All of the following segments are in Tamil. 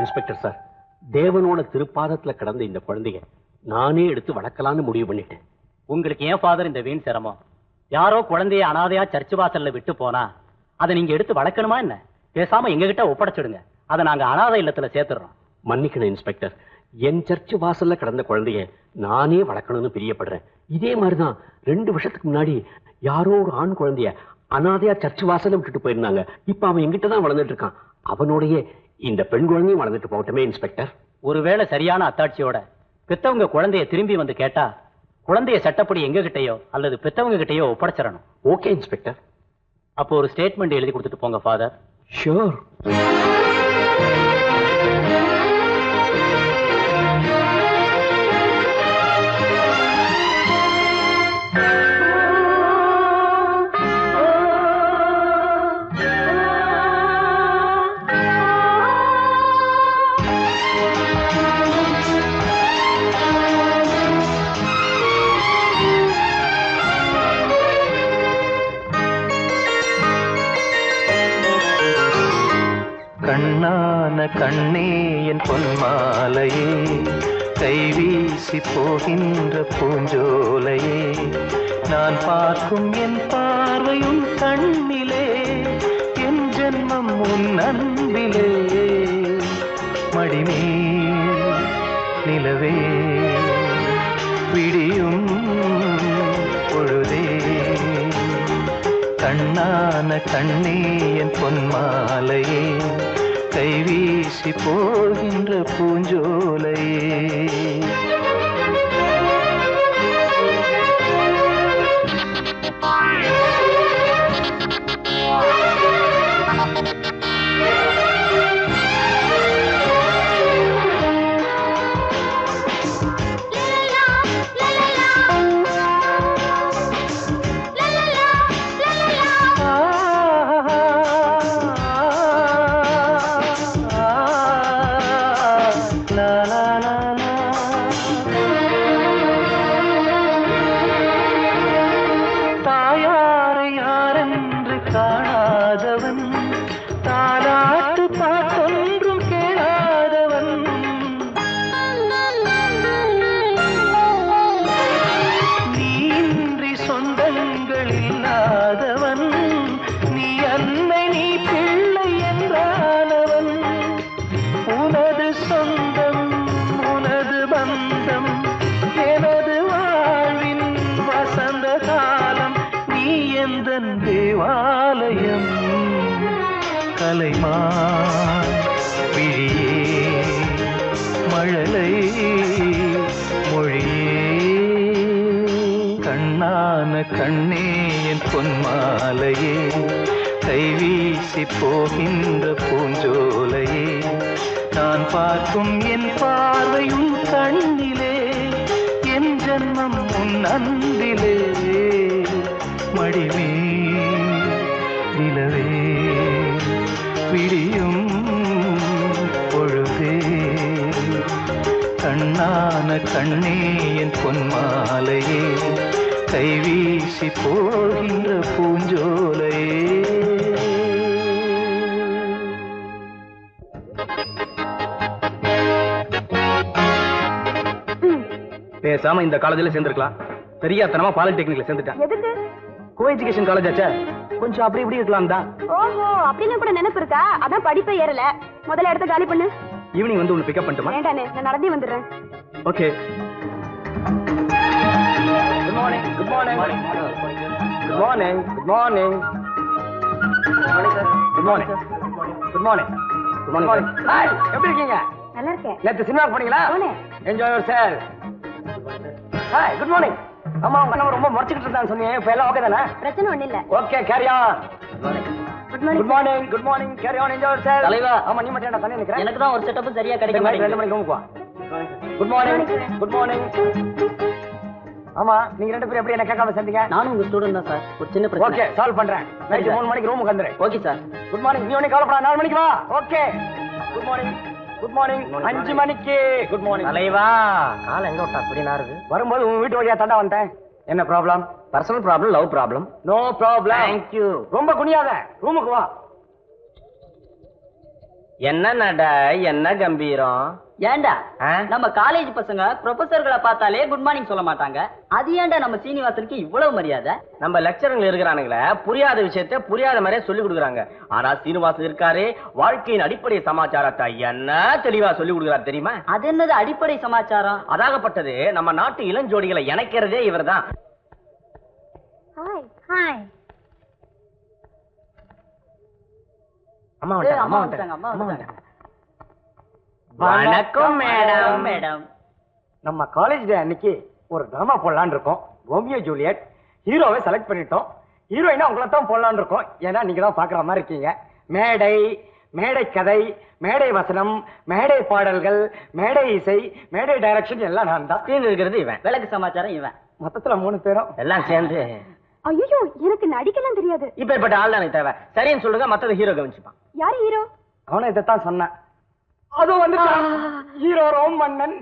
இன்ஸ்பெக்டர் சார், தேவனோட திருப்பாதத்துல கிடந்த இந்த குழந்தைய நானே எடுத்து வளர்க்கலான்னு முடிவு பண்ணிட்டேன். உங்களுக்கு ஏன் ஃபாதர் இந்த வீண் சிரமம்? யாரோ குழந்தைய அனாதையா சர்ச்சு வாசல்ல விட்டு போனா அதை நீங்க எடுத்து வளர்க்கணுமா என்ன? பேசாம எங்க கிட்ட ஒப்படைச்சிடுங்க, அதை நாங்க அனாதை இல்லத்துல சேர்த்துறோம். மன்னிக்கணும் இன்ஸ்பெக்டர், என் சர்ச்சு வாசல்ல கிடந்த குழந்தைய நானே வளர்க்கணும்னு பிரியப்படுறேன். இதே மாதிரிதான் 2 வருஷத்துக்கு முன்னாடி யாரோ ஒரு ஆண் குழந்தைய அனாதையா சர்ச்சு வாசல்ல விட்டுட்டு போயிருந்தாங்க. இப்ப அவன் எங்கிட்ட தான் வளர்ந்துட்டு இருக்கான். அவனோடைய இந்த பெண் குழந்தையும் வளர்ந்துட்டு போகட்டுமே இன்ஸ்பெக்டர். ஒருவேளை சரியான அத்தாட்சியோட பெத்தவங்க குழந்தைய திரும்பி வந்து கேட்டா குழந்தைய சட்டப்படி எங்க கிட்டயோ அல்லது பெத்தவங்க கிட்டயோ ஒப்படைச்சிடணும். Okay inspector. அப்போ ஒரு ஸ்டேட்மெண்ட் எழுதி கொடுத்துட்டு போங்க ஃபாதர். ஷூர். கண்ணான கண்ணே என் பொன்மாலையே, கைவீசி போகின்ற பூஞ்சோலையே, நான் பார்க்கும் என் பார்வையும் கண்ணிலே, என் ஜென்மம் உன் அன்பிலே, மடிமேல் நிலவே விடியும் பொழுதே, கண்ணான கண்ணே என் பொன்மாலையே, கைவீசி போகின்ற பூஞ்சோலையே. தேவாலயம் கலைமா விழியே மழலை மொழியே, கண்ணான கண்ணே என் பொன்மாலையே, கைவீசி போகின்ற பூஞ்சோலையே, நான் பார்க்கும் என் பார்வையும் கண்ணிலே, என் ஜன்மம் உன் அன்பிலே, மடிமே நிலவே விடியும் பொழுதே, கண்ணான கண்ணே என் பொன்மாலையே, கைவீசி போகின்ற பூஞ்சோலையே. பேசாம இந்த காலேஜ்ல சேர்ந்துருக்கலாம். தெரியாதனமா பாலிடெக்னிக்ல சேர்ந்துட்டேன். எதுக்கு? கோ எஜுகேஷன் காலேஜ் ஆச்சா, கொஞ்சம் அப்படி இப்படி இருக்கலாம் தான். ஓஹோ, அப்படின்னு கூட நினைப்பு இருக்கா? அதான் படிப்பே ஏறல. முதல்ல இடத்த காலி பண்ணு. ஈவினிங் வந்து உன்னை பிக்கப் பண்ணிட்டுமா? வேண்டானே, நான் நடந்தே வந்துடுறேன். Okay. Good morning. Good morning. Good morning. Good morning. Good morning. Good morning. Good morning. Hi, எப்படி இருக்கீங்க? நல்லா இருக்கேன். நேத்து சினிமாக்கு போனீங்களா? போனேன். Enjoy your sell. Hi, good morning. அம்மா உங்க அண்ணன் ரொம்ப முறைச்சிட்டு இருந்தான்னு சொன்னீங்க, இப்ப எல்லாம் ஓகே தானே? பிரச்சனை ஒண்ணு இல்ல. Okay, carry on. Good morning. Good morning. Good morning. Carry on, enjoy yourself. தலைவா. ஆமா, நீ மட்டும் என்ன தண்ணி நிக்கிறேன்? எனக்கு தான் ஒரு செட்டப் சரியா கிடைக்க ரெண்டு மாட்டேங்குது. மணிக்கு ரூமுக்கு வா. Good morning. Good morning. ஆமா, நீங்க ரெண்டு பேரும் எப்படி என்ன கேட்காம சேர்ந்தீங்க? நானும் உங்க ஸ்டூடண்ட் தான் சார். ஒரு சின்ன பிரச்சனை. ஓகே, சால்வ் பண்றேன். Night sir. 3 மணிக்கு ரூமுக்கு வந்துரு. Okay sir. Good morning. நீ ஒண்ணே கவலைப்படாத, 4 மணிக்கு வா. Okay. Good morning. Good morning. 5 மணிக்கு. Good morning. தலைவா, கால எங்க விட்டா அப்படி நாருது? வரும்போது உங்க வீட்டு வழியா தாண்டா வந்தேன். என்ன problem? Personal problem, love problem. No problem. Thank you. ரொம்ப குனியாத, ரூமுக்கு வா. என்ன நட, என்ன கம்பீரம். ஏண்டா நம்ம காலேஜ் பசங்க ப்ரொஃபசர்களை பார்த்தாலே குட் மார்னிங் சொல்ல மாட்டாங்க. அது ஏண்டா நம்ம சீனிவாசனுக்கு இவ்வளவு மரியாதை? நம்ம லெக்சருங்க இருக்கிறானுங்களே, புரியாத விஷயத்தை புரியாத மாதிரியே சொல்லி கொடுக்குறாங்க. ஆனா சீனிவாசன் இருக்காரு, வாழ்க்கையின் அடிப்படை சமாச்சாரத்தை என்ன தெளிவா சொல்லி கொடுக்குறாரு தெரியுமா? அது என்னது அடிப்படை சமாச்சாரம்? அதாகப்பட்டது நம்ம நாட்டு இளஞ்சோடிகளை இணைக்கிறதே இவர்தான். ஹாய். ஹாய். அம்மா அம்மா வந்துட்டாங்க, அம்மா வந்துட்டாங்க. வணக்கம் மேடம். மேடம், நம்ம காலேஜ் டே அன்னைக்கு ஒரு டிராமா போடலான்னு இருக்கோம். Romeo Juliet. ஹீரோவை செலக்ட் பண்ணிட்டோம். ஹீரோயினா உங்களை தான் போடலான்னு இருக்கோம். ஏன்னா நீங்க தான் பாக்குற மாதிரி இருக்கீங்க. மேடை, மேடை கதை, மேடை வசனம், மேடை பாடல்கள், மேடை இசை, மேடை டைரக்ஷன் எல்லாம் நான் தான். ஸ்கிரீன் இருக்கிறது இவன், விளக்கு சமாச்சாரம் இவன். மொத்தத்துல 3 பேரும் எல்லாம் சேர்ந்து ஐயோ, எனக்கு நடிக்கலாம் தெரியாது. இப்பேற்பட்ட ஆள் தான் எனக்கு தேவை. சரின்னு சொல்லுங்க, மத்தது ஹீரோ கவனிச்சுப்பான். யாரு ஹீரோ? அவனை இதைத்தான் சொன்னேன். அதோ வந்து ஹீரோ ரோம் மன்னன்.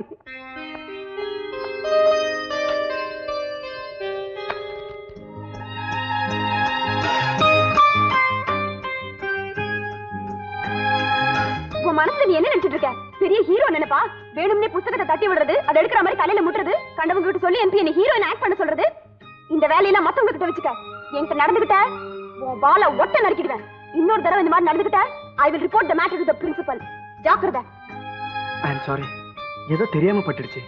உன் மனசுல நீ என்ன நினைச்சிட்டு இருக்க? பெரிய ஹீரோ நினைப்பா? வேணும்னே புத்தகத்தை தட்டி விடுறது, அதை எடுக்கிற மாதிரி தலையில முட்டுறது, கண்டவங்க கிட்ட சொல்லி எம்பி என்ன ஹீரோயின் ஆக்ட் பண்ண சொல்றது, இந்த வேலையெல்லாம் மத்தவங்க கிட்ட வச்சுக்க. என்கிட்ட நடந்துகிட்ட உன் வாளை ஒட்ட நறுக்கிடுவேன். இன்னொரு தடவை இந்த மாதிரி நடந்துகிட்ட I will report the matter to the principal. ஜாக்கிரதை. ஐ அம் சாரி, ஏதோ தெரியாம பட்டுடுச்சு.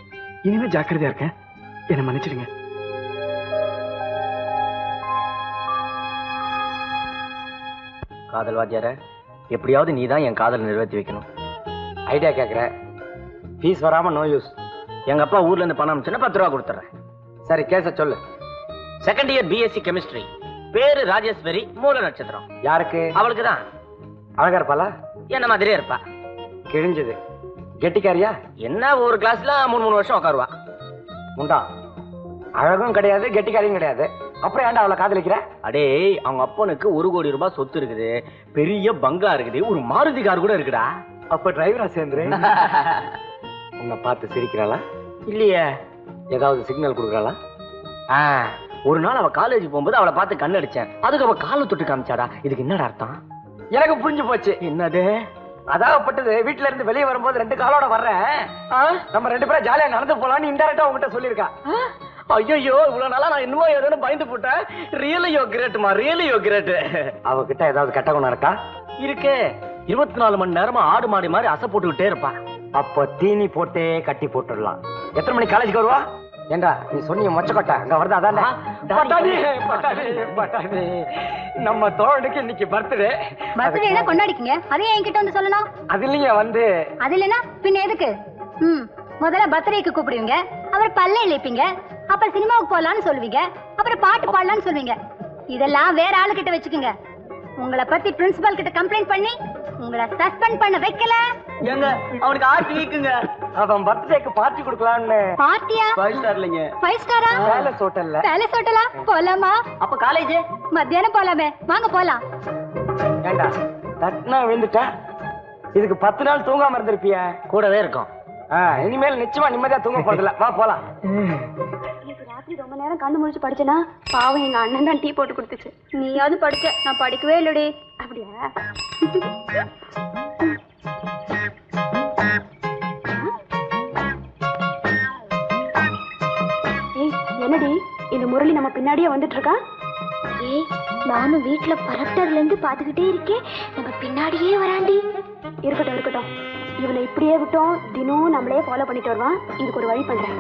இனிமே ஜாக்கிரதையா இருக்கேன். என்ன மன்னிச்சிடுங்க. காதல் வாத்தியார, எப்படியாவது நீ தான் என் காதலை நிறைவேற்றி வைக்கணும். ஐடியா கேட்குற, ஃபீஸ் வராம நோ யூஸ். எங்க அப்பா ஊர்ல இருந்து பணம் அனுப்பிச்சுன்னா 10 ரூபா கொடுத்துறேன். சரி, கேஸ சொல்லு. செகண்ட் இயர் பிஎஸ்சி கெமிஸ்ட்ரி, பேரு ராஜேஸ்வரி, மூல நட்சத்திரம். யாருக்கு? அவளுக்கு தான். அழகா இருப்பாளா? என்ன மாதிரியே இருப்பா. கிழிஞ்சது. கெட்டிக்காரியா? என்ன ஒரு கிளாஸ்ல 3 வருஷம் உட்காருவா. முண்டா, அழகும் கிடையாது, கெட்டிக்காரியும் கிடையாது. அப்புறம் ஏன்டா அவளை காதலிக்கிற? அடே, அவங்க அப்பனுக்கு 1 கோடி ரூபாய் சொத்து இருக்குது, பெரிய பங்களா இருக்குது, ஒரு மாருதி கார் கூட இருக்குடா. அப்ப டிரைவரா சேர்ந்துரு. உன்னை பார்த்து சிரிக்கிறாளா? இல்லையே. ஏதாவது சிக்னல் கொடுக்குறாளா? ஒரு நாள் அவ காலேஜ் போகும்போது அவளை பார்த்து கண் அடிச்சேன். அதுக்கு அவ காலை தொட்டு காமிச்சாடா. இதுக்கு என்னடா அர்த்தம்? எனக்கு புரிஞ்சு போச்சு. என்னது? அதாகப்பட்டது, வீட்டுல இருந்து வெளியே வரும்போது 2 காலோட வர்றேன், நம்ம 2 பேரும் ஜாலியா நடந்து போலான்னு இன்டெரக்டா உங்ககிட்ட சொல்லிருக்கா. ஐயோ, இவ்வளவு நாளா நான் இன்னும் ஏதோ பயந்து போட்டேன். ரியலி யோ கிரேட்மா, ரியலி யோ கிரேட். அவகிட்ட ஏதாவது கெட்ட குணம் இருக்கா? இருக்கே. 24 மணி நேரமா ஆடு மாடி மாதிரி அசை போட்டுக்கிட்டே இருப்பா. அப்ப தீனி போட்டே கட்டி போட்டுடலாம். எத்தனை மணிக்கு காலேஜுக்கு வருவா? ஏண்டா நீ சொன்னீங்க மொச்சக்கொட்டை அங்க வருதா? அதானே பட்டாணி. பட்டாணி பட்டாணி. நம்ம தோழனுக்கு இன்னைக்கு பர்த்டே. பர்த்டே கொண்டாடிக்கீங்க, அதையும் என்கிட்ட வந்து சொல்லணும். அது இல்லைங்க வந்து. அது இல்லைன்னா பின்ன எதுக்கு? முதல்ல பர்த்டேக்கு கூப்பிடுவீங்க, அப்புறம் பல்ல இழைப்பீங்க, அப்புறம் சினிமாவுக்கு போலான்னு சொல்லுவீங்க, அப்புறம் பாட்டு பாடலான்னு சொல்லுவீங்க. இதெல்லாம் வேற ஆளு கிட்ட வச்சுக்கோங்க. உங்களை பத்தி பிரின்சிபல் கிட்ட கம்ப்ளைண்ட் பண்ணி உங்களை சஸ்பெண்ட் பண்ண வைக்கல. எங்க அவனுக்கு ஆர்ட் வீக்குங்க. அவன் பர்த்டேக்கு பார்ட்டி கொடுக்கலான்னு. பார்ட்டியா? 5 ஸ்டார் இல்லைங்க. 5 ஸ்டாரா? பேலஸ் ஹோட்டல்ல. பேலஸ் ஹோட்டலா? போலாமா? அப்ப காலேஜ் மத்தியானம் போலாமே, வாங்க போலாம். ஏண்டா தட்னா விழுந்துட்டா? இதுக்கு 10 நாள் தூங்காம இருந்திருப்பிய. கூடவே இருக்கும். இனிமேல் நிச்சயமா நிம்மதியா தூங்க போறதில்ல. வா போலாம். ராத்திரி ரொம்ப நேரம் கண்ணு முழிச்சு படிச்சனா, பாவம் எங்க அண்ணன் தான் டீ போட்டு கொடுத்துச்சு. நீயாவது படிச்ச, நான் படிக்கவே இல்லடி. அப்படியா? முரளி நம்ம பின்னாடியே வந்துட்டு இருக்கான். ஏய், நானும் வீட்டுல பரட்டர்ல இருந்து பாத்துக்கிட்டே இருக்கேன். நம்ம பின்னாடியே வராண்டி. இருக்கட்டும் இருக்கட்டும், இவனை இப்படியே விட்டோம் தினம் நம்மளே ஃபாலோ பண்ணிட்டு வருவான். இதுக்கு ஒரு வழி பண்றேன்.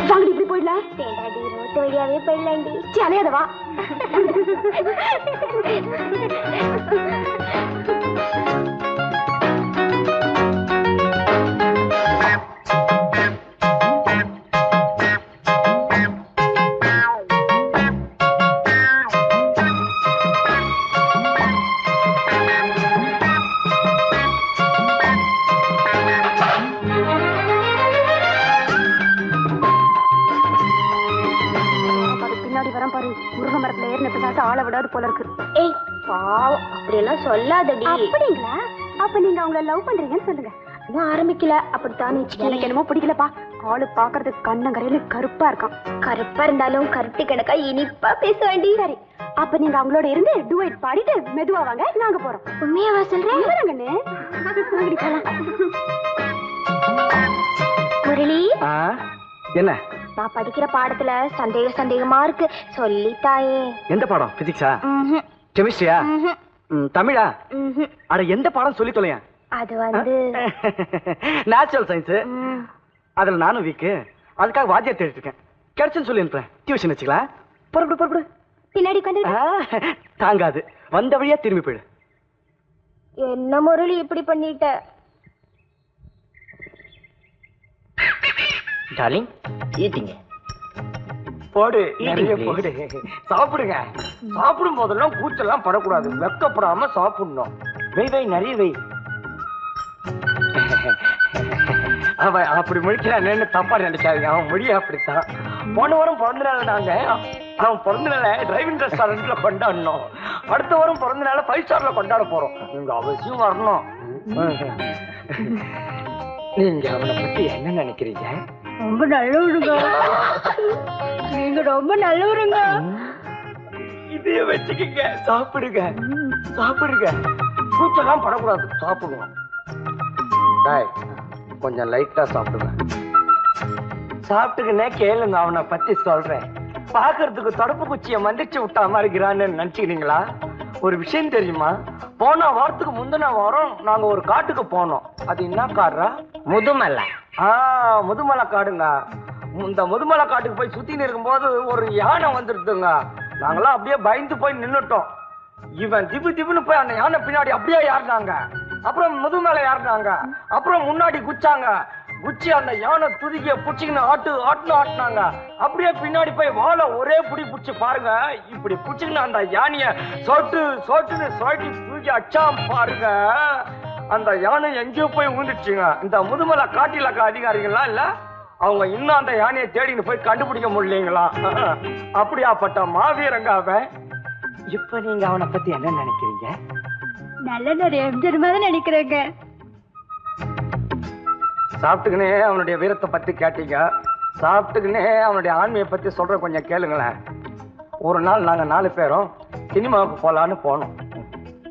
வாங்கடி, இப்படி போயிடலாம். வேண்டாடி, ரோட்டு வழியாவே போயிடலாண்டி. அலையாத வா. ஆள விடாது போல இருக்கு. ஏய் பாவம், அப்படியெல்லாம் சொல்லாதடி. அப்படிங்களா? அப்ப நீங்க அவங்கள லவ் பண்றீங்கன்னு சொல்லுங்க. இன்னும் ஆரம்பிக்கல. அப்படித்தானே எனக்கு என்னமோ பிடிக்கலப்பா. ஆளு பாக்குறதுக்கு கண்ணங்கரையில கருப்பா இருக்கான். கருப்பா இருந்தாலும் கருத்து கணக்கா இனிப்பா பேச வேண்டி. சரி, அப்ப நீங்க அவங்களோட இருந்து டுவைட் பாடிட்டு மெதுவா வாங்க, நாங்க போறோம். உண்மையாவா சொல்றேன்? முரளி, என்ன நான் படிக்கிற பாடத்துல சந்தேகமா இருக்கு, சொல்லித்தாயே. எந்த பாடம்? பிசிக்ஸா? கெமிஸ்ட்ரியா? தமிழா? அட எந்த பாடம் சொல்லி தொலையா? அது வந்து நேச்சுரல் சயின்ஸ். அதுல நானும் வீக்கு. அதுக்காக வாத்தியார் தேடிட்டு இருக்கேன். கிடைச்சுன்னு சொல்லி அனுப்புறேன். டியூஷன் வச்சுக்கலாம். புறப்படு. பின்னாடி வந்து தாங்காது, வந்த வழியா திரும்பி போயிடு. என்ன முரளி இப்படி பண்ணிட்ட? டார்லிங், ஈட்டிங்க. போடு, நிறைய போடு. சாப்பிடுங்க. சாப்பிடும் போதெல்லாம் கூச்செல்லாம் படக்கூடாது. வெக்கப்படாம சாப்பிடணும். வை நிறைய வை. அவன் அப்படி முடிக்கிறான்னு தப்பா நினைக்காதீங்க. அவன் முடிய அப்படித்தான். போன வாரம் பிறந்த நாள் நாங்க அவன் பிறந்த நாளை டிரைவிங் ரெஸ்டாரண்ட்ல கொண்டாடணும். அடுத்த வாரம் பிறந்த நாளை 5 ஸ்டார்ல கொண்டாட போறோம். நீங்க அவசியம் வரணும். நீங்க அவனை பத்தி என்ன நினைக்கிறீங்க? ரொம்ப நல்லவருங்க. நீங்க ரொம்ப நல்லவருங்க. இதைய வச்சுக்கங்க. சாப்பிடுங்க. கூச்செல்லாம் படக்கூடாது. சாப்பிடுவோம். கொஞ்சம் லைட்டா சாப்பிடுங்க. சாப்பிட்டுக்குன்னே கேளுங்க. அவனை பத்தி சொல்றேன். பாக்குறதுக்கு தொடப்பு குச்சிய மந்திச்சு விட்டா மாதிரி இருக்கிறான்னு நினைச்சுக்கிறீங்களா? ஒரு விஷயம் தெரியுமா? போன வாரத்துக்கு முந்தின வாரம் நாங்க ஒரு காட்டுக்கு போனோம். அது என்ன காடுறா? முதுமலை. முதுமலை காடுங்க. இந்த முதுமலை காட்டுக்கு போய் சுத்தின்னு இருக்கும்போது ஒரு யானை வந்துருதுங்க. நாங்களாம் அப்படியே பயந்து போய் நின்னுட்டோம். இவன் திபுன்னு போய் அந்த யானை பின்னாடி அப்படியே ஏறினாங்க. அப்புறம் முதுமலை ஏறினாங்க. அப்புறம் முன்னாடி குச்சாங்க. குச்சி அந்த யானை துதிக்கிய புடிச்சிக்கின்னு ஆட்டுனாங்க. அப்படியே பின்னாடி போய் வாழை ஒரே புடி புடிச்சு பாருங்க. இப்படி புடிச்சுக்கின்னு அந்த யானைய சொட்டுன்னு தூக்கி அச்சாம் பாருங்க. அந்த யானை எங்கேயோ போய் ஊந்துச்சுங்க. இந்த முதுமலை காட்டிலக்க அதிகாரிகளா இல்ல, அவங்க இன்னும் அந்த யானையை தேடின்னு போய் கண்டுபிடிக்க முடியலீங்களா? அப்படியாப்பட்ட மாவீரங்க அவன். இப்ப நீங்க அவனை பத்தி என்ன நினைக்கிறீங்க? நல்ல நிறைய எம்ஜிஆர் நினைக்கிறேங்க. சாப்பிட்டுக்குனே அவனுடைய வீரத்தை பத்தி கேட்டீங்க. சாப்பிட்டுக்குனே அவனுடைய ஆண்மையை பத்தி சொல்ற கொஞ்சம் கேளுங்களேன். ஒரு நாள் நாங்க 4 பேரும் சினிமாவுக்கு போலான்னு போனோம்.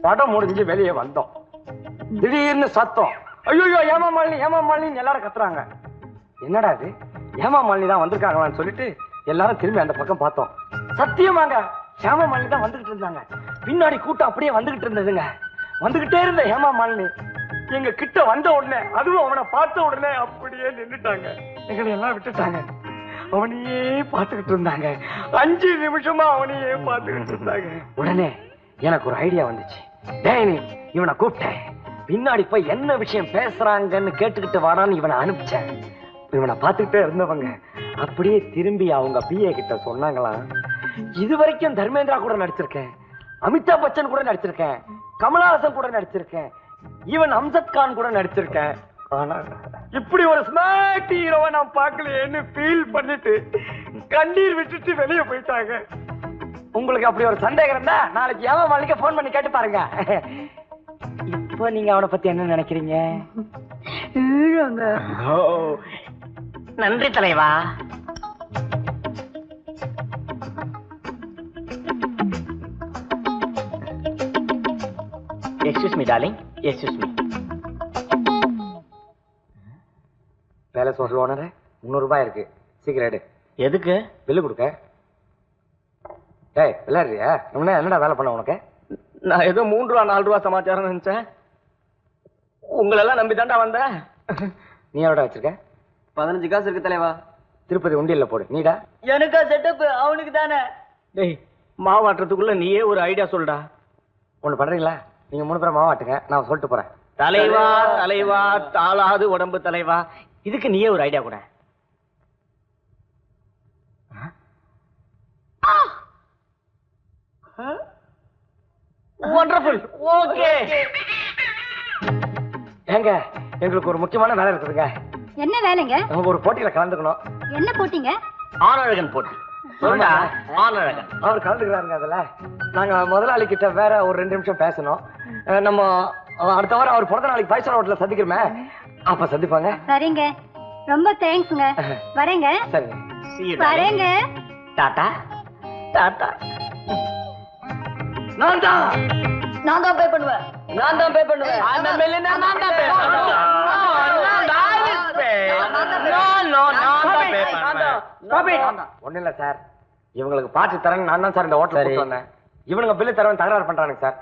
படம் முடிஞ்சு வெளியே வந்தோம். திடீர்னு சத்தம். ஐயோ ஏமா மாலினி எல்லாரும் கத்துறாங்க. என்னடா இது, ஏமா மாலினி தான் வந்திருக்காங்களான்னு சொல்லிட்டு எல்லாரும் திரும்பி அந்த பக்கம் பார்த்தோம். சத்தியமாங்க ஹேமா மாலினி தான் வந்துகிட்டு இருந்தாங்க. பின்னாடி கூட்டம் அப்படியே வந்துகிட்டு இருந்ததுங்க. வந்துகிட்டே இருந்த ஹேமா மாலினி எங்க கிட்ட வந்த உடனே, அதுவும் அவனை பார்த்த உடனே அப்படியே நின்னுட்டாங்க. எங்களை எல்லாம் விட்டுட்டாங்க. அவனையே பார்த்துக்கிட்டு இருந்தாங்க. 5 நிமிஷமா அவனையே பார்த்துக்கிட்டு இருந்தாங்க. உடனே எனக்கு ஒரு ஐடியா வந்துச்சு. டேய், இவனை கூப்பிட்டேன். பின்னாடி போய் என்ன விஷயம் பேசுறாங்கன்னு கேட்டுக்கிட்டு வாடான்னு இவனை அனுப்பிச்சேன். இவனை பார்த்துக்கிட்டே இருந்தவங்க அப்படியே திரும்பி அவங்க பிஏ கிட்ட சொன்னாங்களாம், இது வரைக்கும் தர்மேந்திரா கூட நடிச்சிருக்கேன், அமிதாப் பச்சன் கூட நடிச்சிருக்கேன், கமலஹாசன் கூட நடிச்சிருக்கேன், ஈவன் அம்ஜத் கான் கூட நடிச்சிருக்கேன். ஆனா இப்படி ஒரு ஸ்மார்ட் ஹீரோவை நான் பார்க்கலையேன்னு ஃபீல் பண்ணிட்டு கண்ணீர் விட்டுட்டு வெளியே போயிட்டாங்க. உங்களுக்கு அப்படி ஒரு சந்தேகம் இருந்தா நாளைக்கு ஏமா மாலிக்க போன் பண்ணி கேட்டு பாருங்க. இப்ப நீங்க அவனை பத்தி என்ன நினைக்கிறீங்க? நன்றி தலைவா. Excuse me darling, excuse me. Palace hotel ஓனரே, 300 ரூபாய் இருக்கு. சீக்கிரம் எடு. எதுக்கு? பில்லு கொடுக்க. டேய் விளையாடுறியா? என்னடா வேலை பண்ண உனக்கு? நான் ஏதோ 3 ரூபா 4 ரூபா சமாச்சாரம் நினைச்சேன். உங்களெல்லாம் நம்பி தாண்டா வந்தேன். நீ எவ்வளோ வச்சிருக்க? 15 காசு இருக்கு தலைவா. திருப்பதி உண்டியல்ல போடு. நீடா? எனக்கா செட்டப் அவனுக்கு தானே. டேய் மாவாட்டுறதுக்குள்ள நீயே ஒரு ஐடியா சொல்டா. ஒண்ணு பண்றீங்களா? நீங்க 3 பேரும் மாவாட்டுங்க, நான் சொல்லிட்டு போறேன். தலைவா தலைவா தாளாது உடம்பு தலைவா, இதுக்கு நீயே ஒரு ஐடியா கூட. வண்டர்ஃபுல். ஓகே. ஏங்க எங்களுக்கு ஒரு முக்கியமான வேலை இருக்குதுங்க. என்ன வேலைங்க? நம்ம ஒரு போட்டியில கலந்துக்கணும். என்ன போட்டீங்க? ஆனழகன் போட்டி. சொல்லுடா. ஆனழகன் அவர் கலந்துக்கிறாருங்க. அதுல நாங்க முதலாளி கிட்ட வேற ஒரு 2 நிமிஷம் பேசணும். நம்ம அடுத்த வாரம் அவர் பிறந்த நாளைக்கு பைசா ரோட்ல சந்திக்கிறோமே, அப்ப சந்திப்பாங்க. சரிங்க, ரொம்ப தேங்க்ஸ்ங்க. வரேங்க. சரிங்க. வரேங்க. டாடா டாடா. நான் தான் பே பண்ணுவேன். நான் தான் பே பண்ணுவேன். அந்த மெல்லினா நான் தான் பே பண்ணுவேன். ஒண்ணு இல்ல சார், இவங்களுக்கு பார்த்து தரேன் நான் தான் சார் இந்த ஹோட்டல் கூட்டு வந்தேன். இவனுங்க பில்லு தரேன் தகராறு பண்றானுங்க சார்.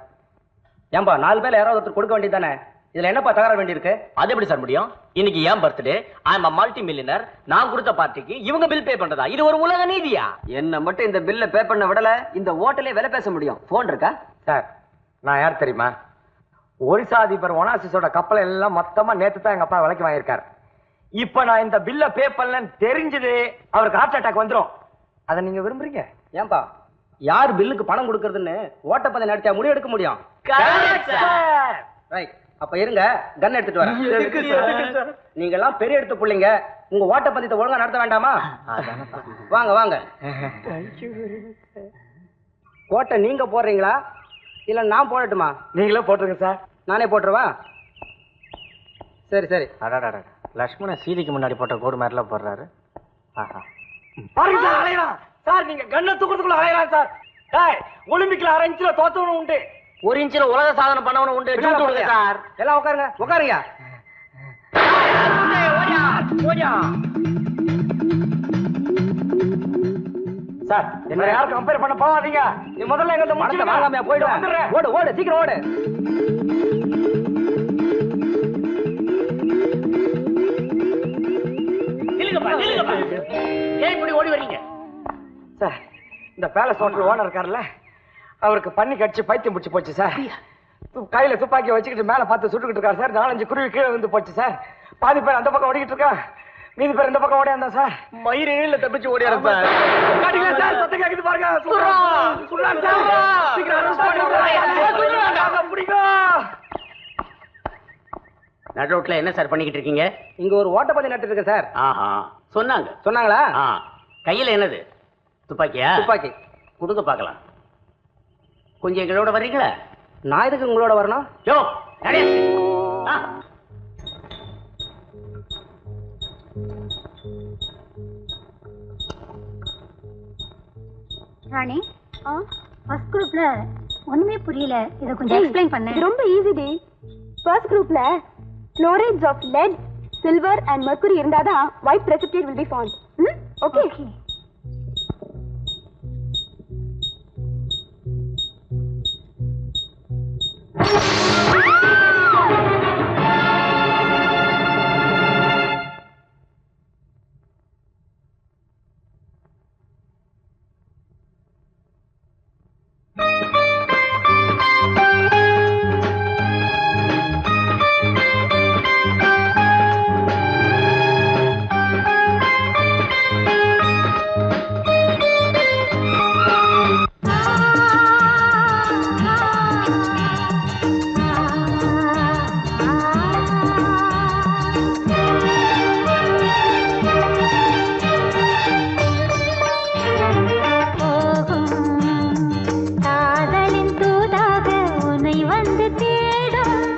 ஏன்பா 4 பேர்ல யாராவது ஒருத்தர் கொடுக்க வேண்டியதானே? இதுல என்னப்பா தகராறு வேண்டி இருக்கு? அது எப்படி சார் முடியும்? இன்னைக்கு ஏன் பர்த்டே, ஐ அம் மல்டி மில்லியனர், நான் கொடுத்த பார்ட்டிக்கு இவங்க பில் பே பண்றதா? இது ஒரு உலக நீதியா? என்ன மட்டும் இந்த பில்ல பே பண்ண விடல இந்த ஹோட்டலே வேலை பேச முடியும். போன் இருக்கா சார்? நான் யார் தெரியுமா? ஒரிசா அதிபர் ஒனாசிஸோட கப்பலை எல்லாம் மொத்தமா நேத்து தான் எங்க அப்பா விலைக்கு வாங்கியிருக்காரு. இப்ப நான் இந்த பில்ல பே பண்ணலன்னு தெரிஞ்சது அவருக்கு ஹார்ட் அட்டாக் வந்துரும். அதை நீங்க விரும்புறீங்க? ஏன்பா யார் பில்லுக்கு பணம் கொடுக்கறதுன்னு ஓட்டப்பந்தயம் நடத்தியா முடிவு எடுக்க முடியும்? ரைட். அப்ப இருங்க, கன் எடுத்துட்டு வரேன். நீங்க எல்லாம் பெரிய எடுத்து புள்ளிங்க, உங்க ஓட்டப்பந்தயத்தை ஒழுங்கா நடத்த வேண்டாமா? வாங்க வாங்க. கோட்டை நீங்க போடுறீங்களா இல்ல நான் போடட்டுமா? நீங்களே போட்டுருங்க சார். நானே போட்டுருவா? சரி சரி. அடாடா, லட்சுமணன் சீதிக்கு முன்னாடி போட்ட கோடு மாதிரிலாம் போடுறாரு. பாருங்க சார், அலையலாம் சார். நீங்க கண்ணை தூக்குறதுக்குள்ள அலையலாம் சார். டேய், ஒலிம்பிக்ல 1/2 இன்ச்ல தோத்தவனும் உண்டு, 1 இன்ச்ல உலக சாதனை பண்ணவனும் உண்டு. சார் எல்லாம் உட்காருங்க உட்காருங்க. சார் என்ன யாரும் கம்பேர் பண்ண போகாதீங்க. நீ முதல்ல எங்க பணத்தை வாங்காம போயிடுவேன். ஓடு ஓடு சீக்கிரம் ஓடு. ஏன் இப்படி ஓடி வரீங்க? சார் இந்த பேலஸ் ஹோட்டல் ஓனர் இருக்காருல்ல, அவருக்கு பண்ணி கடிச்சு பைத்தியம் பிடிச்சு போச்சு சார். கையில துப்பாக்கி வச்சுக்கிட்டு மேல பார்த்து சுட்டுக்கிட்டு இருக்காரு சார். 4-5 குருவி கீழே வந்து போச்சு சார். பாதி பேர் அந்த பக்கம் ஓடிக்கிட்டு இருக்கா, மீதி பேர் இந்த பக்கம் ஓடியாந்தா சார். மயிறு நீள தப்பிச்சு ஓடியாரு சார். காட்டுங்க சார், சத்தம் கேக்குது பாருங்க. நடுரோட்ல என்ன சார் பண்ணிக்கிட்டு இருக்கீங்க? இங்க ஒரு ஓட்டப்பந்தயம் நடத்திட்டு இருக்கு சார். ஆஹா, சொன்னாங்க. சொன்னாங்களா? கையில என்னது? துப்பாக்கியா? துப்பாக்கி கொடுங்க பார்க்கலாம். கொஞ்சம் எங்களோட வர்றீங்களா? நான் எதுக்கு உங்களோட வரணும்? யோ நிறைய ராணி, ஃபர்ஸ்ட் குரூப்ல ஒண்ணுமே புரியல, இத கொஞ்சம் எக்ஸ்பிளைன் பண்ணு. இது ரொம்ப ஈஸி டி. ஃபர்ஸ்ட் குரூப்ல chlorides of lead, silver and mercury இருந்தாதான் white precipitate will be formed. Okay.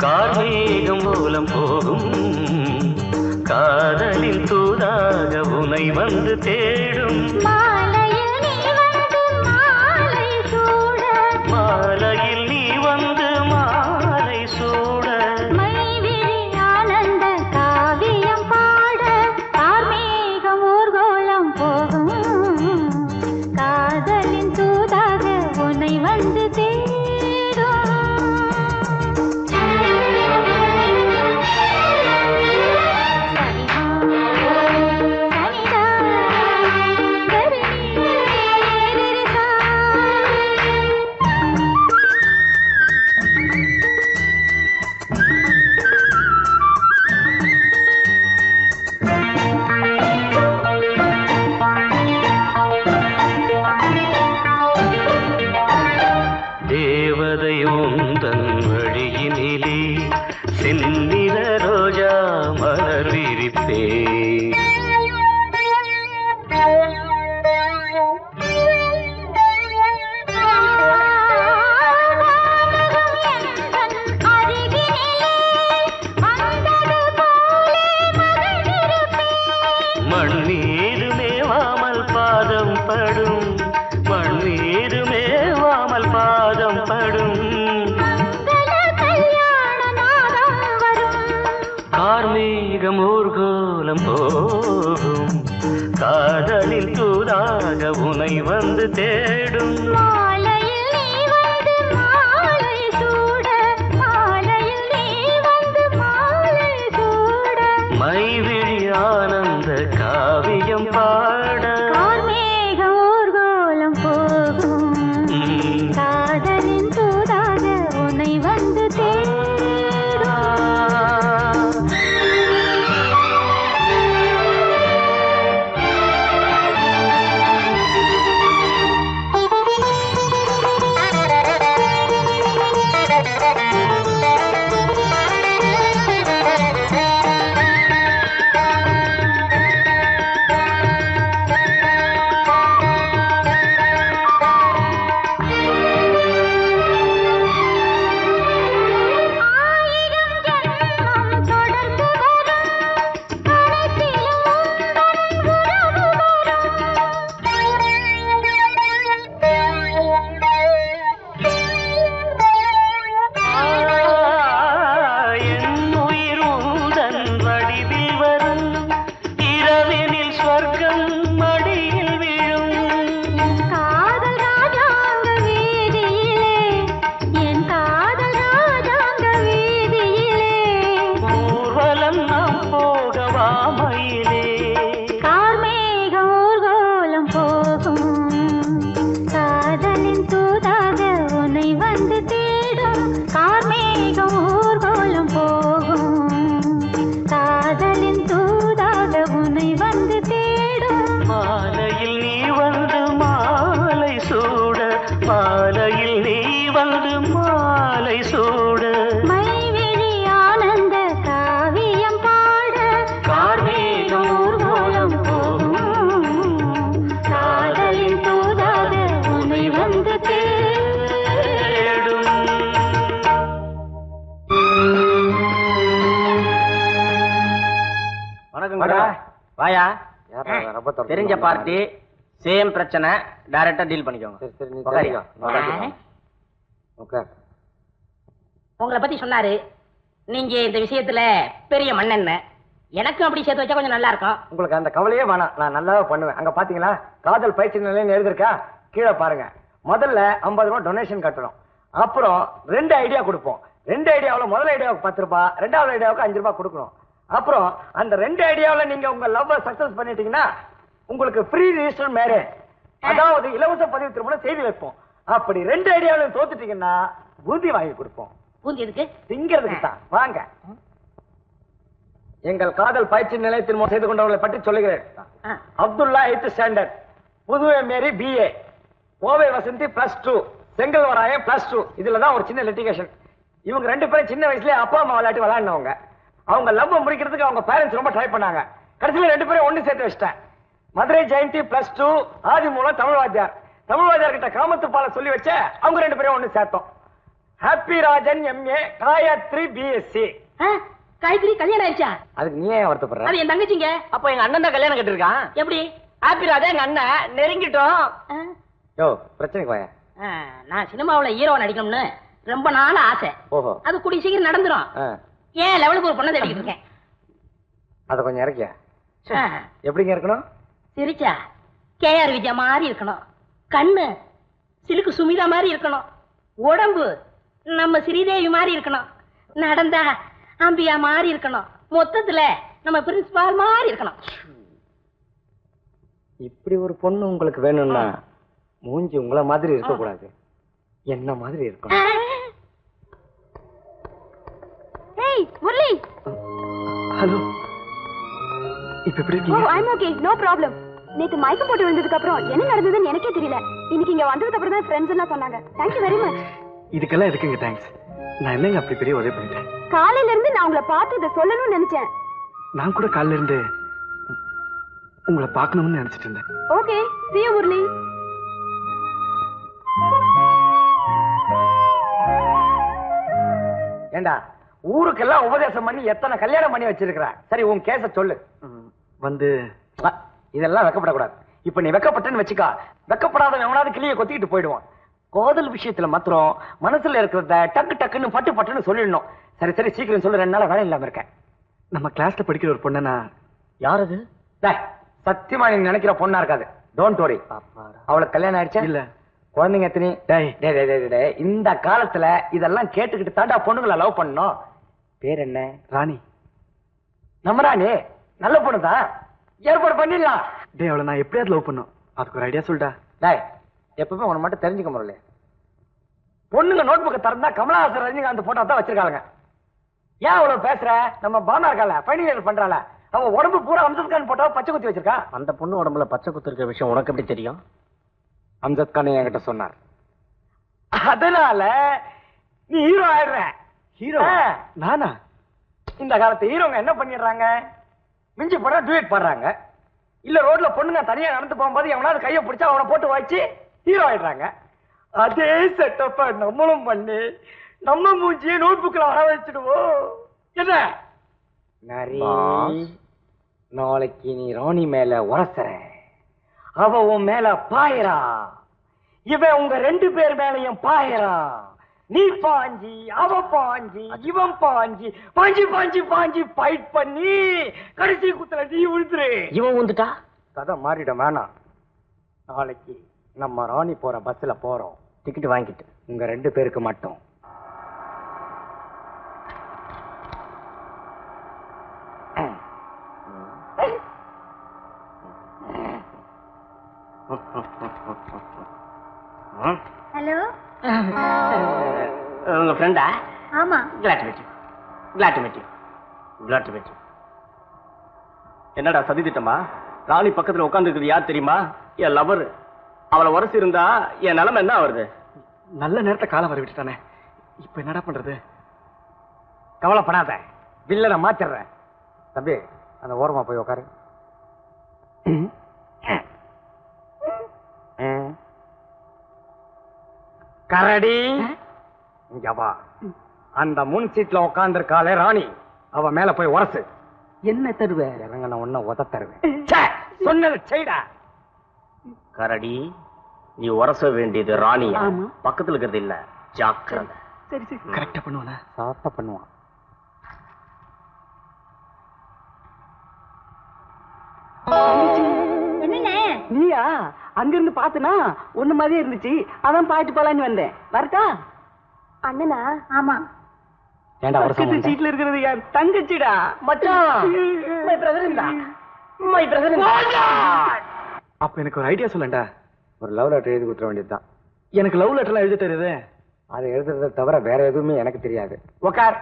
கார்மேகம் மூலம் போகும் காதலின் தூதாக உனை வந்து தேடும். மாலையில் நீ வந்து மாலை சூட, மாலையில் நீ வந்து மாலை சூட, மைவிழி ஆனந்த காவியம் பாட, கார்மேகம் ஊர்கோலம் போகும் காதலின் தூதாக செந்நிற ரோஜா மலர் விரிப்பே ஊர்கோலம் போகும் காதலில் தூதாக உனை வந்து தேடும் மாலையில் நீ வந்து மாலை சூட மாலையில் நீ வந்து மாலை சூட மைவிழி ஆனந்த காவியம் பாட கார்மேகம் ஊர்கோலம் போகும் காதலின் தூதாக உனை வந்து தேடும் வாயா தெரிஞ்ச பார்ட்டி சேம் பிரச்சனை டைரக்டா டீல் பண்ணிக்கோங்க. உங்களை பத்தி சொன்னாரு. நீங்க இந்த விஷயத்துல பெரிய மண்ணெண்ண. எனக்கும் அப்படி சேர்த்து வச்சா கொஞ்சம் நல்லா இருக்கும். உங்களுக்கு அந்த கவலையே வேணாம், நான் நல்லாவே பண்ணுவேன். அங்க பாத்தீங்களா காதல் பயிற்சி நிலையம் எழுதிருக்கா, கீழே பாருங்க. முதல்ல 50 ரூபாய் டொனேஷன் கட்டணும். அப்புறம் 2 ஐடியா கொடுப்போம். 2 ஐடியாவில் முதல் ஐடியாவுக்கு 10 ரூபாய், 2வது ஐடியாவுக்கு 5 ரூபாய் கொடுக்கணும். அப்புறம் அந்த 2 ஐடியாவில் நீங்க உங்க லவ் சக்சஸ் பண்ணிட்டீங்கன்னா உங்களுக்கு ஃப்ரீ ரிஜிஸ்டர் மேரேஜ், அதாவது இலவச பதிவு திருமணம் செய்து வைப்போம். அப்படி 2 ஐடியாவிலும் தோத்துட்டீங்கன்னா பூந்தி வாங்கி கொடுப்போம். பூந்தி எதுக்கு? திங்கிறதுக்கு தான். வாங்க. எங்கள் காதல் பயிற்சி நிலையத்தில் செய்து கொண்டவர்களை பற்றி சொல்லுகிறேன். அப்துல்லா 8th ஸ்டாண்டர்ட், புதுவை மேரி BA, கோவை வசந்தி +2, செங்கல்வராயன் +2. இதுலதான் ஒரு சின்ன லிட்டிகேஷன். இவங்க 2 பேரும் சின்ன வயசுல அப்பா அம்மா விளையாட்டு விளையாடினவங்க. அவங்க லவ் முடிக்கிறதுக்கு அவங்க பேரண்ட்ஸ் ரொம்ப ட்ரை பண்ணாங்க. கடைசியில் 2 பேரும் ஒண்ணு சேர்த்து வச்சிட்டேன். மதுரை ஜெயந்தி +2, ஆதிமூலம் தமிழ்வாத்தியார். தமிழ்வாத்தியார் கிட்ட காமத்துப்பால சொல்லி வச்ச அவங்க 2 பேரும் ஒண்ணு சேர்த்தோம். Happy Rajan MA, Gayathri BSc. Gayathri கல்யாணம் ஆயிடுச்சா? அதுக்கு நீ ஏன் வருத்தப்படுற? அது என் தங்கச்சிங்க. அப்ப எங்க அண்ணன் தான் கல்யாணம் கட்டிருக்கான். எப்படி? ஹாப்பி ராஜா எங்க அண்ணன் நெருங்கிட்டோம். யோ பிரச்சனைக்கு வாயா. நான் சினிமாவுல ஹீரோ நடிக்கணும்னு ரொம்ப நாள் ஆசை. ஓஹோ. அது கூடிய சீக்கிரம் நடந்துரும். ஏன் லெவலுக்கு ஒரு பொண்ணை தேடிக்கிட்டு இருக்கேன். அத கொஞ்சம் இறக்கியா. எப்படிங்க இருக்கணும்? சிரிச்சா KR விஜயா மாதிரி இருக்கணும். கண்ணு சிலுக்கு சுமிதா மாதிரி இருக்கணும். உடம்பு நம்ம ஸ்ரீதேவி மாதிரி இருக்கணும். நடந்தா அம்பியா மாதிரி இருக்கணும். மொத்தத்துல நம்ம பிரின்சிபால் மாதிரி இருக்கணும். இப்படி ஒரு பொண்ணு உங்களுக்கு வேணும்னா மூஞ்சி உங்கள மாதிரி இருக்க கூடாது, என்ன மாதிரி இருக்கணும். ஏய் முரளி. ஹலோ. இப்ப எப்படி இருக்கீங்க? ஓ, ஐம் ஓகே, நோ ப்ராப்ளம். நேத்து மயக்கம் போட்டு விழுந்ததுக்கு அப்புறம் என்ன நடந்ததுன்னு எனக்கே தெரியல. இன்னைக்கு இங்க வந்ததுக்கு அப்புறம் தான் ஃப்ரெண்ட்ஸ் எல்லாம் சொன்னாங்க. Thank you very much. இதுக்கெல்லாம் எதுக்குங்க தேங்க்ஸ்? நான் என்னங்க அப்படி பெரிய உதவி பண்ணிட்டேன்? காலையில இருந்து நான் உங்களை பார்த்து இதை சொல்லணும்னு நினைச்சேன். நான் கூட காலையில இருந்து உங்களை பார்க்கணும்னு நினைச்சிட்டு இருந்தேன். Okay, see you Murali. ஏண்டா ஊருக்கெல்லாம் உபதேசம் பண்ணி எத்தனை கல்யாணம் பண்ணி வச்சிருக்கிற? சரி உன் கேஸ சொல்லு. வந்து இதெல்லாம் வெக்கப்படக்கூடாது. இப்ப நீ வெக்கப்பட்டன்னு வச்சுக்கா, வெக்கப்படாத எவனாவது கிளியை கொத்திக்கிட்டு போயிடுவான். காதல் விஷயத்துல மாத்திரம் மனசுல இருக்கிறத டக்கு டக்குன்னு பட்டு பட்டுன்னு சொல்லிடணும். சரி சரி சீக்கிரம் சொல்லு, 2 நாள் வேலை இல்லாம இருக்கேன். நம்ம கிளாஸ்ல படிக்கிற ஒரு பொண்ணை நான். யார் அது? சத்தியமா நீ நினைக்கிற பொண்ணா இருக்காது. Don't worry. அவளுக்கு கல்யாணம் ஆயிடுச்சா? இல்ல. குழந்தைங்க எத்தனை? இந்த காலத்துல இதெல்லாம் கேட்டுக்கிட்டு தாண்டா பொண்ணுங்களை லவ் பண்ணணும். பேர் என்ன? ராணி. நம்ம ராணி நல்ல பொண்ணுதான், ஏற்பாடு பண்ணிடலாம். டேய், அவளை நான் எப்படியாவது லவ் பண்ணும். அதுக்கு ஒரு ஐடியா சொல்லிட்டா. டேய், எப்பவுமே உன்னை மட்டும் தெரிஞ்சுக்க முடியல. பொண்ணுங்க நோட் புக்கை திறந்தா கமலஹாசன் ரஜினிகாந்த் போட்டோ தான் வச்சிருக்காங்க. ஏன் அவ்வளவு பேசுற? நம்ம பாமா இருக்கால, ஃபைனல் இயர் பண்றாள, அவ உடம்பு பூரா அம்ஜத் கான் போட்டோ பச்சை குத்தி வச்சிருக்கா. அந்த பொண்ணு உடம்புல பச்சை குத்து இருக்கிற விஷயம் உனக்கு எப்படி தெரியும்? அம்ஜத் கான் என்கிட்ட சொன்னார். அதனால நீ ஹீரோ ஆயிடுற. ஹீரோ? நானா? இந்த காலத்து ஹீரோங்க என்ன பண்ணிடுறாங்க? மிஞ்சி போனா டூயட் பாடுறாங்க, இல்ல ரோட்ல பொண்ணுங்க தனியா நடந்து போகும்போது எவனாவது கையை பிடிச்சா அவனை போட்டு வச்சு ஹீரோ ஆயிடுறாங்க. அதே செட்டப்ப நம்மளும் பண்ணி நம்ம மூஞ்சியை நோட் புக்ல வர வச்சிடுவோம். என்ன நாளைக்கு நீ ராணி மேல உரசற, அவ உன் மேல பாயறா, இவன் உங்க 2 பேர் மேலையும் பாயறா. நீ பாஞ்சி, அவ பாஞ்சி, இவன் பாஞ்சி, பாஞ்சி பாஞ்சி பாஞ்சி ஃபைட் பண்ணி கடைசி குத்துல நீ விழுத்துரு. இவன் வந்துட்டா கதை மாறிட வேணாம். நாளைக்கு நம்ம ராணி போற பஸ்ல போறோம். டிக்கெட் வாங்கிட்டு உங்க 2 பேருக்கு மட்டும். ஹலோ. உங்க ஃப்ரெண்டா? ஆமா. Glad meet you. Glad to meet you. Glad to meet you. என்னடா சதி திட்டமா? ராணி பக்கத்துல உட்கார்ந்துருக்குது யார் தெரியுமா? என் லவர். அவளை உரசி இருந்தா என் நிலைமை என்ன வருது? நல்ல நேரத்தை காலம் வர விட்டுட்டானே, இப்ப என்னடா பண்றது? கவலைப்படாத, வில்லனை மாத்திடுறேன். தம்பி, அந்த ஓரமா போய் உட்காரு. கரடி, இங்க வா. அந்த முன் சீட்ல உட்கார்ந்து இருக்காளே ராணி, அவ மேல போய் உரசு. என்ன தருவ? இறங்க நான் ஒன்ன உத தருவேன். சொன்னது செய்டா. கரடி, நீ உரச வேண்டியது ராணி, பக்கத்துல இருக்கிறது இல்ல. ஜாக்கிரதை. சரி சரி, கரெக்டா பண்ணுவானா? சாத்த பண்ணுவான். என்னங்க நீயா? அங்கிருந்து பாத்துனா ஒண்ணு மாதிரியே இருந்துச்சு, அதான் பாட்டு போலான்னு வந்தேன். வரட்டா? அண்ணனா? ஆமா. ஏண்டா பக்கத்து சீட்ல இருக்கிறது என் தங்கச்சிடா. மச்சான், மை பிரதர் தான். My brother. அப்ப எனக்கு ஒரு ஐடியா சொல்லண்டா. ஒரு லவ் லெட்டர் எழுதி கொடுத்துட வேண்டியதுதான். எனக்கு லவ் லெட்டர்லாம் எழுத தெரியுது. அதை எழுதுறதை தவிர வேற எதுவுமே எனக்கு தெரியாது. உக்கார்.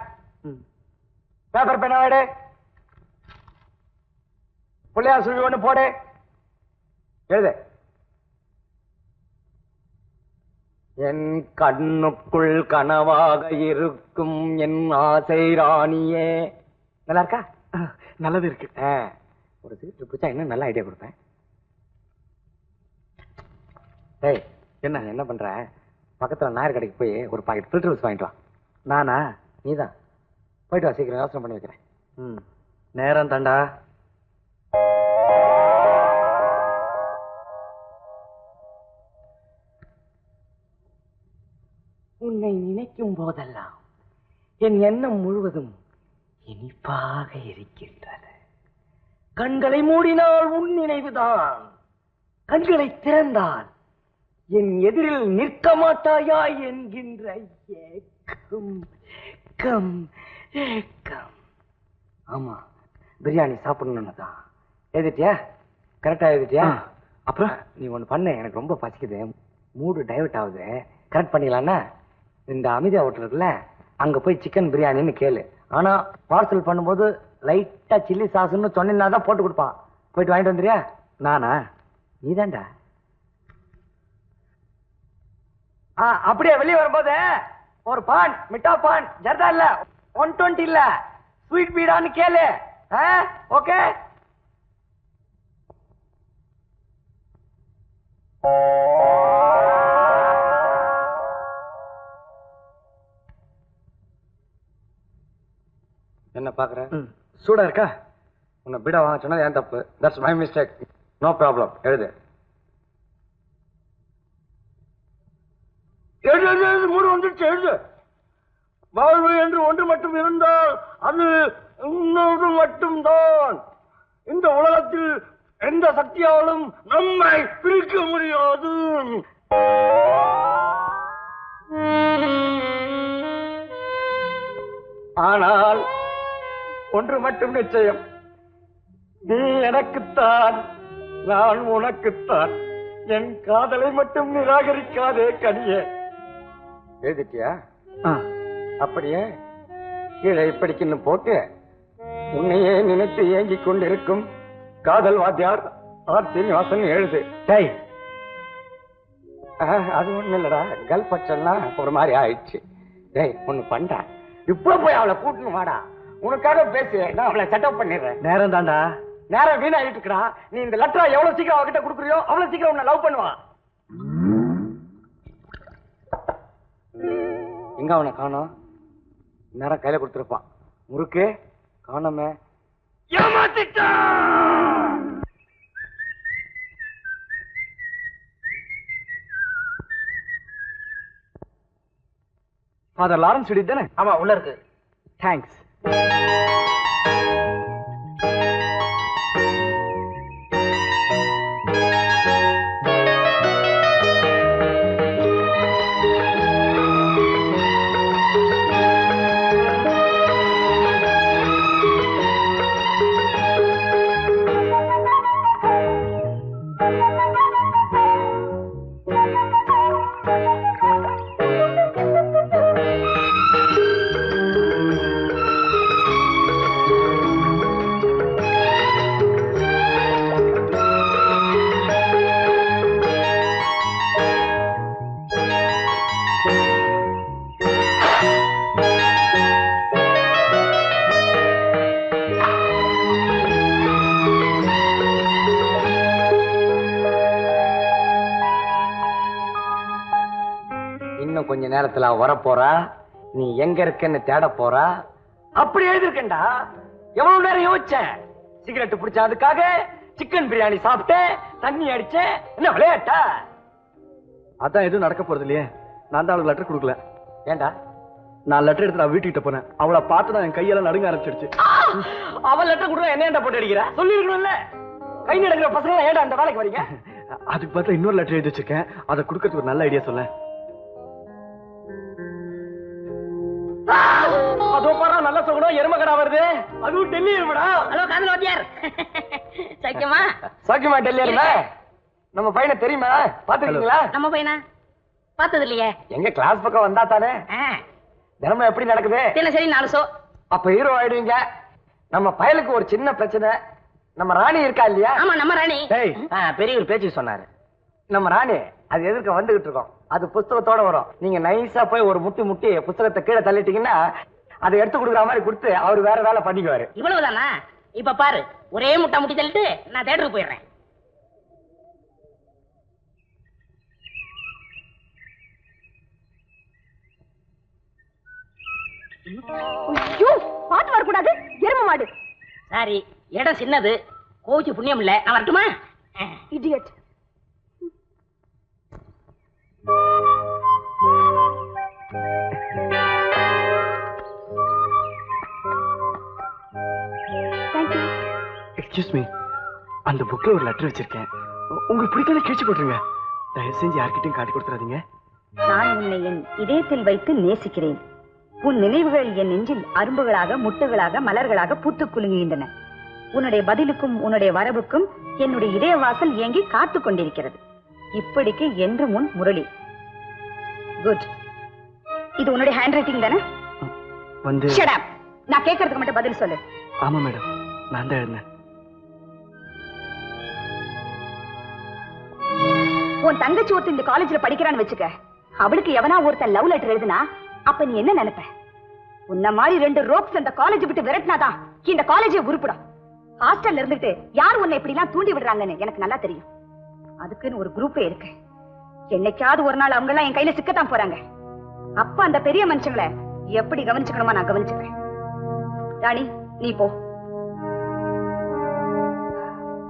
பேப்பர் பேனா எடு. புள்ளையார் சுழி ஒண்ணு போடு. எழுது. என் கண்ணுக்குள் கனவாக இருக்கும் என் ஆசை ராணியே. நல்லா இருக்கா? நல்லது இருக்கு. ஒரு சீட்டு பிடிச்சா இன்னும் நல்ல ஐடியா கொடுப்பேன். டேய், என்ன பண்ற? பக்கத்துல நாயர் கடைக்கு போய் ஒரு பாக்கெட் ஃபில்டர் ரோஸ் வாங்கிட்டு வா. நானா? நீதான். போயிட்டு வா, சீக்கிரம் யோசனை பண்ணி வைக்கிறேன். நேரம் தாண்டா. உன்னை நினைக்கும் போதெல்லாம் என் எண்ணம் முழுவதும் இனிப்பாக இருக்கின்றது. கண்களை மூடினால் உன் நினைவுதான், கண்களை திறந்தால் என் எதிரில் நிற்க மாட்டாயா என்கின்ற ஏக்கம். ஏக்கம். ஆமா, பிரியாணி சாப்பிடணும்னு தான். எழுதிட்டியா? கரெக்டா எழுதிட்டியா? அப்புறம் நீ ஒண்ணு பண்ணு, எனக்கு ரொம்ப பசிக்குது, மூடு டைவர்ட் ஆகுது. கரெக்ட் பண்ணிக்கலாம்னா இந்த அமிதா ஹோட்டல் இருக்குல்ல, அங்க போய் சிக்கன் பிரியாணின்னு கேளு. ஆனா பார்சல் பண்ணும்போது லைட்டா சில்லி சாஸ்ன்னு சொன்னா தான் போட்டு கொடுப்பான். போயிட்டு வாங்கிட்டு வந்துறியா? நானா? நீதான்டா. அப்படியே வெளியே வரும்போது ஒரு பான், மிட்டா பான், ஜர்தா இல்ல, 120 இல்ல ஸ்வீட் பீடான்னு கேளு. ஓகே என்ன பாக்குற? சூடா இருக்கா? உன்னை பீடா வாங்க சொன்னது ஏன் தப்பு. That's my mistake. No problem. எழுது. மூடு வந்துருச்சு. எழுது. வாழ்வு என்று ஒன்று மட்டும் இருந்தால் அது இன்னொன்று மட்டும்தான். இந்த உலகத்தில் எந்த சக்தியாலும் நம்மை பிரிக்க முடியாது. ஆனால் ஒன்று மட்டும் நிச்சயம், நீ எனக்குத்தான், நான் உனக்குத்தான். என் காதலை மட்டும் நிராகரிக்காதே கனியே. எழுதிட்டியா? அப்படியே கீழே இப்படிக்குன்னு போட்டு உன்னையே நினைத்து ஏங்கிக் கொண்டிருக்கும் காதல் வாத்தியார் ஆர் சீனிவாசன் எழுது. டேய், அது ஒண்ணு இல்லடா, கல் பட்சம்லாம் ஒரு மாதிரி ஆயிடுச்சு. டேய், ஒண்ணு பண்ற, இப்ப போய் அவளை கூட்டணும் வாடா. உனக்காக பேசு, நான் அவளை செட்டப் பண்ணிடுறேன். நேரம் தாண்டா. நேரம் வீணாயிட்டு இருக்கிறான். நீ இந்த லெட்டரா எவ்வளவு சீக்கிரம் அவகிட்ட கொடுக்குறியோ அவ்வளவு சீக்கிரம் உன்னை லவ் பண்ணுவான். எங்க அவனை காணோம்? நேரம் கையில கொடுத்துருப்பான். முறுக்கு காணோமே. ஏமாத்திட்டான். ஃபாதர் லாரன்ஸ் வீடு தானே? ஆமா, உள்ள இருக்கு. தேங்க்ஸ். கொஞ்ச நேரத்துல வர போறா. நீ எங்க இருக்கன்னு தேட போறா. அப்படி எழுதிருக்கேன்டா. எவ்வளவு நேரம் யோசிச்சேன். சிகரெட் பிடிச்ச அதுக்காக சிக்கன் பிரியாணி சாப்பிட்டேன், தண்ணி அடிச்சேன். என்ன விளையாட்டா? அதான் எதுவும் நடக்க போறது இல்லையே. நான் தான் அவளுக்கு லெட்டர் கொடுக்கல. ஏண்டா? நான் லெட்டர் எடுத்து நான் வீட்டுக்கிட்ட போனேன். அவளை பார்த்து தான் என் கையெல்லாம் நடுங்க ஆரம்பிச்சிடுச்சு. அவள் லெட்டர் கொடுக்க என்ன போட்டு அடிக்கிற? சொல்லிருக்கணும்ல. கை நடுங்கிற பசங்க ஏன்டா அந்த வேலைக்கு வரீங்க? அதுக்கு பார்த்தா இன்னொரு லெட்டர் எழுதி வச்சிருக்கேன். அதை கொடுக்கறதுக்கு ஒரு நல்ல ஐடியா சொல்ல. அதோ பாரா, நல்ல சொல்லணும். எருமகடா வருது. அதுவும் டெல்லி எருமடா. ஹலோ காதல் வாத்தியார். சக்கியமா? சக்கியமா டெல்லி எரும. நம்ம பையனை தெரியுமா? பாத்துருக்கீங்களா? நம்ம பையனா? பார்த்தது இல்லையே. எங்க கிளாஸ் பக்கம் வந்தா தானே. தினமும் எப்படி நடக்குது? சரி 4 ஷோ. அப்ப ஹீரோ ஆயிடுவீங்க. நம்ம பயலுக்கு ஒரு சின்ன பிரச்சனை. நம்ம ராணி இருக்கா இல்லையா? ஆமா, நம்ம ராணி. பெரிய ஒரு பேச்சு சொன்னாரு. நம்ம ராணி அது எதிர்க்க வந்துகிட்டு இருக்கோம். அது புஸ்தகத்தோட வரும். நீங்க நைஸா போய் ஒரு முட்டி முட்டி புஸ்தகத்தை கீழே தள்ளிட்டீங்கன்னா அதை எடுத்து கொடுக்குற மாதிரி கொடுத்து அவர் வேற வேலை பண்ணிக்குவாரு. இவ்வளவுதானா? இப்ப பாரு, ஒரே முட்டை முட்டி தள்ளிட்டு நான் தியேட்டருக்கு போயிடுறேன். ஐயோ, பாத்து வரக்கூடாது. எரும மாடு. சாரி, இடம் சின்னது. கோச்சு புண்ணியம் இல்ல. நான் வரட்டுமா? இடியட். எக்ஸ்கியூஸ் மீ, அந்த புக்ல ஒரு லெட்டர் வச்சிருக்கேன். உங்களுக்கு பிடிக்கல கிழிச்சு போட்டுருங்க. தயவு செஞ்சு யார்கிட்டையும் காட்டி கொடுத்துறாதீங்க. நான் உன்னை என் இதயத்தில் வைத்து நேசிக்கிறேன். உன் நினைவுகள் என் நெஞ்சில் அரும்புகளாக, முட்டுகளாக, மலர்களாக பூத்து குலுங்குகின்றன. உன்னுடைய பதிலுக்கும் உன்னுடைய வரவுக்கும் என்னுடைய இதய வாசல் ஏங்கி காத்து கொண்டிருக்கிறது. இப்படிக்கு என்று முன் முரளி. குட். இது உன்னுடைய ஹேண்ட் ரைட்டிங் தானே? வந்து ஷட் அப். நான் கேட்கறதுக்கு மட்டும் பதில் சொல்லு. ஆமா மேடம், நான் தான் எழுந்தேன். உன் தங்கச்சி ஒருத்தர் இந்த காலேஜ்ல படிக்கிறான்னு வச்சுக்க. அவளுக்கு எவனா ஒருத்தன் லவ் லெட்டர் எழுதுனா அப்ப நீ என்ன நினைப்ப? உன்ன மாதிரி 2 ரோப்ஸ் அந்த காலேஜ் விட்டு விரட்டினாதான் இந்த காலேஜே உருப்படும். ஹாஸ்டல்ல இருந்துட்டு யார் உன்னை இப்படி எல்லாம் தூண்டி விடுறாங்கன்னு எனக்கு நல்லா தெரியும். அதுக்குன்னு ஒரு குரூப்பே இருக்கு. என்னைக்காவது ஒரு நாள் அவங்க எல்லாம் என் கையில சிக்கத்தான் போறாங்க. அப்ப அந்த பெரிய மனுஷங்களை எப்படி கவனிச்சுக்கணுமா நான் கவனிச்சுக்கிறேன். ராணி நீ போ.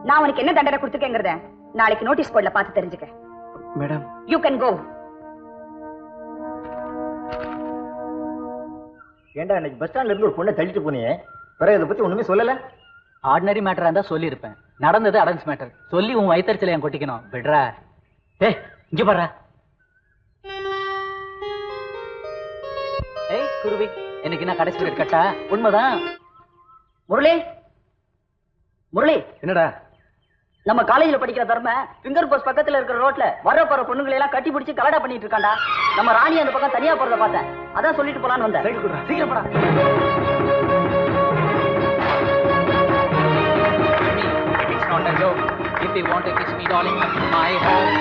நான் உனக்கு என்ன தண்டனை கொடுத்துருக்கேங்கிறத நாளைக்கு நோட்டீஸ் போர்ட்ல பார்த்து தெரிஞ்சுக்க. Madam you can go. ஏண்டா இன்னைக்கு பஸ் ஸ்டாண்ட்ல இருந்து ஒரு பொண்ணை தள்ளிட்டு போனியே, பிறகு இதை பத்தி ஒண்ணுமே சொல்லல? ஆர்டினரி மேட்டரா இருந்தா சொல்லி இருப்பேன். நடந்தது அடன்ஸ் மேட்டர். சொல்லி உன் வயிற்றுச்சல என் கொட்டிக்கணும். விடுறா. ஏய் இங்க பாரு. ஏய் குருவி, எனக்கு என்ன கடைசி பீரியட் கட்டா? உண்மைதான். முரளி முரளி, என்னடா? நம்ம காலேஜ்ல படிக்கிற தர்ம ஃபிங்கர் போஸ்ட் பக்கத்துல இருக்கிற ரோட்ல வர போற பொண்ணுங்களை எல்லாம் கட்டி பிடிச்சி கலடா பண்ணிட்டு இருக்காண்டா. நம்ம ராணி அந்த பக்கம் தனியா போறத பார்த்தேன். அதான் சொல்லிட்டு போலான்னு வந்தேன். சீக்கிரம் போடா. It's not a joke. If you want to kiss me, darling, come to my home.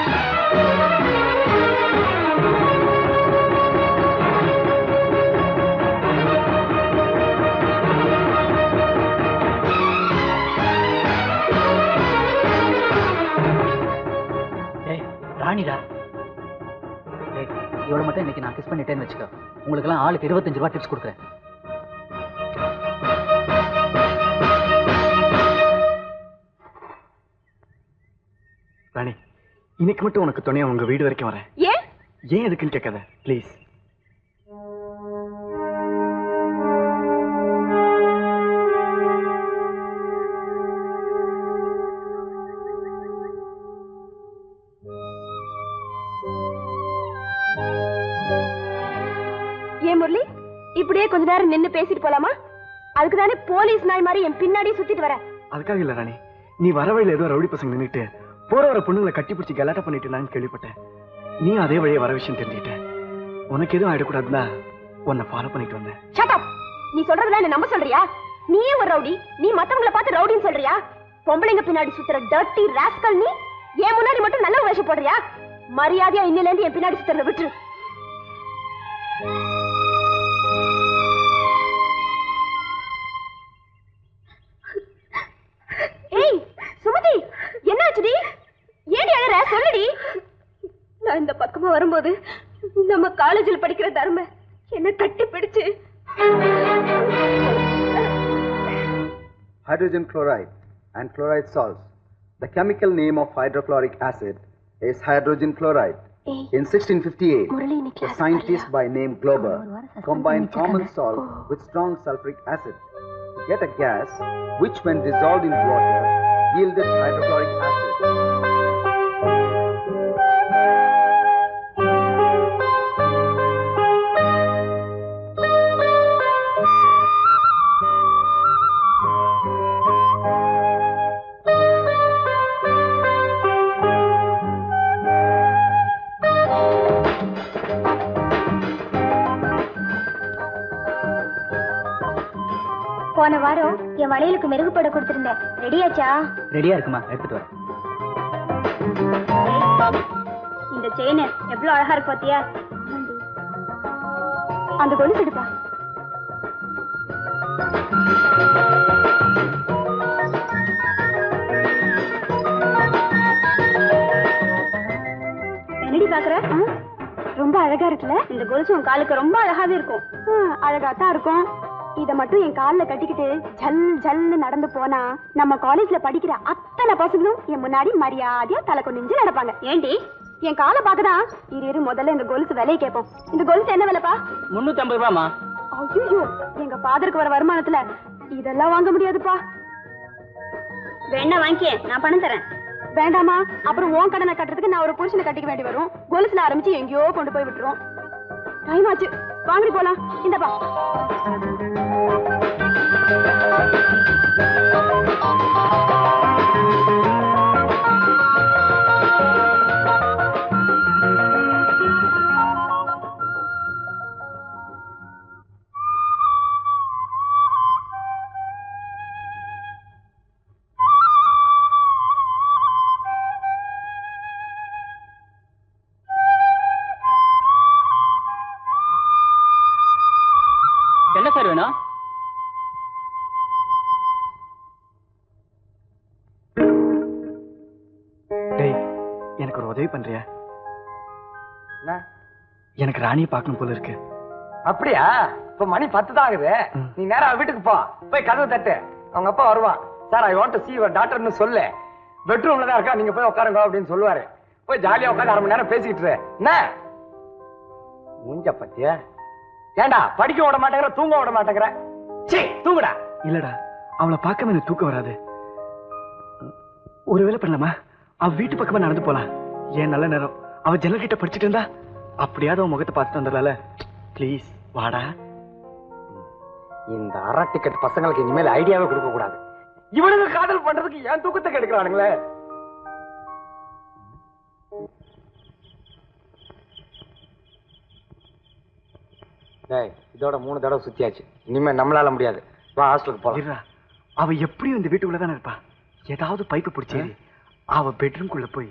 ராணிடா, இவ்வளவு மட்டும் இன்னைக்கு நான் கிஸ் பண்ணிட்டேன்னு வச்சுக்கோ. உங்களுக்கு எல்லாம் ஆளுக்கு 25 ரூபாய் டிப்ஸ் கொடுக்குறேன். ராணி, இன்னைக்கு மட்டும் உனக்கு துணையா உங்க வீடு வரைக்கும் வரேன். ஏன் எதுக்குன்னு கேட்காத ப்ளீஸ். ஏன் முரளி, இப்படியே கொஞ்ச நேரம் நின்னு பேசிட்டு போலாமா? அதுக்கு தானே போலீஸ் நாய் மாதிரி என் பின்னாடியே சுத்திட்டு வர. அதுக்காக இல்ல ராணி, நீ வர வழியில ஏதோ ரவுடி பசங்க நின்னுட்டு போற வர பொண்ணுங்களை கட்டி பிடிச்சி கலாட்டா பண்ணிட்டு நான் கேள்விப்பட்டேன். நீ அதே வழியே வர விஷயம் தெரிஞ்சுக்கிட்ட. உனக்கு எதுவும் ஆயிடக்கூடாதுன்னா உன்னை ஃபாலோ பண்ணிட்டு வந்தேன். Shut up. நீ சொல்றதுல என்ன நம்ப சொல்றியா? நீயே ஒரு ரவுடி, நீ மத்தவங்கள பார்த்து ரவுடின்னு சொல்றியா? பொம்பளைங்க பின்னாடி சுத்துற டர்ட்டி ராஸ்கல் நீ. ஏன் முன்னாடி மட்டும் நல்ல வேஷம் போடுறியா? மரியாதையா இன்னில இருந்து என் பின்னாடி சுத்துறத விட்டுரு. ஏய் சுமதி, என்னாச்சுடி? ஏடி அழற? சொல்லுடி. நான் இந்த பக்கமா வரும்போது நம்ம காலேஜில் படிக்கிற தர்ம என்ன கட்டி பிடிச்சு hydrogen chloride and chloride salts. The chemical name of hydrochloric acid is hydrogen chloride. In 1658, a scientist by name Glauber combined common salt with strong sulfuric acid to get a gas which, when dissolved in water, yielded hydrochloric acid. போன வாரம் என் வளையலுக்கு மெருகுப்பட கொடுத்திருந்தேன். ரெடியாச்சா? ரெடியா இருக்குமா? எடுத்துட்டு வரேன். இந்த செயின் எவ்வளவு அழகா இருக்கு பாத்தியா? அந்த கொலுசு எடுப்பா. என்னடி பாக்குற? ரொம்ப அழகா இருக்குல்ல? இந்த கொலுசு உன் காலுக்கு ரொம்ப அழகாவே இருக்கும். அழகாத்தான் இருக்கும். இத மட்டும் என் கால்ல கட்டிக்கிட்டு ஜல் ஜல்னு நடந்து போனா நம்ம காலேஜ்ல படிக்கிற அத்தனை பசங்களும் என் முன்னாடி மரியாதையா தலை குனிஞ்சு நடப்பாங்க. ஏண்டி? என் காலை பாக்கதான். இரு முதல்ல இந்த கொலுசு விலையை கேட்போம். இந்த கொலுசு என்ன விலைப்பா? 350 ரூபாமா. ஐயோ, எங்க ஃபாதருக்கு வர வருமானத்துல இதெல்லாம் வாங்க முடியாதுப்பா. வேணா வாங்கிக்க, நான் பணம் தரேன். வேண்டாமா? அப்புறம் உன் கடனை கட்டுறதுக்கு நான் ஒரு புருஷனை கட்டிக்க வேண்டி வரும். கொலுசுல ஆரம்பிச்சு எங்கேயோ கொண்டு போய் விட்டுரும். டைம் ஆச்சு, வாங்கி போலாம். இந்தப்பா. என்ன உதவி பண்றியா? என்ன? எனக்கு ராணியை பார்க்கணும் போல இருக்கு. அப்படியா? இப்ப மணி 10 தான் ஆகுது. நீ நேரா வீட்டுக்கு போ, போய் கதவு தட்டு. அவங்க அப்பா வருவான். Sir, I want to see your daughterன்னு சொல்லு. பெட்ரூம்ல தான் இருக்கா, நீங்க போய் உட்காருங்க அப்படின்னு சொல்லுவாரு. போய் ஜாலியா உட்காந்து 1/2 மணி நேரம் பேசிக்கிட்டு என்ன மூஞ்ச பத்தியா? ஏண்டா படிக்க விட மாட்டேங்கிற, தூங்க விட மாட்டேங்கிற? சீ, தூங்குடா. இல்லடா, அவளை பார்க்காம எனக்கு தூக்கம் வராது. ஒரு வேலை பண்ணலாமா? அவ வீட்டு பக்கமா நடந்து போலாம். ஏன் நல்ல நேரம். அவ ஜன்னல் கிட்ட படிச்சுட்டு இருந்தா அப்படியாவது அவன் முகத்தை பார்த்துட்டு வந்துடல. ப்ளீஸ் வாடா. இந்த அரை டிக்கெட் பசங்களுக்கு இனிமேல் ஐடியாவே கொடுக்க கூடாது. இவனுக்கு காதல் பண்றதுக்கு ஏன் தூக்கத்தை கெடுக்கிறானுங்களே? இதோட 3 தடவை சுத்தியாச்சு. இனிமே நம்மளால முடியாது. வா, ஹாஸ்டலுக்கு போலாம். அவ எப்படியும் இந்த வீட்டுக்குள்ளதானே இருப்பா. ஏதாவது பைப்பு பிடிச்சி அவ பெட்ரூம்குள்ள போய்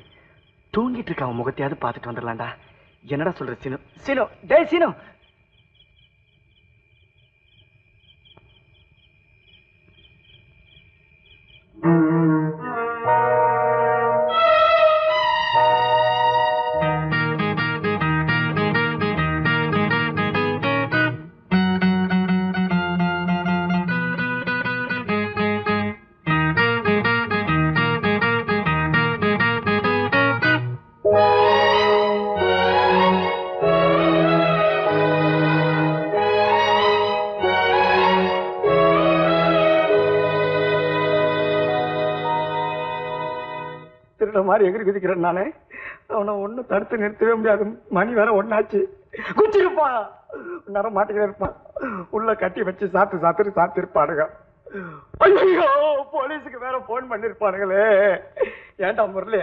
தூங்கிட்டு இருக்க அவன் முகத்தையாவது பார்த்துட்டு வந்துடலாம்டா. என்னடா சொல்ற சீனு? சீனு, டேய் சீனு. மாதிரி எகிரி குதிக்கிறேன் நானே. அவனை ஒன்னும் தடுத்து நிறுத்தவே முடியாது. மணி வேற 1 ஆச்சு. குச்சிருப்பான், நேரம் மாட்டிக்கிட்டே இருப்பான். உள்ள கட்டி வச்சு சாப்பிட்டு இருப்பானுங்க. ஐயோ, போலீஸுக்கு வேற போன் பண்ணிருப்பானுங்களே. ஏன்டா முரளி,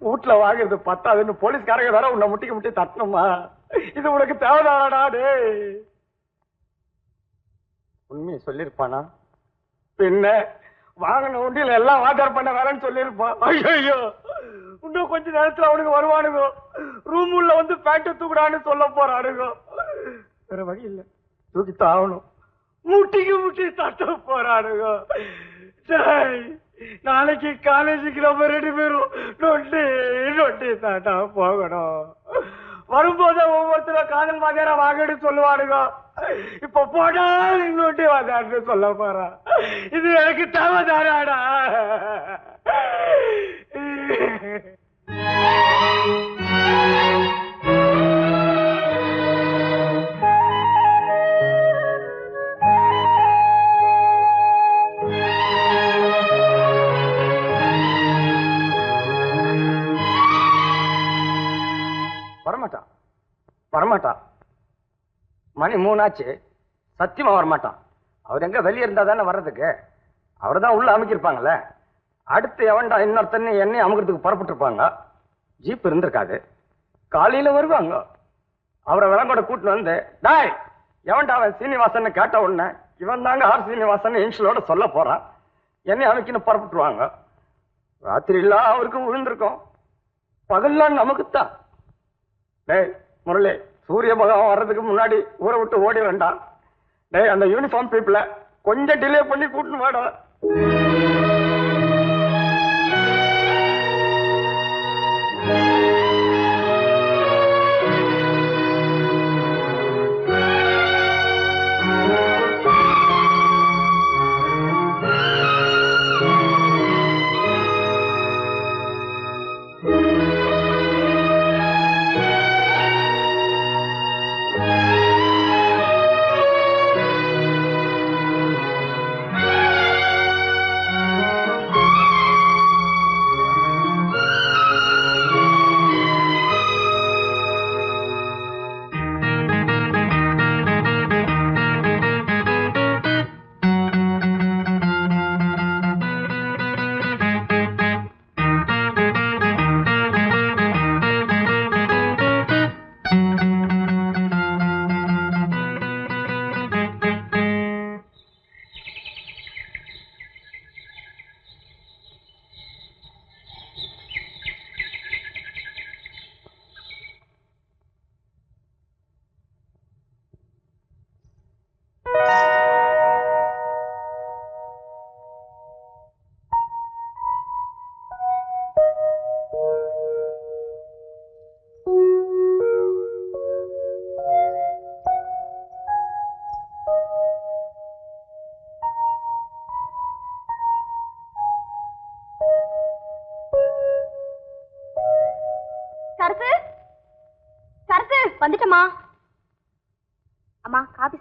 வீட்டுல வாங்குறது பத்தாதுன்னு போலீஸ்காரங்க வேற உன்னை முட்டி தட்டணுமா? இது உனக்கு தேவைதானடா? டே, உண்மையை சொல்லிருப்பானா? பின்ன வாங்கின உண்டியில எல்லாம் வாட்டர் பண்ண வேலைன்னு சொல்லிருப்பான். ஐயோ, இன்னும் கொஞ்ச நேரத்துல அவனுக்கு வருவானுங்க. ரூம் உள்ள வந்து பேண்ட் தூக்குடான்னு சொல்ல போறானுங்க. வேற வழி இல்ல, தூக்கித்தான் ஆகணும். முட்டி தட்ட போறானுங்க. நாளைக்கு காலேஜுக்கு நம்ம 2 பேரும் நொட்டி தாட்டா போகணும். வரும்போது ஒவ்வொருத்தரும் காதல் வாதியாரா வாங்கன்னு சொல்லுவானுங்க. இப்ப போடா நொட்டி வாதியார்னு சொல்ல போறா. இது எனக்கு தேவைதானாடா? வரமாட்டான். மணி 3 ஆச்சு. சத்தியமா வரமாட்டான். அவர் எங்க வெளியே இருந்தா தானே வர்றதுக்கு? அவர் தான் உள்ள அமைக்கிருப்பாங்கல்ல. அடுத்து எவன்டா இன்னொருத்தன்னு என்னையும் அமுக்கிறதுக்கு புறப்பட்டு இருப்பாங்க. ஜீப் இருந்திருக்காது. காலையில வருவாங்க. அவரை விலங்கோட கூட்டிட்டு வந்து, டாய் எவன்டா அவன் சீனிவாசன் கேட்ட உடனே, இவன் தாங்க ஆர் சீனிவாசன் இன்ஷியலோட சொல்ல போறான். என்னையும் அமைக்கின்னு புறப்பட்டுருவாங்க. ராத்திரி எல்லாம் அவருக்கு விழுந்திருக்கும், பகல்லாம் நமக்குத்தான். டேய் முரளி, சூரிய பகவான் வர்றதுக்கு முன்னாடி ஊரை விட்டு ஓடி வேண்டாம். டேய், அந்த யூனிஃபார்ம் பீப்புள கொஞ்சம் டிலே பண்ணி கூட்டின்னு வாடா.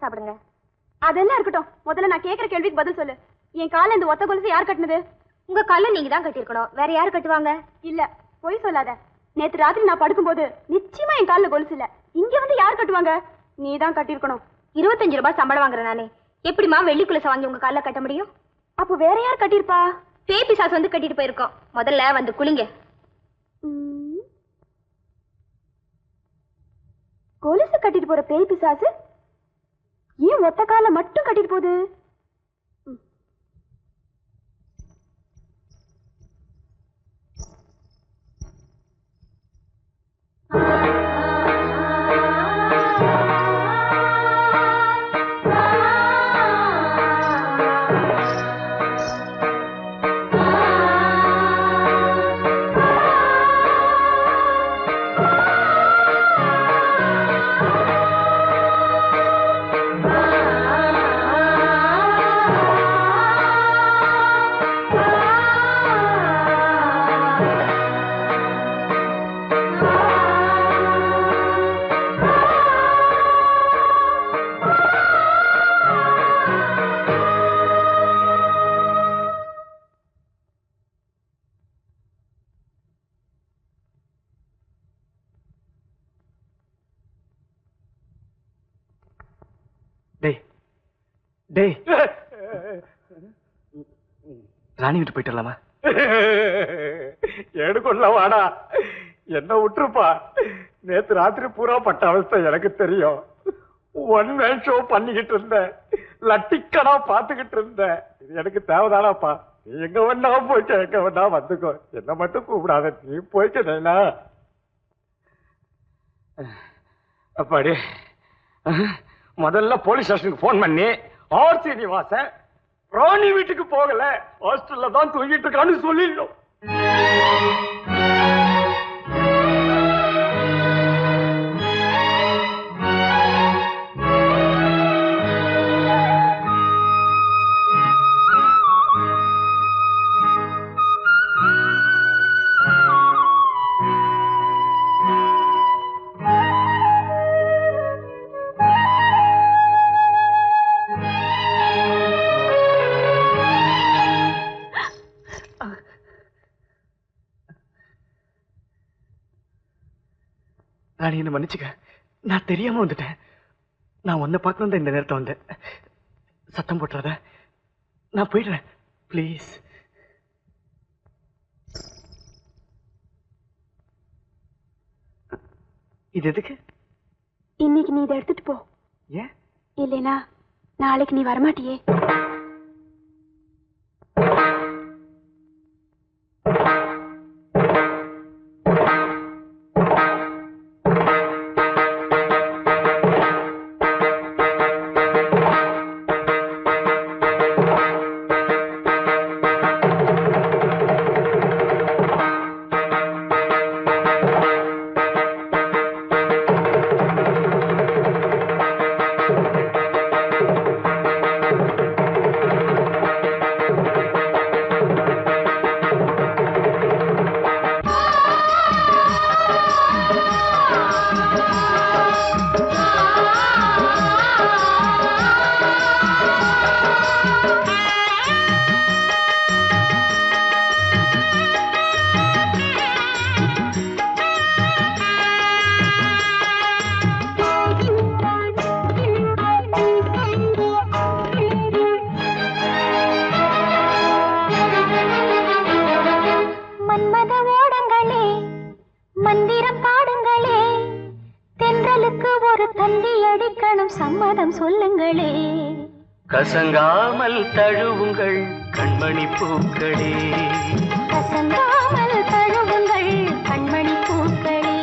சாப்பிடுங்க. அதெல்லாம் இருக்கட்டும், முதல்ல நான் கேக்குற கேள்விக்கு பதில் சொல்லு. என் கால இந்த ஒத்த கொலுசு யார் கட்டினது? உங்க கால்ல நீங்க தான் கட்டியிருக்கணும், வேற யாரு கட்டுவாங்க? இல்ல, பொய் சொல்லாத. நேத்து ராத்திரி நான் படுக்கும்போது நிச்சயமா என் கால்ல கொலுசு இல்ல. இங்க வந்து யார் கட்டுவாங்க? நீ தான் கட்டியிருக்கணும். 25 ரூபாய் சம்பளம் வாங்குறேன் நானே, எப்படிமா வெள்ளி கொலுசை வாங்கி உங்க கால்ல கட்ட முடியும்? அப்ப வேற யார் கட்டியிருப்பா? பேய் பிசாசு வந்து கட்டிட்டு போயிருக்கோம். முதல்ல வந்து குளிங்க. கொலுசு கட்டிட்டு போற பேய் பிசாசு ஏன் ஒத்த கால மட்டும் கட்டிட்டு போகுது? ராணி விட்டு போயிட்டு வரலாமா? எடுக்கொள்ள வாடா, என்ன விட்டுருப்பா. நேத்து ராத்திரி பூரா பட்ட அவஸ்தை எனக்கு தெரியும். ஒன் மேன் ஷோ பண்ணிக்கிட்டு இருந்தேன், லட்டிக்கடா பாத்துக்கிட்டு இருந்தேன். இது எனக்கு தேவைதானாப்பா? நீ எங்க வேணா போய்க்க, எங்க வேணா வந்துக்கோ, என்ன மட்டும் கூப்பிடாத. நீ போய்க்கா. அப்பாடி, முதல்ல போலீஸ் ஸ்டேஷனுக்கு போன் பண்ணி ஆர் சீனிவாசன் ராணி வீட்டுக்கு போகல, ஹாஸ்டல்ல தான் தூங்கிட்டு இருக்கான்னு சொல்லிடணும். ராணி, என்ன மன்னிச்சுக்க, நான் தெரியாம வந்துட்டேன். நான் உன்னை பார்க்கணும் தான் இந்த நேரத்தை வந்தேன். சத்தம் போட்டுறாத, நான் போயிடுறேன் ப்ளீஸ். இது எதுக்கு? இன்னைக்கு நீ இதை எடுத்துட்டு போ. ஏன்? இல்லைனா நாளைக்கு நீ வரமாட்டியே. கசங்காமல் தழுவுங்கள் கண்மணி பூக்களே, கசங்காமல் தழுவுங்கள் கண்மணி பூக்களே.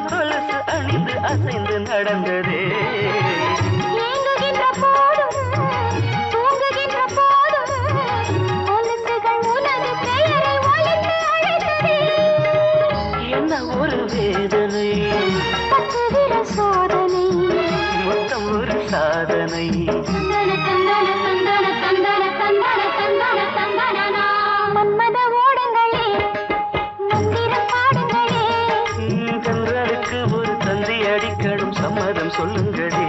கொலுசு அணிந்து அசைந்து நடந்ததே ஏங்குகின்ற போதும் தூங்குகின்ற போதும் கொலுசுகள் உனது பெயரை ஒலித்து அழைத்ததே. என்ன ஒரு வேதனை பத்து விரல் சோதனை மொத்தம் ஒரு சாதனை தந்தன தந்தன தந்தன தந்தன தந்தன தந்தன தந்தனா. மன்மத ஓடங்களே மந்திரம் பாடுங்களே. கன்றலுக்கு ஒரு தந்தி அடிக்கடும் சம்மதம் சொல்லுங்களே.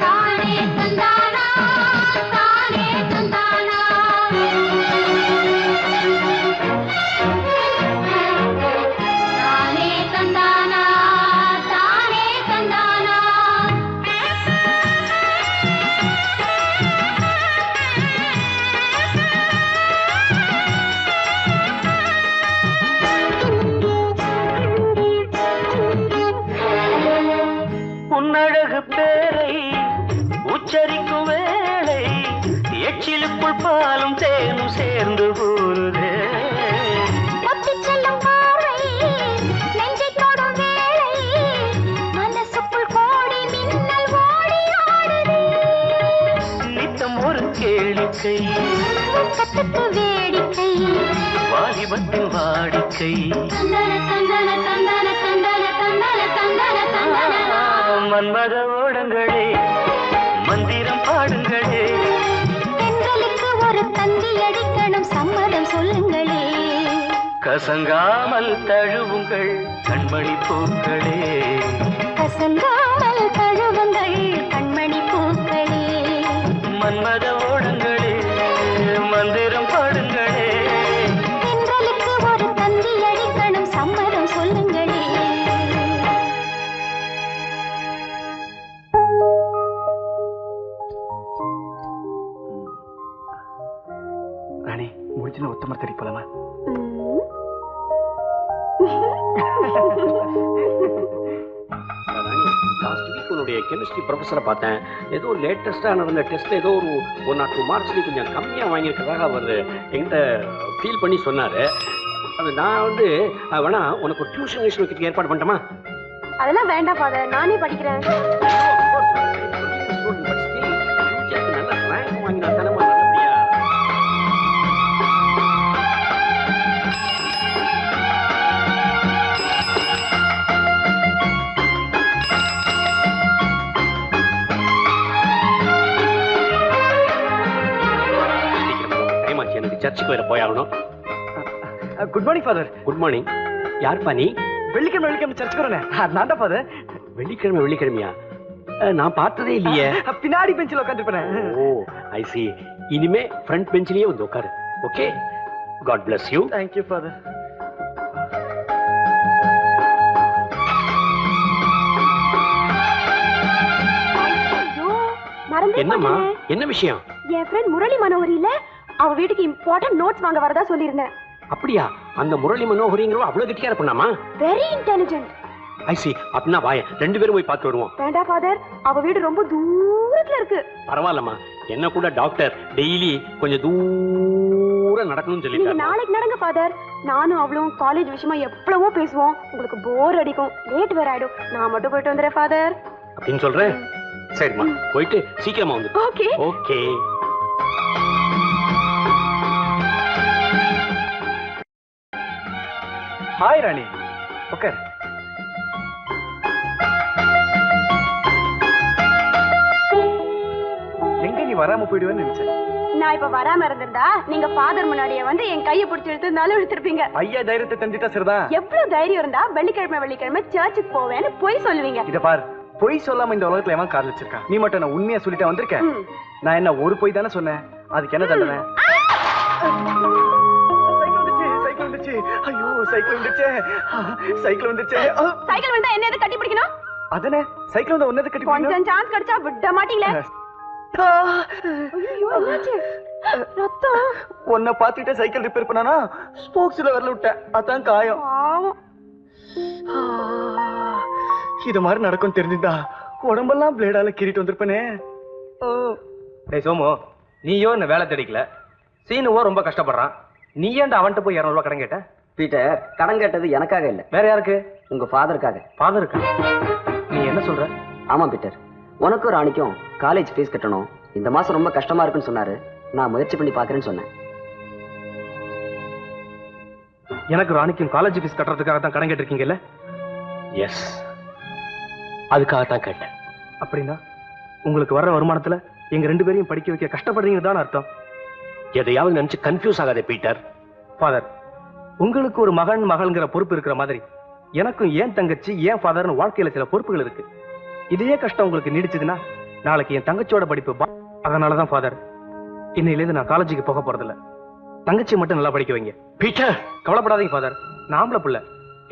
தானே தந்தானா தானே தந்தானா. தானே தந்தானா தானே தந்தானா. உன்னழகு பேரை உச்சரிக்கும் வேளை எச்சிலுக்குள் பாலும் தேனும் சேர்ந்து கூறுதே. ஒத்திச் செல்லும் பார்வை நெஞ்சைத் தொடும் வேளை மனசுக்குள் கோடி மின்னல் ஓடி ஆடுதே. நித்தம் ஒரு கேளிக்கை கத்துக்கு வேடிக்கை வாலிபத்தின் வாடிக்கை தந்தன தந்தன தந்தன தந்தன தந்தன தந்தன தந்தனா. மன்மத ஓடங்களே மந்திரம் பாடுங்களே. பெண்களுக்கு ஒரு தந்தி அடிக்கணும் சம்மதம் சொல்லுங்களே. கசங்காமல் தழுவுங்கள் கண்மணி பூக்களே. கசங்காமல் தழுவுங்கள் கண்மணி பூக்களே. மன்மத ஓடங்களே மந்திரம் பாடுங்களே. பெண்களுக்கு ஒரு தந்தி அடிக்கணும் சம்மதம் சொல்லுங்களே. ராணி முடிச்சுன்னு ஒத்தமர தெரி போலாமா? லாஸ்ட் வீக் உன்னுடைய கெமிஸ்ட்ரி ப்ரொஃபஸரை பார்த்தேன். ஏதோ லேட்டஸ்டா நடந்த டெஸ்ட்ல ஏதோ ஒரு 1 or 2 மார்க்ஸ்ல கொஞ்சம் கம்மியா வாங்கியிருக்கிறதாக அவர் என்கிட்ட ஃபீல் பண்ணி சொன்னாரு. அது நான் வந்து வேணா உனக்கு ஒரு டியூஷன் வைக்கிறதுக்கு ஏற்பாடு பண்ணிட்டோமா? அதெல்லாம் வேண்டாம் ஃபாதர், நானே படிக்கிறேன். நல்ல ரேங்க் வாங்கினா தானே நல்லபடியா. டைம் ஆச்சு, எனக்கு சர்ச்சுக்கு வேற போயாகணும். Good morning father. Good morning. யார்ப்பா நீ? வெள்ளிக்கிழமை சர்ச்சுக்கு வரேன். நான் தான் ஃபாதர். வெள்ளிக்கிழமையா? நான் பார்த்ததே இல்லையே. பின்னாடி பெஞ்சில் உட்காந்துருப்பேன். ஓ ஐ சி. இனிமே ஃப்ரண்ட் பெஞ்சிலேயே வந்து உட்காரு. Okay, god bless you. Thank you father. என்னம்மா, என்ன விஷயம்? என் ஃப்ரெண்ட் முரளி மனோகரி இல்ல, அவ வீட்டுக்கு இம்பார்ட்டன்ட் நோட்ஸ் வாங்க வரதா சொல்லியிருந்தேன். அப்படியா? அந்த முரளி மனோகரிங்கிற அவ்வளவு கெட்டியா இருப்பாமா? Very intelligent. I see. அப்படின்னா வாய, 2 பேரும் போய் பார்த்து வருவோம். வேண்டாம் ஃபாதர், அவ வீடு ரொம்ப தூரத்துல இருக்கு. பரவாயில்லம்மா, என்ன கூட டாக்டர் டெய்லி கொஞ்சம் தூரம் நடக்கணும்னு நீங்க சொல்லிட்டாங்க. நாளைக்கு நடங்க ஃபாதர். நானும் அவளும் காலேஜ் விஷயமா எவ்வளவோ பேசுவோம். உங்களுக்கு போர் அடிக்கும், லேட் வேற ஆயிடும். நான் மட்டும் போயிட்டு வந்துடுறேன் ஃபாதர். அப்படின்னு சொல்றேன். சரிம்மா, போயிட்டு சீக்கிரமா வந்து. Okay okay. ஹாய் ராணி, ஓகே. எங்க நீ வராம போயிடுவேன்னு நினைச்சேன். நான் இப்ப வராம இருந்திருந்தா நீங்க ஃபாதர் முன்னாடியே வந்து என் கையை பிடிச்சி இழுத்துனாலும் இழுத்திருப்பீங்க. ஐயா தைரியத்தை தெரிஞ்சுட்டா சரிதான். எவ்வளவு தைரியம் இருந்தா வெள்ளிக்கிழமை சர்ச்சுக்கு போவேன்னு பொய் சொல்லுவீங்க. இத பார், பொய் சொல்லாம இந்த உலகத்துல எவன் கால் வச்சிருக்கான்? நீ மட்டும் நான் உண்மையா சொல்லிட்டா வந்திருக்கேன். நான் என்ன ஒரு பொய் தானே சொன்னேன்? அதுக்கு என்ன தண்டனை? சைக்கிள் வந்துச்சு. ஐயோ, சைக்கிள் வந்துச்சு. சைக்கிள் வந்துச்சு. சைக்கிள் வந்தா என்ன எது கட்டி பிடிக்கணும்? அதனே சைக்கிள் வந்தா ஒன்னது கட்டி பிடிக்கணும். கொஞ்சம் சான்ஸ் கிடைச்சா விட மாட்டீங்களே. ஐயோ, என்னாச்சு? ரத்தம். உன்னை பாத்துட்டு சைக்கிள் ரிப்பேர் பண்ணானா ஸ்போக்ஸ்ல வரல விட்டேன். அதான் காயம். இது மாதிரி நடக்கும் தெரிஞ்சுதா உடம்பெல்லாம் பிளேடால கீறிட்டு வந்திருப்பனே. டேய் சோமு, நீயோ என்ன வேலை தேடிக்கல, சீனுவோ ரொம்ப கஷ்டப்படுறான். நீ ஏன்டா அவன்கிட்ட போய் 200 ரூபாய் கடன் கேட்ட? பீட்டர், கடன் கேட்டது எனக்காக இல்ல, வேற யாருக்கு? உங்க ஃபாதருக்காக. ஃபாதருக்கா? நீ என்ன சொல்ற? ஆமா பீட்டர், உனக்கும் ராணிக்கும் காலேஜ் ஃபீஸ் கட்டணும். இந்த மாசம் ரொம்ப கஷ்டமா இருக்குன்னு சொன்னாரு. நான் முயற்சி பண்ணி பாக்குறேன்னு சொன்னேன். எனக்கு ராணிக்கும் காலேஜ் ஃபீஸ் கட்டுறதுக்காக தான் கடன் கேட்டிருக்கீங்கல்ல? எஸ், அதுக்காகத்தான் கேட்டேன். அப்படின்னா உங்களுக்கு வர்ற வருமானத்துல எங்க 2 பேரையும் படிக்க வைக்க கஷ்டப்படுறீங்கன்னு தான் அர்த்தம். எதையாவது நினைச்சு கன்ஃபியூஸ் ஆகாதே பீட்டர். ஃபாதர், உங்களுக்கு ஒரு மகன் மகள்ங்கிற பொறுப்பு இருக்கிற மாதிரி எனக்கும் ஏன் தங்கச்சி ஏன் ஃபாதர்னு வாழ்க்கையில சில பொறுப்புகள் இருக்கு. இதே கஷ்டம் உங்களுக்கு நீடிச்சதுன்னா நாளைக்கு என் தங்கச்சியோட படிப்பு. அதனாலதான் ஃபாதர், இன்னையிலேருந்து நான் காலேஜுக்கு போக போறதில்ல. தங்கச்சி மட்டும் நல்லா படிக்க வைங்க. பீட்டர், கவலைப்படாதீங்க ஃபாதர். நான் ஆம்பளை பிள்ளை,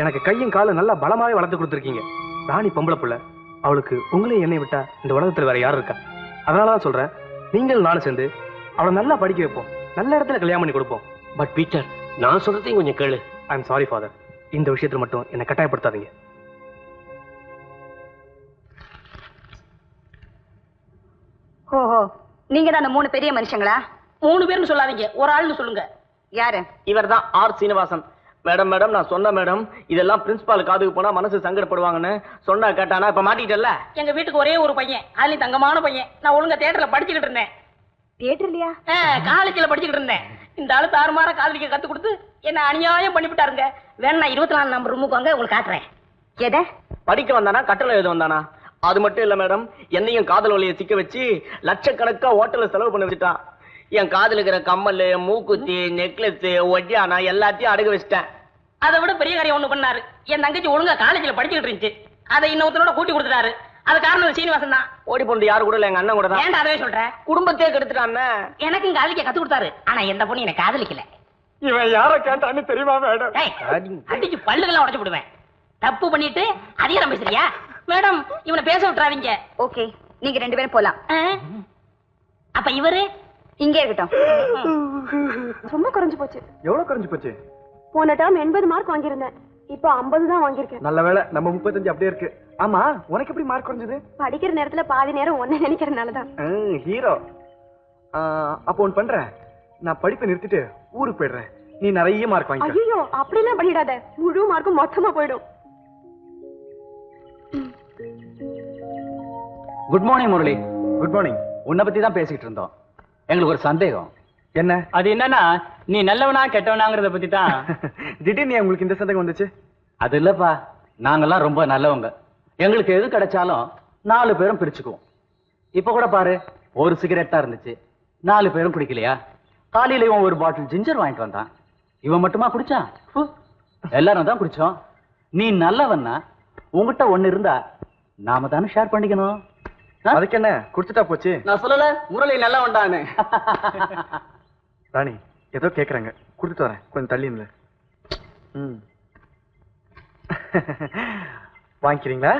எனக்கு கையும் காலும் நல்லா பலமாவே வளர்த்து கொடுத்துருக்கீங்க. ராணி பொம்பளை பிள்ளை, அவளுக்கு உங்களையும் என்னை விட்டா இந்த உலகத்துல வேற யாரும் இருக்கா? அதனாலதான் சொல்றேன், நீங்கள் நானும் சேர்ந்து அவளை நல்லா படிக்க வைப்போம், நல்ல இடத்துல கல்யாணம் பண்ணி கொடுப்போம். பட் பீட்டர், நான் சொல்றதையும் கொஞ்சம் கேளு. ஐ எம் சாரி ஃபாதர், இந்த விஷயத்துல மட்டும் என்னை கட்டாயப்படுத்தாதீங்க. ஓஹோ, நீங்க தான் அந்த 3 பெரிய மனுஷங்களா? 3 பேர்னு சொல்லாதீங்க, ஒரு ஆள்னு சொல்லுங்க. யாரு? இவர் தான் ஆர் சீனிவாசன். மேடம் மேடம் நான் சொன்ன மேடம், இதெல்லாம் பிரின்சிபால் காதுக்கு போனா மனசு சங்கடப்படுவாங்கன்னு சொன்னா கேட்டானா இப்ப மாட்டிட்டல்ல. எங்க வீட்டுக்கு ஒரே ஒரு பையன், அதுலயும் தங்கமான பையன். நான் ஒழுங்கா தியேட்டர்ல படிச்சுக்கிட்டு இருந்தேன். தியேட்டர்லயா? காலேஜ்ல படிச்சுக்கிட்டு இருந்தேன். இந்த ஆளு தாறுமாற காதலிக்க கத்து கொடுத்து என்ன அநியாயம் பண்ணிவிட்டாருங்க. வேணா 24 நம்பர் ரூமுக்கு வாங்க, உங்களுக்கு காட்டுறேன். எதை படிக்க வந்தானா கட்டளை எழுத வந்தானா? அது மட்டும் இல்ல மேடம், என்னையும் காதல் வழியை சிக்க வச்சு லட்சக்கணக்கா ஹோட்டல்ல செலவு பண்ணி வச்சுட்டான். என் காதல் இருக்கிற கம்மல், மூக்குத்தி, நெக்லஸ், ஒட்டியானா எல்லாத்தையும் அடகு வச்சிட்டேன். அதை விட பெரிய காரியம் ஒண்ணு பண்ணாரு. என் தங்கச்சி ஒழுங்கா காலேஜ்ல படிச்சுக்கிட்டு இருந்துச்சு, அதை இன்னொருத்தனோட கூட்டி கொடுத்துட்டாரு. அது காரணம் சீனிவாசன் தான். ஓடி போனது யாரு கூட இல்ல, எங்க அண்ணன் கூட தான். ஏன்டா அதவே சொல்றேன்? குடும்பத்தையே கெடுத்துட்டான். எனக்கு இங்க காதலிக்க கத்து கொடுத்தாரு, ஆனா எந்த பொண்ணு எனக்கு காதலிக்கல. இவன் யார கேட்டான்னு தெரியுமா மேடம்? அடிச்சு பல்லுகள்லாம் உடைச்சு விடுவேன். தப்பு பண்ணிட்டு அதிகாரம் பேசுறியா? மேடம், இவனை பேச விட்டுறாதீங்க. ஓகே, நீங்க 2 பேரும் போலாம். அப்ப இவரு இங்கே இருக்கட்டும். ரொம்ப குறைஞ்சு போச்சு. எவ்வளவு குறைஞ்சு போச்சு? போன டேர்ம் 80 மார்க் வாங்கியிருந்தேன், இப்போ 50 தான் வாங்கியிருக்கேன். நல்ல வேளை நம்ம 35 அப்படியே இருக்கு. ஆமா, உனக்கு எப்படி மார்க் குறைஞ்சது? படிக்கிற நேரத்துல பாதி நேரம் ஒன்ன நினைக்கிறதுனாலதான். ஹீரோ. அப்போ ஒன்று பண்றேன், நான் படிப்பை நிறுத்திட்டு ஊருக்கு போயிடுறேன். நீ நிறைய மார்க் வாங்கி. ஐயோ, அப்படிலாம் பண்ணிடாத, முழு மார்க்கும் மொத்தமா போயிடும். Good morning Murali. Good morning. உன்னை பத்தி தான் பேசிக்கிட்டு இருந்தோம். எங்களுக்கு ஒரு சந்தேகம். என்ன? அது என்னன்னா, நீ நல்லவனா கெட்டவனாங்கிறத பத்தி தான். திடீர்னு உங்களுக்கு இந்த சந்தேகம் வந்துச்சு? அது இல்லப்பா, நாங்கெல்லாம் ரொம்ப நல்லவங்க. எங்களுக்கு எது கிடைச்சாலும் 4 பேரும் பிரிச்சுக்குவோம். இப்ப கூட பாரு, ஒரு சிகரெட் தான் இருந்துச்சு, 4 பேரும் குடிக்கலையா? காலையில இவன் ஒரு பாட்டில் ஜிஞ்சர் வாங்கிட்டு வந்தான், இவன் மட்டுமா குடிச்சான்? எல்லாரும் தான் குடிச்சோம். நீ நல்லவன்னா உங்ககிட்ட ஒண்ணு இருந்தா நாம தானே ஷேர் பண்ணிக்கணும். அதுக்கு என்ன, குடிச்சுட்டா போச்சு. நான் சொல்லல முரளி நல்லா வந்தானு. ராணி ஏதோ கேக்குறாங்க, கொடுத்துட்டு வரேன், கொஞ்சம் தள்ளி இருந்த. வாங்கிக்கிறீங்களா?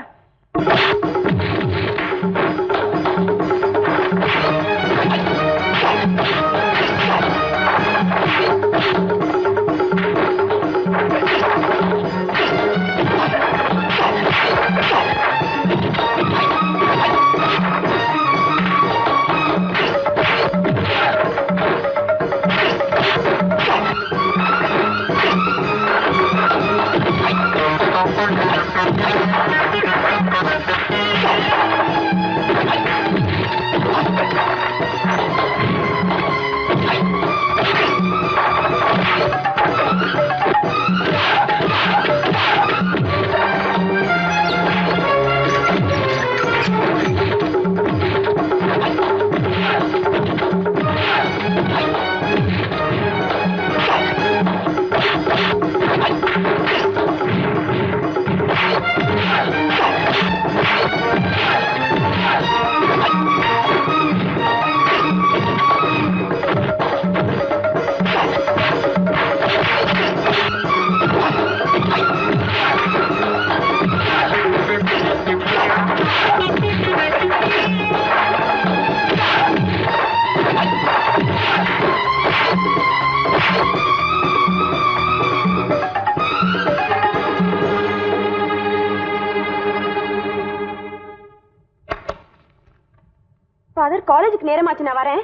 ஃபாதர், காலேஜுக்கு நேரமாச்சு, நான் வரேன்.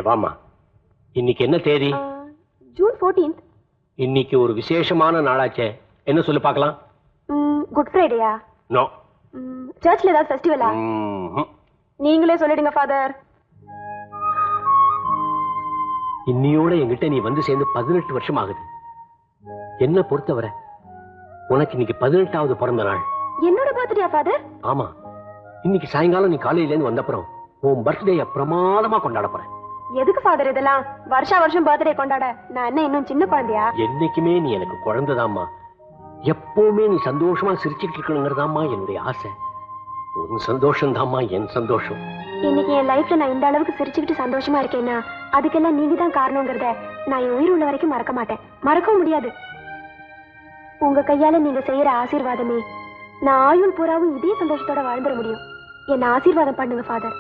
வாமா. இன்னைக்கு என்ன தேதி? June 14th. இன்னைக்கு ஒரு விசேஷமான நாளாச்சே, என்ன சொல்லு பார்க்கலாம். குட் ஃப்ரைடேயா? நோ. சர்ச்ல ஏதாவது ஃபெஸ்டிவலா? நீங்களே சொல்லிடுங்க ஃபாதர். இன்னியோட என்கிட்ட நீ வந்து சேர்ந்து 18 வருஷம் ஆகுது. என்ன பொறுத்தவரை உனக்கு இன்னைக்கு 18வது பிறந்த நாள். என்னோட பர்த்டேயா ஃபாதர்? ஆமா. இன்னைக்கு சாயங்காலம் நீ காலையில இருந்து வந்தப்புறம் உன் பர்த்டேய பிரமாதமா கொண்டாட போறேன். எதுக்கு ஃபாதர் இதெல்லாம்? வருஷம் பர்த்டே கொண்டாட நான் என்ன இன்னும் சின்ன குழந்தையா? என்னைக்குமே நீ எனக்கு குழந்தைதாம்மா. எப்பவுமே நீ சந்தோஷமா சிரிச்சுட்டு இருக்கணுங்கிறதாம்மா என்னுடைய ஆசை. உன் சந்தோஷம் தாம்மா என் சந்தோஷம். இன்னைக்கு என் லைஃப்ல நான் இந்த அளவுக்கு சிரிச்சுக்கிட்டு சந்தோஷமா இருக்கேன்னா அதுக்கெல்லாம் நீங்க தான் காரணங்கிறத நான் என் உயிர் உள்ள வரைக்கும் மறக்க மாட்டேன், மறக்கவும் முடியாது. உங்க கையால நீங்க செய்யற ஆசீர்வாதமே நான் ஆயுள் பூராவும் இதே சந்தோஷத்தோட வாழ்ந்துட முடியும். என்ன ஆசீர்வாதம் பண்ணுங்க father.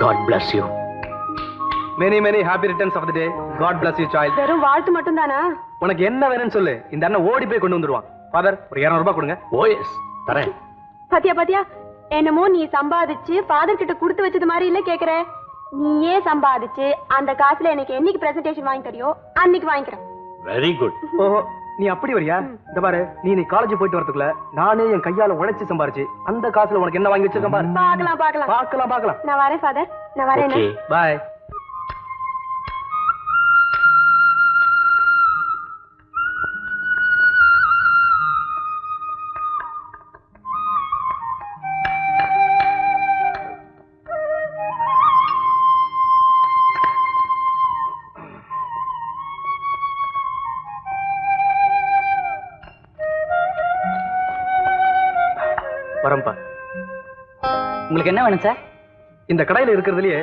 God bless you. Many happy returns of the day. God bless you, child. வெறும் வாழ்த்து மட்டும் தானா? உனக்கு என்ன வேணும்னு சொல்லு, இந்த அண்ணன் ஓடி போய் கொண்டு வந்துருவான். ஃபாதர், ஒரு 200 ரூபாய் கொடுங்க. ஓ எஸ், தரேன். பாத்தியா என்னமோ நீ சம்பாதிச்சு ஃபாதர் கிட்ட கொடுத்து வச்சது மாதிரி இல்ல கேக்குற. நீயே சம்பாதிச்சு அந்த காசுல எனக்கு என்னைக்கு பிரசன்டேஷன் வாங்கி தரியோ அன்னைக்கு வாங்கிக்கிறேன். Very good. ஓஹோ, நீ அப்படி வரியா? இந்த பாரு, நீ காலேஜ் போயிட்டு வரதுக்குள்ள நானே என் கையால உழைச்சு சம்பாரிச்சு அந்த காசுல உனக்கு என்ன வாங்கி வச்சிருக்கேன் பாரு. பார்க்கலாம். நான் வரேன் ஃபாதர், நான் வரேன். Okay, bye. வரம்பா. உங்களுக்கு என்ன வேணும் சார்? இந்த கடையில இருக்கிறதுலயே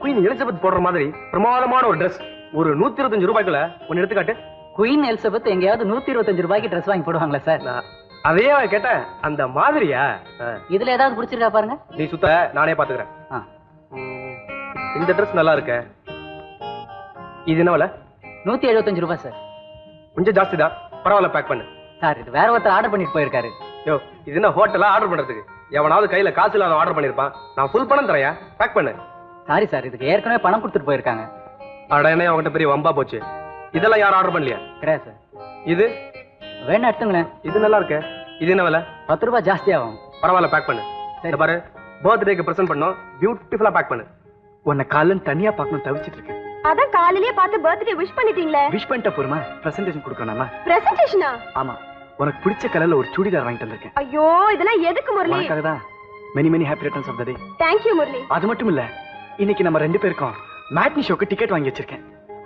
குயின் எலிசபெத் போடுற மாதிரி பிரமாதமான ஒரு Dress, ஒரு 125 ரூபாய்க்குள்ள ஒன்னு எடுத்துக்காட்டு. குயின் எலிசபெத் எங்கேயாவது 125 ரூபாய்க்கு ட்ரெஸ் வாங்கி போடுவாங்களா சார்? அதே கேட்டேன், அந்த மாதிரியா? இதுல ஏதாவது பிடிச்சிருக்கா பாருங்க. நீ சுத்த, நானே பாத்துக்கிறேன். இந்த Dress நல்லா இருக்க. இது என்ன விலை? 175 ரூபாய் சார். கொஞ்சம் ஜாஸ்தி தான், பரவாயில்ல, பேக் பண்ணு. சார், இது வேற ஒருத்தர் ஆர்டர் பண்ணிட்டு போயிருக்காரு. யோ, இது என்ன ஹோட்டலா ஆர்டர் பண்றதுக்கு? எவனாவது கையில காசு இல்லாத ஆர்டர் பண்ணிருப்பான். நான் ஃபுல் பணம் தரையா, பேக் பண்ணு. சாரி சார், இதுக்கு ஏற்கனவே பணம் கொடுத்துட்டு போயிருக்காங்க. அட, என்ன அவங்ககிட்ட பெரிய வம்பா போச்சு. இதெல்லாம் யாரும் ஆர்டர் பண்ணலையா? கிடையாது சார். இது வேணா எடுத்துங்களேன். இது நல்லா இருக்கு. இது என்ன விலை? 10 ரூபாய் ஜாஸ்தி ஆகும். பரவாயில்ல, பேக் பண்ணு. சரி பாரு, பர்த்டேக்கு பிரசன்ட் பண்ணோம், பியூட்டிஃபுல்லா பேக் பண்ணு. உன்னை காலையில தனியா பார்க்கணும் தவிச்சிட்டு இருக்கேன். அதான் காலையிலேயே பார்த்து பர்த்டே விஷ் பண்ணிட்டீங்களே. விஷ் பண்ணிட்ட போருமா, பிரசன்டேஷன் கொடுக்கணுமா? பிரசன்டேஷனா? ஆமா, உனக்கு பிடிச்ச கலர்ல ஒரு சுடிதார் வாங்கிட்டு வந்திருக்கேன். ஐயோ, இதெல்லாம் எதுக்கு முரளி? உனக்காக தான். many happy returns of the day. Thank you Murali. அது மட்டும் இல்ல, இன்னைக்கு நம்ம ரெண்டு பேருக்கும் மேட்னி ஷோக்கு டிக்கெட் வாங்கி வச்சிருக்கேன்.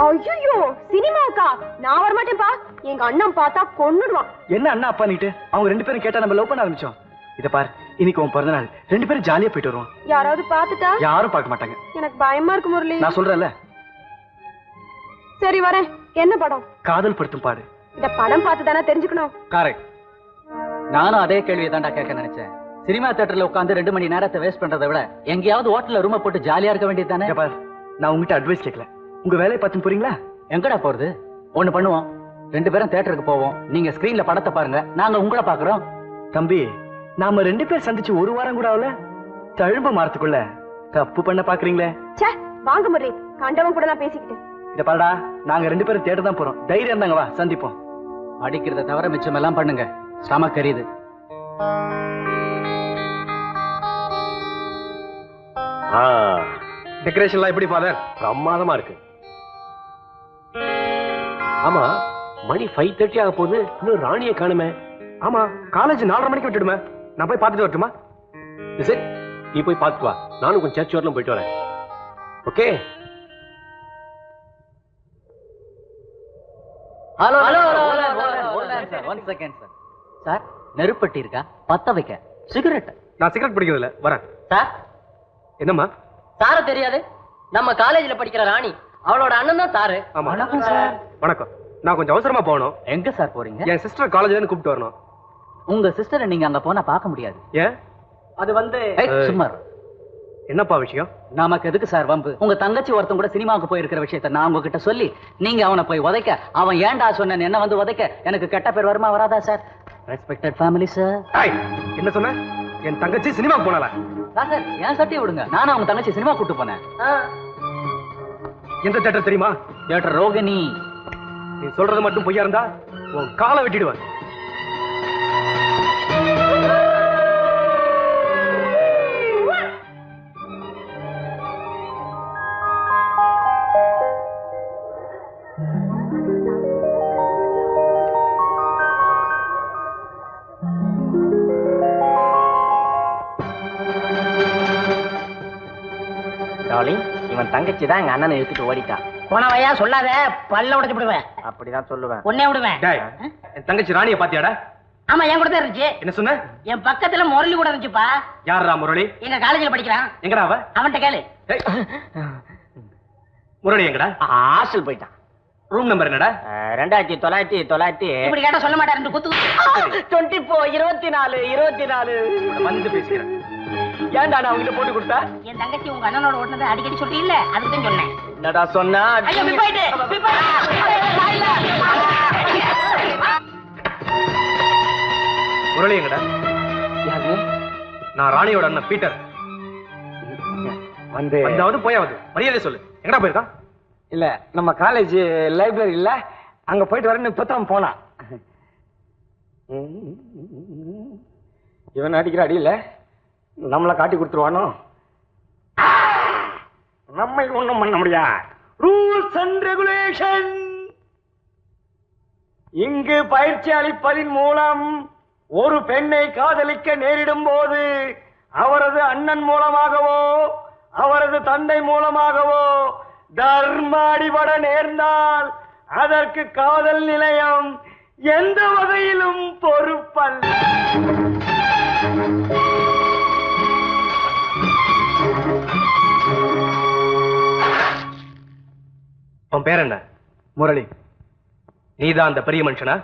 ஐயோ, சினிமாக்கா? நான் வர மாட்டேன்ப்பா. எங்க அண்ணன் பார்த்தா கொன்னுடுவான். என்ன அண்ணா அப்பா நீட்டு? அவங்க ரெண்டு பேரும் கேட்டா நம்ம லவ் பண்ண ஆரம்பிச்சோம். இத பார், இன்னைக்கு உன் பிறந்த நாள், ரெண்டு பேரும் ஜாலியா போயிட்டு வருவோம். யாராவது பார்த்துட்டா? யாரும் பார்க்க மாட்டாங்க. எனக்கு பயமா இருக்கு முரளி. நான் சொல்றேன்ல. சரி வரேன். என்ன படம்? காதல் படுத்தும் பாடு. இந்த படம் பார்த்து தானே தெரிஞ்சுக்கணும். கரெக்ட். நானும் அதே கேள்வியை தான்டா கேட்க நினைச்சேன். சினிமா தியேட்டர்ல உட்கார்ந்து 2 மணி நேரத்தை வேஸ்ட் பண்றதை விட எங்கேயாவது ஹோட்டல்ல ரூமை போட்டு ஜாலியா இருக்க வேண்டியது தானே. நான் உங்ககிட்ட அட்வைஸ் கேட்கல, உங்க வேலையை பார்த்து போறீங்களா? எங்கடா போறது? ஒண்ணு பண்ணுவோம், 2 பேரும் தியேட்டருக்கு போவோம். நீங்க ஸ்கிரீன்ல படத்தை பாருங்க, நாங்க உங்களை பாக்குறோம். தம்பி, நாம 2 பேர் சந்திச்சு 1 வாரம் கூட ஆகல, தழும்ப மாறத்துக்குள்ள தப்பு பண்ண பாக்குறீங்களே. ச்சே, வாங்க முரளி, கண்டவன் கூட நான் பேசிக்கிட்டு. இத பாருடா, நாங்க 2 பேரும் தியேட்டர் தான் போறோம். தைரியம் இருந்தாங்க, வா சந்திப்போம். அடிக்கிறத தவிர மிச்சம் எல்லாம் பண்ணுங்க, ஸ்டமக் கரியுது. டெக்கரேஷன்லாம் எப்படி ஃபாதர்? பிரமாதமா இருக்கு. ஆமா, மணி 5:30 ஆக போகுது, இன்னும் ராணியை காணுமே. ஆமா, காலேஜ் 4:30 மணிக்கு விட்டுடுமே. நான் போய் பார்த்துட்டு வரட்டுமா? சரி, நீ போய் பார்த்துட்டு வா, நானும் கொஞ்சம் சர்ச் வரலாம் போயிட்டு வரேன். Okay. Hello hello sir, 1 second sir. Sir, நெருப்பட்டி இருக்கா? பத்த வைக்க. சிகரெட்? நான் சிகரெட் பிடிக்கிறது இல்ல, வரேன். சார், என்னம்மா? சார தெரியாது? நம்ம காலேஜ்ல படிக்கிற ராணி, அவளோட அண்ணன் தான் சாரு. வணக்கம் சார். வணக்கம். நான் கொஞ்சம் அவசரமா போகணும். எங்க சார் போறீங்க? என் சிஸ்டர் காலேஜ்ல இருந்து கூப்பிட்டு வரணும். உங்க சிஸ்டரை நீங்க அங்க போனா பார்க்க முடியாது. ஏன்? அது வந்து சும்மா. என்னப்பா விஷயம்? நமக்கு எதுக்கு சார் வம்பு? உங்க தங்கச்சி ஒருத்தன் கூட சினிமாவுக்கு போயிருக்கிற விஷயத்த நான் உங்ககிட்ட சொல்லி நீங்க அவனை போய் உதைக்க, அவன் ஏன்டா சொன்ன என்ன வந்து உதைக்க, எனக்கு கெட்ட பேர் வருமா வராதா சார்? Respected family sir. என்ன சொன்ன? என் தங்கச்சி சினிமாவுக்கு போனால? சார், என் சட்டியை விடுங்க. நானும் அவங்க தங்கச்சி சினிமா கூட்டு போனேன். எந்த தியேட்டர் தெரியுமா? தியேட்டர் ரோகிணி. நீ சொல்றது மட்டும் பொய்யா இருந்தா உன் காலை வெட்டிடுவேன். இவன் தங்கச்சி தான் எங்க அண்ணனை எடுத்துட்டு ஓடிட்டான். போனவையா சொல்லாத, பல்ல உடைச்சு விடுவேன். அப்படிதான் சொல்லுவேன். உன்னே விடுவேன். என் தங்கச்சி ராணிய பாத்தியாடா? ஆமா, என் கூட தான் இருந்துச்சு. என்ன சொன்ன? என் பக்கத்துல முரளி கூட இருந்துச்சுப்பா. யாரா முரளி? எங்க காலேஜ்ல படிக்கிறான். எங்கடா அவ? அவன்கிட்ட கேளு. முரளி எங்கடா? ஹாஸ்டல் போயிட்டான். ரூம் நம்பர் என்னடா? 2900. இப்படி கேட்டா சொல்ல மாட்டேன். 24 வந்து பேசுகிறேன். ஏன்டா நான் அவங்கிட்ட போட்டு கொடுத்தா? என் தங்கச்சி உங்க அண்ணனோட ஓட்டுனதை அடிக்கடி சொல்றீல்ல, அதுக்கு தான் சொன்னேன். என்னடா சொன்னா? ஐயோ, போயிட்டு முரளி எங்கடா? நான் ராணியோட அண்ணன் பீட்டர். வந்தாவது போயாவது மரியாதை சொல்லு. எங்கடா போயிருக்கான்? இல்ல, நம்ம காலேஜ் லைப்ரரி இல்ல, அங்க போயிட்டு வரேன்னு இப்பதான் போனான். இவன் அடிக்கிற அடி இல்ல, நம்மள காட்டி கொடுத்துருவானோ? நம்ம ஒண்ணும் பண்ண முடியாது. Rules and regulation. இங்கு பயிற்சி அளிப்பதின் மூலம் ஒரு பெண்ணை காதலிக்க நேரிடும் போது அவரது அண்ணன் மூலமாகவோ அவரது தந்தை மூலமாகவோ தர்மாடிபட நேர்ந்தால் அதற்கு காதல் நிலையம் எந்த வகையிலும் பொறுப்பல்ல. உன் பேர் என்ன? முரளி. நீதான் அந்த பெரிய மனுஷனா?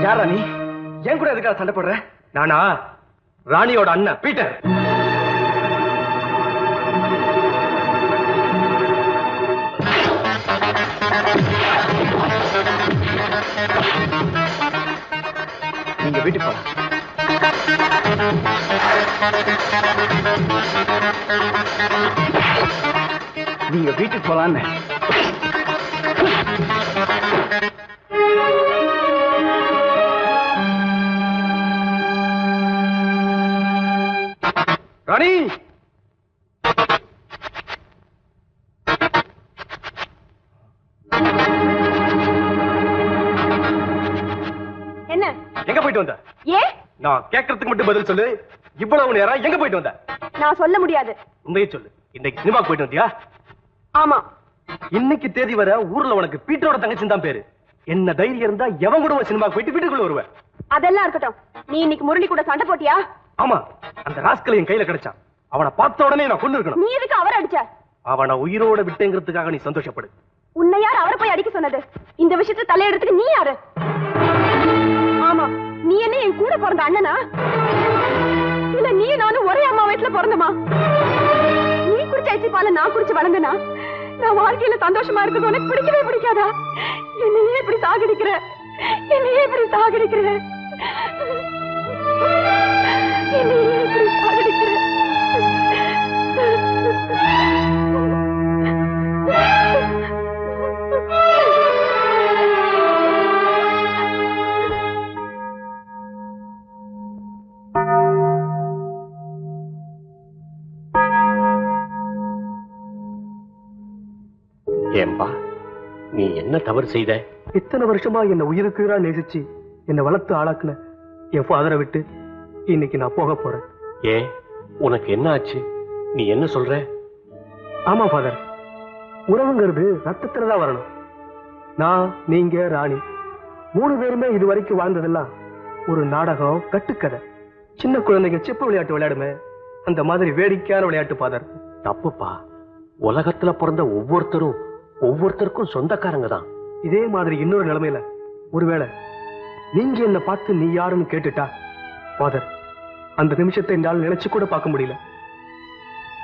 யாரா நீ? ஏன் கூட எதுக்காக சண்டை போடுற? நானா ராணியோட அண்ணன் பீட்டர். நீங்க வீட்டுக்கு போலாம். நீங்க வீட்டுக்கு போலான்னு. ராணி, என்ன? எங்க போயிட்டு வந்த? ஏன்? நான் கேட்கறதுக்கு மட்டும் பதில் சொல்லு. இவ்வளவு நேரம் எங்க போயிட்டு வந்த? நான் சொல்ல முடியாது. உண்மையை சொல்லு. இன்னைக்கு சினிமாக்கு போயிட்டு வந்தியா? ஆமா. இன்னைக்கு தேதி வர ஊர்ல உனக்கு பீட்டரோட தங்கச்சி தான் பேரு. என்ன தைரியம் இருந்தா எவன் கூட சினிமாக்கு போயிட்டு வீட்டுக்குள்ள வருவேன்? அதெல்லாம் இருக்கட்டும். நீ இன்னைக்கு முரளி கூட சண்டை போட்டியா? ஆமா, அந்த ராஸ்கல் என் கையில கிடைச்சான். அவனை பார்த்த உடனே நான் கொண்டு இருக்கணும். நீ எதுக்கு அவரை அடிச்ச? அவனை உயிரோட விட்டேங்கிறதுக்காக நீ சந்தோஷப்படு. உன்னை யார் அவரை போய் அடிக்க சொன்னது? இந்த விஷயத்தை தலையெடுத்துக்கு நீ யாரு? ஆமா, நீ என்ன என் கூட பிறந்த அண்ணனா? இல்ல நீ நானும் ஒரே அம்மா வயிற்றுல பிறந்தமா? நீ குடிச்ச அச்சி பால நான் குடிச்சு வளர்ந்தனா? நான் வாழ்க்கையில சந்தோஷமா இருக்கிறது உனக்கு பிடிக்கவே பிடிக்காதா? என்னையே இப்படி சாகடிக்கிற, என்னையே இப்படி சாகடிக்கிற, என்னையே இப்படி சாகடிக்கிற. ஏன்பா நீ என்ன தவறு செய்த? இத்தனை வருஷமா என்ன உயிருக்குறா நேசிச்சு என்னை வளர்த்து ஆளாக்குன என் ஃபாதரை விட்டு இன்னைக்கு நான் போக போறேன். ஏன் உனக்கு என்ன ஆச்சு? நீ என்ன சொல்ற? ஆமா ஃபாதர், உறவுங்கிறது ரத்தத்துலதான் வரணும். நான், நீங்க, ராணி 3 பேருமே இது வரைக்கும் வாழ்ந்ததெல்லாம் ஒரு நாடகம், கட்டுக்கதை. சின்ன குழந்தைங்க செப்பு விளையாட்டு விளையாடுமே, அந்த மாதிரி வேடிக்கையான விளையாட்டு ஃபாதர். தப்புப்பா. உலகத்துல பிறந்த ஒவ்வொருத்தருக்கும் சொந்தக்காரங்க தான். இதே மாதிரி இன்னொரு நிலைமையில ஒருவேளை நீங்க என்ன பார்த்து நீ யாருன்னு கேட்டுட்டா ஃபாதர், அந்த நிமிஷத்தை என்னால் நினைச்சு கூட பார்க்க முடியல.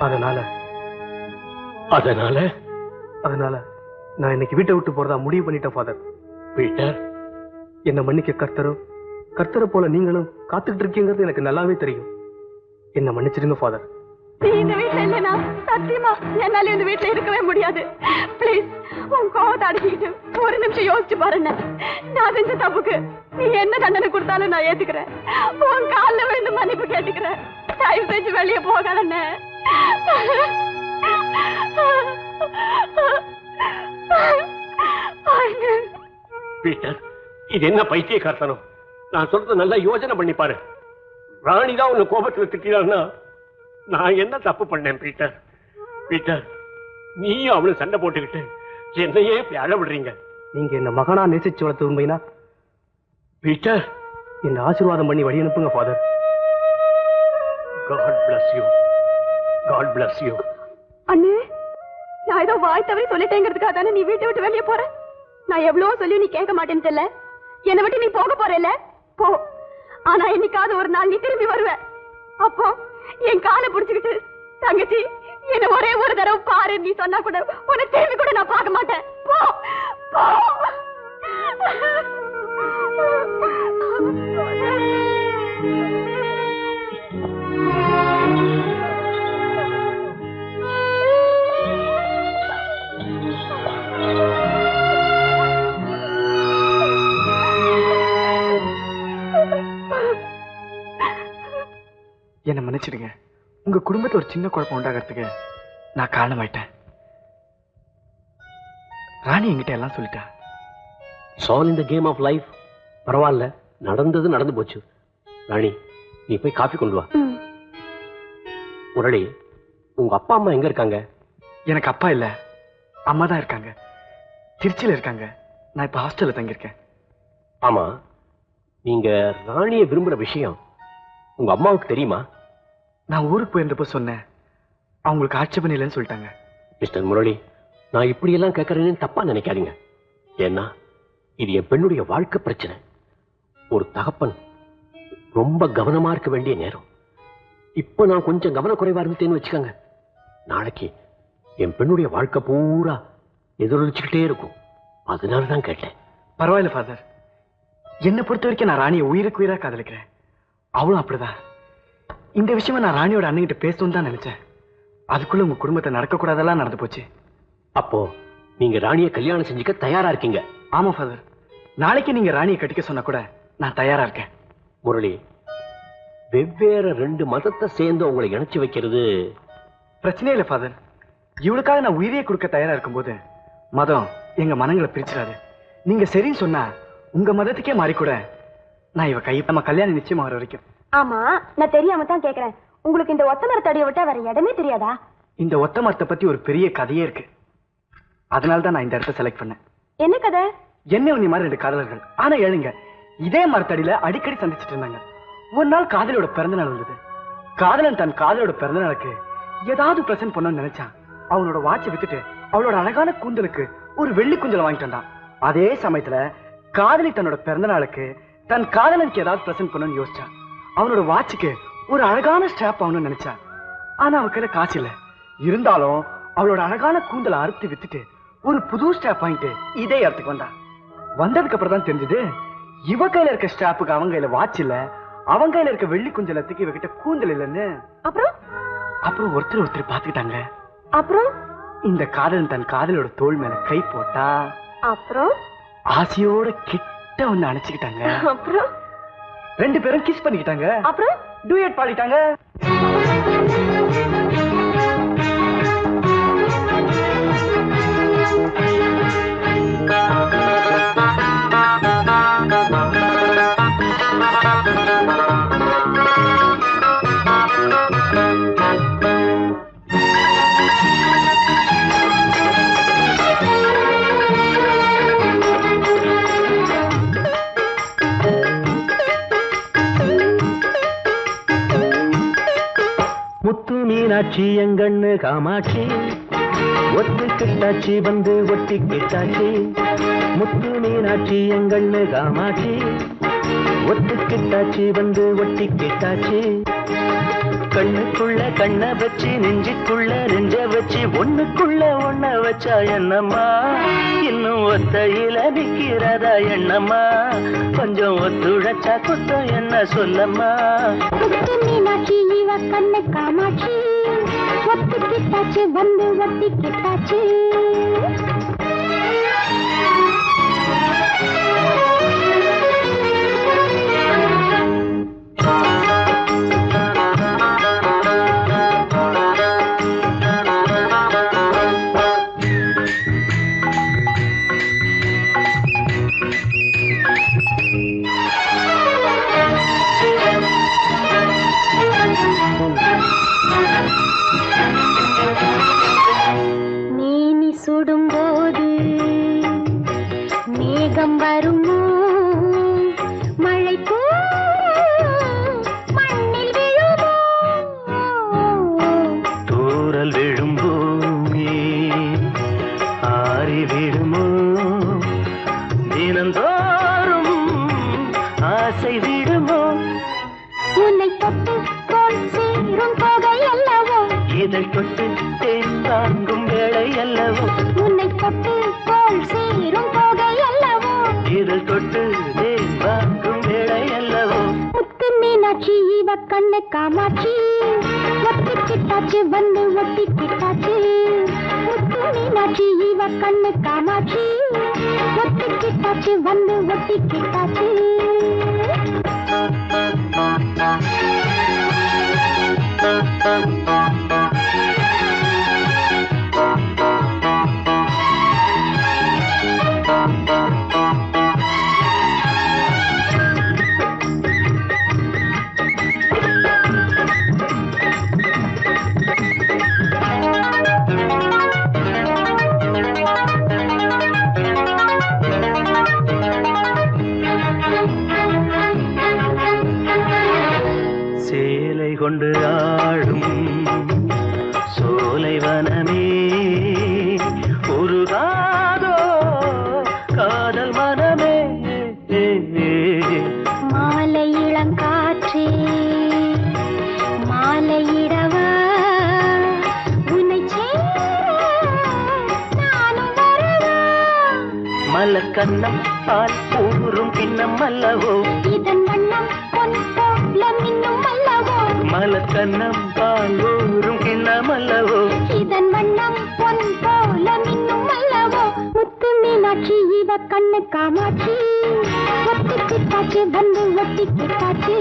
அதனால நான் இன்னைக்கு வீட்டை விட்டு போறதா முடிவு பண்ணிட்டேன் ஃபாதர். பீட்டர், என்ன மன்னிக்க கர்த்தரை போல நீங்களும் காத்துக்கிட்டு இருக்கீங்கிறது எனக்கு நல்லாவே தெரியும். என்ன மன்னிச்சிருங்க ஃபாதர். இந்த வீட்டுல இல்லைனா சத்தியமா என்னால இந்த வீட்டுல இருக்கவே முடியாது. பிளீஸ் உன் கோவத்தை அடக்கிட்டு ஒரு நிமிஷம் யோசிச்சு பாருங்க. நான் செஞ்ச தப்புக்கு நீ என்ன தண்டனை கொடுத்தாலும் நான் ஏத்துக்கிறேன். உன் காலில் விழுந்து மன்னிப்பு கேட்டுக்கிறேன். தயவு செஞ்சு வெளியே போகாதண்ணே. பீட்டர், இது என்ன பைத்தியக்காரத்தனம்? நான் சொல்றது நல்லா யோசனை பண்ணி பாரு. ராணிதான் உன்னை கோபத்துல திட்டான்னா நான் என்ன தப்பு பண்ணேன்? பீட்டர், நீயும் அவளை சண்டை போட்டுக்கிட்டு என்னையே அழ விடுறீங்க. நீங்க என்ன மகனா நேசிச்சு வளர்த்து உண்மைனா பீட்டர், என்ன ஆசீர்வாதம் பண்ணி வழி அனுப்புங்க father. God bless you. God bless you. அண்ணே, நான் ஏதோ வாய் தவறி சொல்லிட்டேங்கிறதுக்காக தானே நீ வீட்டை விட்டு வெளியே போற. நான் எவ்வளவு சொல்லி நீ கேட்க மாட்டேன்னு தெரியல. என்னை விட்டு நீ போக போறல போ. ஆனா என்னைக்காவது ஒரு நாள் நீ திரும்பி வருவ. அப்போ என் காலை பிடிச்சுக்கிட்டு தங்கச்சி என்ன ஒரே ஒரு தடவை பாரு நீ சொன்னா கூட உன்னை திரும்பி கூட நான் பார்க்க மாட்டேன். போ போ. என்ன மன்னிச்சிடுங்க. உங்க குடும்பத்துல ஒரு சின்ன குழப்பம் உண்டாகிறதுக்கு நான் காரணமாயிட்டேன். ராணி என்கிட்ட எல்லாம் சொல்லிட்டா. All in the game of life. பரவாயில்ல, நடந்து போச்சு. ராணி, நீ போய் காஃபி கொண்டு வா. முரளி, உங்க அப்பா அம்மா எங்க இருக்காங்க? எனக்கு அப்பா இல்ல, அம்மா தான் இருக்காங்க. திருச்சியில இருக்காங்க. நான் இப்ப ஹாஸ்டல்ல தங்கியிருக்கேன். ஆமா, நீங்க ராணியை விரும்புற விஷயம் உங்க அம்மாவுக்கு தெரியுமா? நான் ஊருக்கு போயிருந்தப்போ சொன்னேன். அவங்களுக்கு ஆட்சேபனை இல்லைன்னு சொல்லிட்டாங்க. மிஸ்டர் முரளி, நான் இப்படி எல்லாம் கேட்கறேன்னு தப்பா நினைக்காதீங்க. ஏன்னா இது என் பெண்ணுடைய வாழ்க்கை பிரச்சனை. ஒரு தகப்பன் ரொம்ப கவனமா இருக்க வேண்டிய நேரம். இப்ப நான் கொஞ்சம் கவனக்குறைவா இருந்துட்டேன்னு வச்சுக்கோங்க, நாளைக்கு என் பெண்ணுடைய வாழ்க்கை பூரா எதிரொலிச்சுக்கிட்டே இருக்கும். அதனாலதான் கேட்டேன். பரவாயில்ல ஃபாதர், என்னை பொறுத்த வரைக்கும் நான் ராணியை உயிருக்கு உயிரா காதலிக்கிறேன். அவளும் அப்படிதான். இந்த விஷயமா நான் ராணியோட அண்ணன்கிட்ட பேசணும்னு தான் நினைச்சேன். அதுக்குள்ள உங்க குடும்பத்தை நடக்கக்கூடாதெல்லாம் நடந்து போச்சு. அப்போ நீங்க ராணியை கல்யாணம் செஞ்சுக்க தயாரா இருக்கீங்க? ஆமா ஃபாதர், நாளைக்கு நீங்க ராணியை கட்டிக்க சொன்னா கூட நான் தயாரா இருக்கேன். முரளி, வெவ்வேறு 2 மதத்தை சேர்ந்து உங்களை இணைச்சு வைக்கிறது பிரச்சனையே இல்லை ஃபாதர். இவளுக்காக நான் உயிரியை கொடுக்க தயாரா இருக்கும்போது மதம் எங்க மனங்களை பிரிச்சிடாது. நீங்க சரின்னு சொன்னா உங்க மதத்துக்கே மாறி கூட நான் இவ கை நம்ம கல்யாணம் நிச்சயமா வர வரைக்கும். ஆமா, நான் தெரியாம தான் கேக்குறேன். உங்களுக்கு இந்த ஒத்த மரத்தடியை விட்டா வேற இடமே தெரியாதா? இந்த ஒத்த மரத்தை பத்தி ஒரு பெரிய கதையே இருக்கு. அதனால்தான் நான் இந்த இடத்தை செலக்ட் பண்ணேன். என்ன கதை? என்ன உன்னை மாதிரி 2 காதலர்கள் ஆனா எழுங்க இதே மரத்தடியில அடிக்கடி சந்திச்சுட்டு இருந்தாங்க. ஒரு நாள் காதலோட பிறந்த நாள் வந்தது. காதலன் தன் காதலோட பிறந்த நாளுக்கு ஏதாவது பிரசன்ட் பண்ணணும்னு நினைச்சான். அவனோட வாட்சை வித்துட்டு அவளோட அழகான கூந்தலுக்கு ஒரு வெள்ளி கூந்தல் வாங்கிட்டு வந்தான். அதே சமயத்துல காதலி தன்னோட பிறந்த நாளுக்கு தன் காதலனுக்கு ஏதாவது பிரசன்ட் பண்ணணும்னு யோசிச்சான். அவனோட வாட்சுக்கு ஒரு அழகான ஸ்ட்ராப் ஆகணும்னு நினைச்சான். ஆனா அவ கையில காசு இல்ல. இருந்தாலும் அவளோட அழகான கூந்தலை அறுத்து வித்துட்டு ஒரு புது ஸ்ட்ராப் வாங்கிட்டு இதே இடத்துக்கு வந்தான். வந்ததுக்கு அப்புறம் தான் தெரிஞ்சது இவ கையில இருக்க ஸ்ட்ராப்புக்கு அவங்க கையில வாட்ச் இல்ல, அவங்க கையில இருக்க வெள்ளி குஞ்சலத்துக்கு இவகிட்ட கூந்தல் இல்லைன்னு. அப்புறம் ஒருத்தர் பாத்துக்கிட்டாங்க. அப்புறம் இந்த காதலன் தன் காதலோட தோள் மேல கை போட்டா. அப்புறம் ஆசையோட கிட்ட வந்து அணைச்சுக்கிட்டாங்க. அப்புறம் 2 பேரும் கிஸ் பண்ணிக்கிட்டாங்க. அப்புறம் டூயட் பாடிட்டாங்க. மீனாட்சி எங்கண்ணு காமாட்சி ஒத்துக்கிட்டாச்சி வந்து ஒட்டிக்கிட்டாச்சி முத்து மீனாட்சி எங்கண்ணு காமாட்சி ஒத்துக்கிட்டாச்சி வந்து ஒட்டிக்கிட்டாச்சி கண்ணுக்குள்ள கண்ண வச்சு நெஞ்சுக்குள்ள நெஞ்ச வச்சு ஒண்ணுக்குள்ள ஒண்ண வச்சா என்னம்மா இன்னும் ஒத்தையில நிக்கிறதா எண்ணம்மா கொஞ்சம் ஒத்துழைச்சா குத்தம் என்ன சொல்லம்மா மீனாட்சி இவ கண்ணு காமாட்சி ஒத்துக்கிட்டாச்சு வந்து ஒட்டிக்கிட்டாச்சு சுடும்போது மேகம் வருமோ மழை மண்ணில் விழுமோ தூரல் விழும்பூமி ஆறி விடுமோ தினந்தோறும் ஆசை விடுமோ உன்னை தொட்டு போல் சேரும் தொகை அல்லவோ இதை தொட்டு தேன் தாங்கும் வேளை அல்லவோ உன்னை தொட்டு போல் சேரும் தொகை அல்லவோ இதில் தொட்டு தேன் தாங்கும் வேளை அல்லவோ முத்து மீனாட்சி இவ கண்ணு காமாட்சி ஒட்டிக்கிட்டாச்சு வந்து ஒட்டிக்கிட்டாச்சு முத்து மீனாட்சி இவ கண்ணு காமாட்சி ஒட்டிக்கிட்டாச்சு வந்து ஒட்டிக்கிட்டாச்சு சேலை கொண்டு ஆடும் சோலை வனமே உருகாதோ காதல் மனமே மாலை இளங்காற்றே மாலையிடவா உன்னை நானும் வரவா மலக்கண்ணம் பால் ஊறும் கிண்ணம் அல்லவோ இதன் வண்ணம் பொன் போல மின்னும் அல்லவோ மலக்கண்ணம் பால் ஊறும் கிண்ணம் அல்லவோ இதன் வண்ணம் பொன் போல மின்னும் அல்லவோ முத்து மீனாட்சி இவ கண்ணு காமாட்சி ஒட்டிக்கிட்டாச்சு வந்து ஒட்டிக்கிட்டாச்சு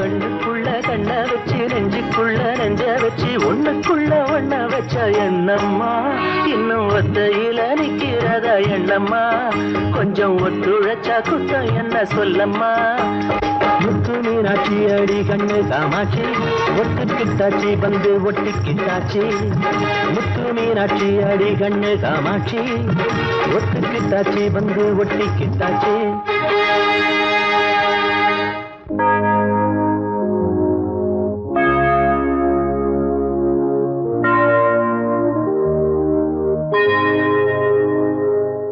கண்ணுக்குள்ள கண்ண வச்சு நெஞ்சுக்குள்ள நெஞ்ச வச்சு ஒண்ணுக்குள்ள ஒண்ண வச்ச என்னம்மா இன்னும் ஒத்தையில நிக்கிறதா எண்ணம்மா கொஞ்சம் ஒத்துழைச்சா குத்தம் என்ன சொல்லம்மா முத்து மீனாட்சி அடி கண்ணு காமாட்சி ஒட்டுக்கிட்டாச்சி வந்து ஒட்டிக்கிட்டாச்சி முத்து மீனாட்சி அடி கண்ணு காமாட்சி ஒட்டுக்கிட்டாச்சி வந்து ஒட்டிக்கிட்டாச்சி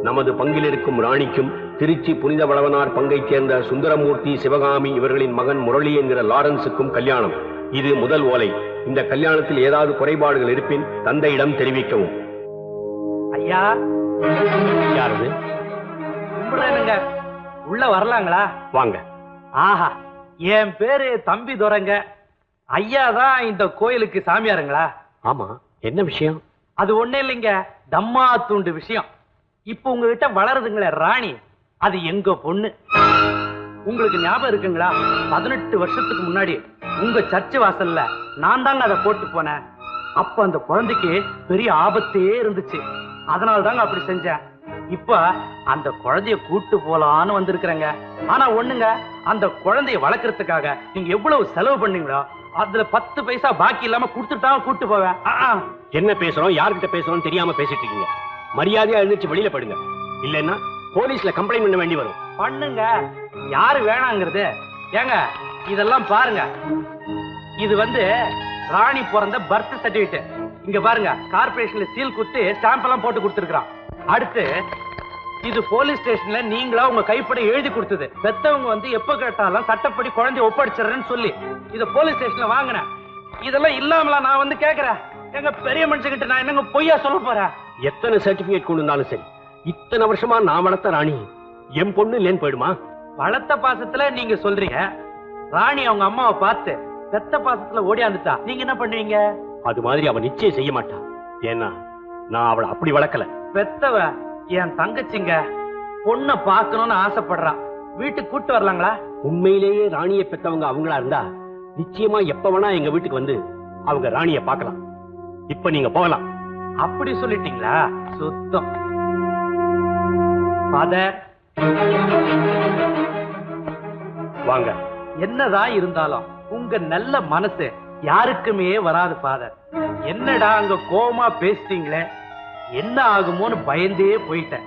நமது பங்கில் இருக்கும் ராணிக்கும் திருச்சி புனித வளவனார் பங்கைச் சேர்ந்த சுந்தரமூர்த்தி சிவகாமி இவர்களின் மகன் முரளி என்கிற லாரன்ஸுக்கும் கல்யாணம். இது முதல் ஓலை. இந்த கல்யாணத்தில் ஏதாவது குறைபாடுகள் இருப்பின் தந்தையிடம் தெரிவிக்கவும். ஐயா யாரது? கும்பிடுறேனுங்க, உள்ள வரலாங்களா? வாங்க. ஆஹா, என் பேரு தம்பி துரைங்க. ஐயா தான் இந்த கோயிலுக்கு சாமியாருங்களா? ஆமா, என்ன விஷயம்? அது ஒண்ணு இல்லைங்க, தம்மா தூண்டு விஷயம். இப்ப உங்ககிட்ட வளருதுங்களே ராணி, அது எங்க பொண்ணு. உங்களுக்கு ஞாபகம் இருக்குங்களா? 18 வருஷத்துக்கு முன்னாடி உங்க சர்ச்சு வாசல்ல நான் தாங்க அதை போட்டு போனேன். அப்ப அந்த குழந்தைக்கு பெரிய ஆபத்தே இருந்துச்சு. அதனால தாங்க அப்படி செஞ்சேன். இப்ப அந்த குழந்தைய கூட்டு போலான்னு வந்திருக்கிறேங்க. ஆனா ஒண்ணுங்க, அந்த குழந்தைய வளர்க்கறதுக்காக நீங்க எவ்வளவு செலவு பண்ணீங்களோ அதுல 10 பைசா பாக்கி இல்லாம கொடுத்துட்டாங்க கூட்டு போவேன். என்ன பேசுறோம், யார்கிட்ட பேசுறோம் தெரியாம பேசிட்டு இருக்கீங்க. மரியாதையா எழுந்துச்சு வெளியில படுங்க, இல்லைன்னா போலீஸ்ல கம்ப்ளைண்ட் பண்ண வேண்டி வரும். பண்ணுங்க, யாரு வேணாங்கிறது? ஏங்க இதெல்லாம் பாருங்க, இது ராணி பிறந்த பர்த் சர்டிபிகேட். இங்க பாருங்க, கார்பரேஷன்ல சீல் குத்தி ஸ்டாம்ப் எல்லாம் போட்டு கொடுத்துருக்கான். அடுத்து இது போலீஸ் ஸ்டேஷன்ல நீங்களா உங்க கைப்பட எழுதி கொடுத்தது. பெத்தவங்க வந்து எப்ப கேட்டாலும் சட்டப்படி குழந்தைய ஒப்படைச்சிடறேன்னு சொல்லி இத போலீஸ் ஸ்டேஷன்ல வாங்கினேன். இதெல்லாம் இல்லாமல நான் வந்து கேக்குறேன். எங்க பெரிய மனுஷங்கிட்ட நான் என்னங்க பொய்யா சொல்ல போறேன்? எத்தனை சர்டிபிகேட் கொண்டு வந்தாலும் சரி, இத்தனை வருஷமா நான் வளர்த்த ராணி என் பொண்ணு இல்லேன்னு போயிடுமா? வளர்த்த பாசத்துல நீங்க சொல்றீங்க. ராணி அவங்க அம்மாவை பார்த்து பெத்த பாசத்துல ஓடியாந்துட்டா, நீங்க என்ன பண்ணுவீங்க? அது மாதிரி அவ நிச்சயம் செய்ய மாட்டா. ஏன்னா நான் அவளை அப்படி வளர்க்கல. பெத்தவ என் தங்கச்சிங்க பொண்ணை பார்க்கணும்னு ஆசைப்படுறான். வீட்டுக்கு கூட்டு வரலாங்களா? உண்மையிலேயே ராணியை பெத்தவங்க அவங்களா இருந்தா நிச்சயமா எப்ப வேணா எங்க வீட்டுக்கு வந்து அவங்க ராணியை பார்க்கலாம். இப்ப நீங்க போகலாம். அப்படி சொல்லிட்டீங்களா? சுத்தம். ஃபாதர் வாங்க. என்னதான் இருந்தாலும் உங்க நல்ல மனசு யாருக்குமே வராது ஃபாதர். என்னடா அங்க கோவமா பேசிட்டீங்களே, என்ன ஆகுமோன்னு பயந்தே போயிட்டேன்.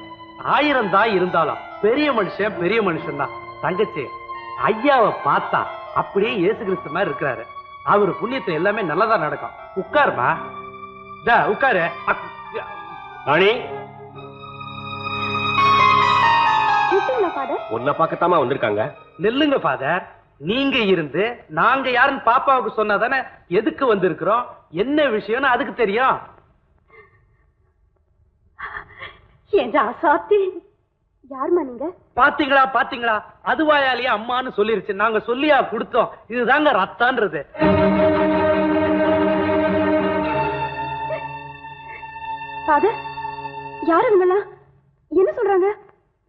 1000 தான் இருந்தாலும் பெரிய மனுஷன் தான். தங்கச்சி, ஐயாவை பார்த்தா அப்படியே இயேசு கிறிஸ்து மாதிரி இருக்கிறாரு. அவரு புண்ணியத்தை எல்லாமே நல்லதா நடக்கும். உட்காருமா, உட்காரு. ராணி, உன்னை பார்க்கத்தாமா வந்திருக்காங்க. நெல்லுங்க ஃபாதர். நீங்க இருந்து நாங்க யாருன்னு பாப்பாவுக்கு சொன்னாதானே எதுக்கு வந்திருக்கிறோம், என்ன விஷயம்னு அதுக்கு தெரியும். யாருமா நீங்க? பாத்தீங்களா, அதுவாயாலேயே அம்மான்னு சொல்லிருச்சு. நாங்க சொல்லியா கொடுத்தோம். இதுதாங்க ரத்தான்றது. யாரு இவங்களா? என்ன சொல்றாங்க?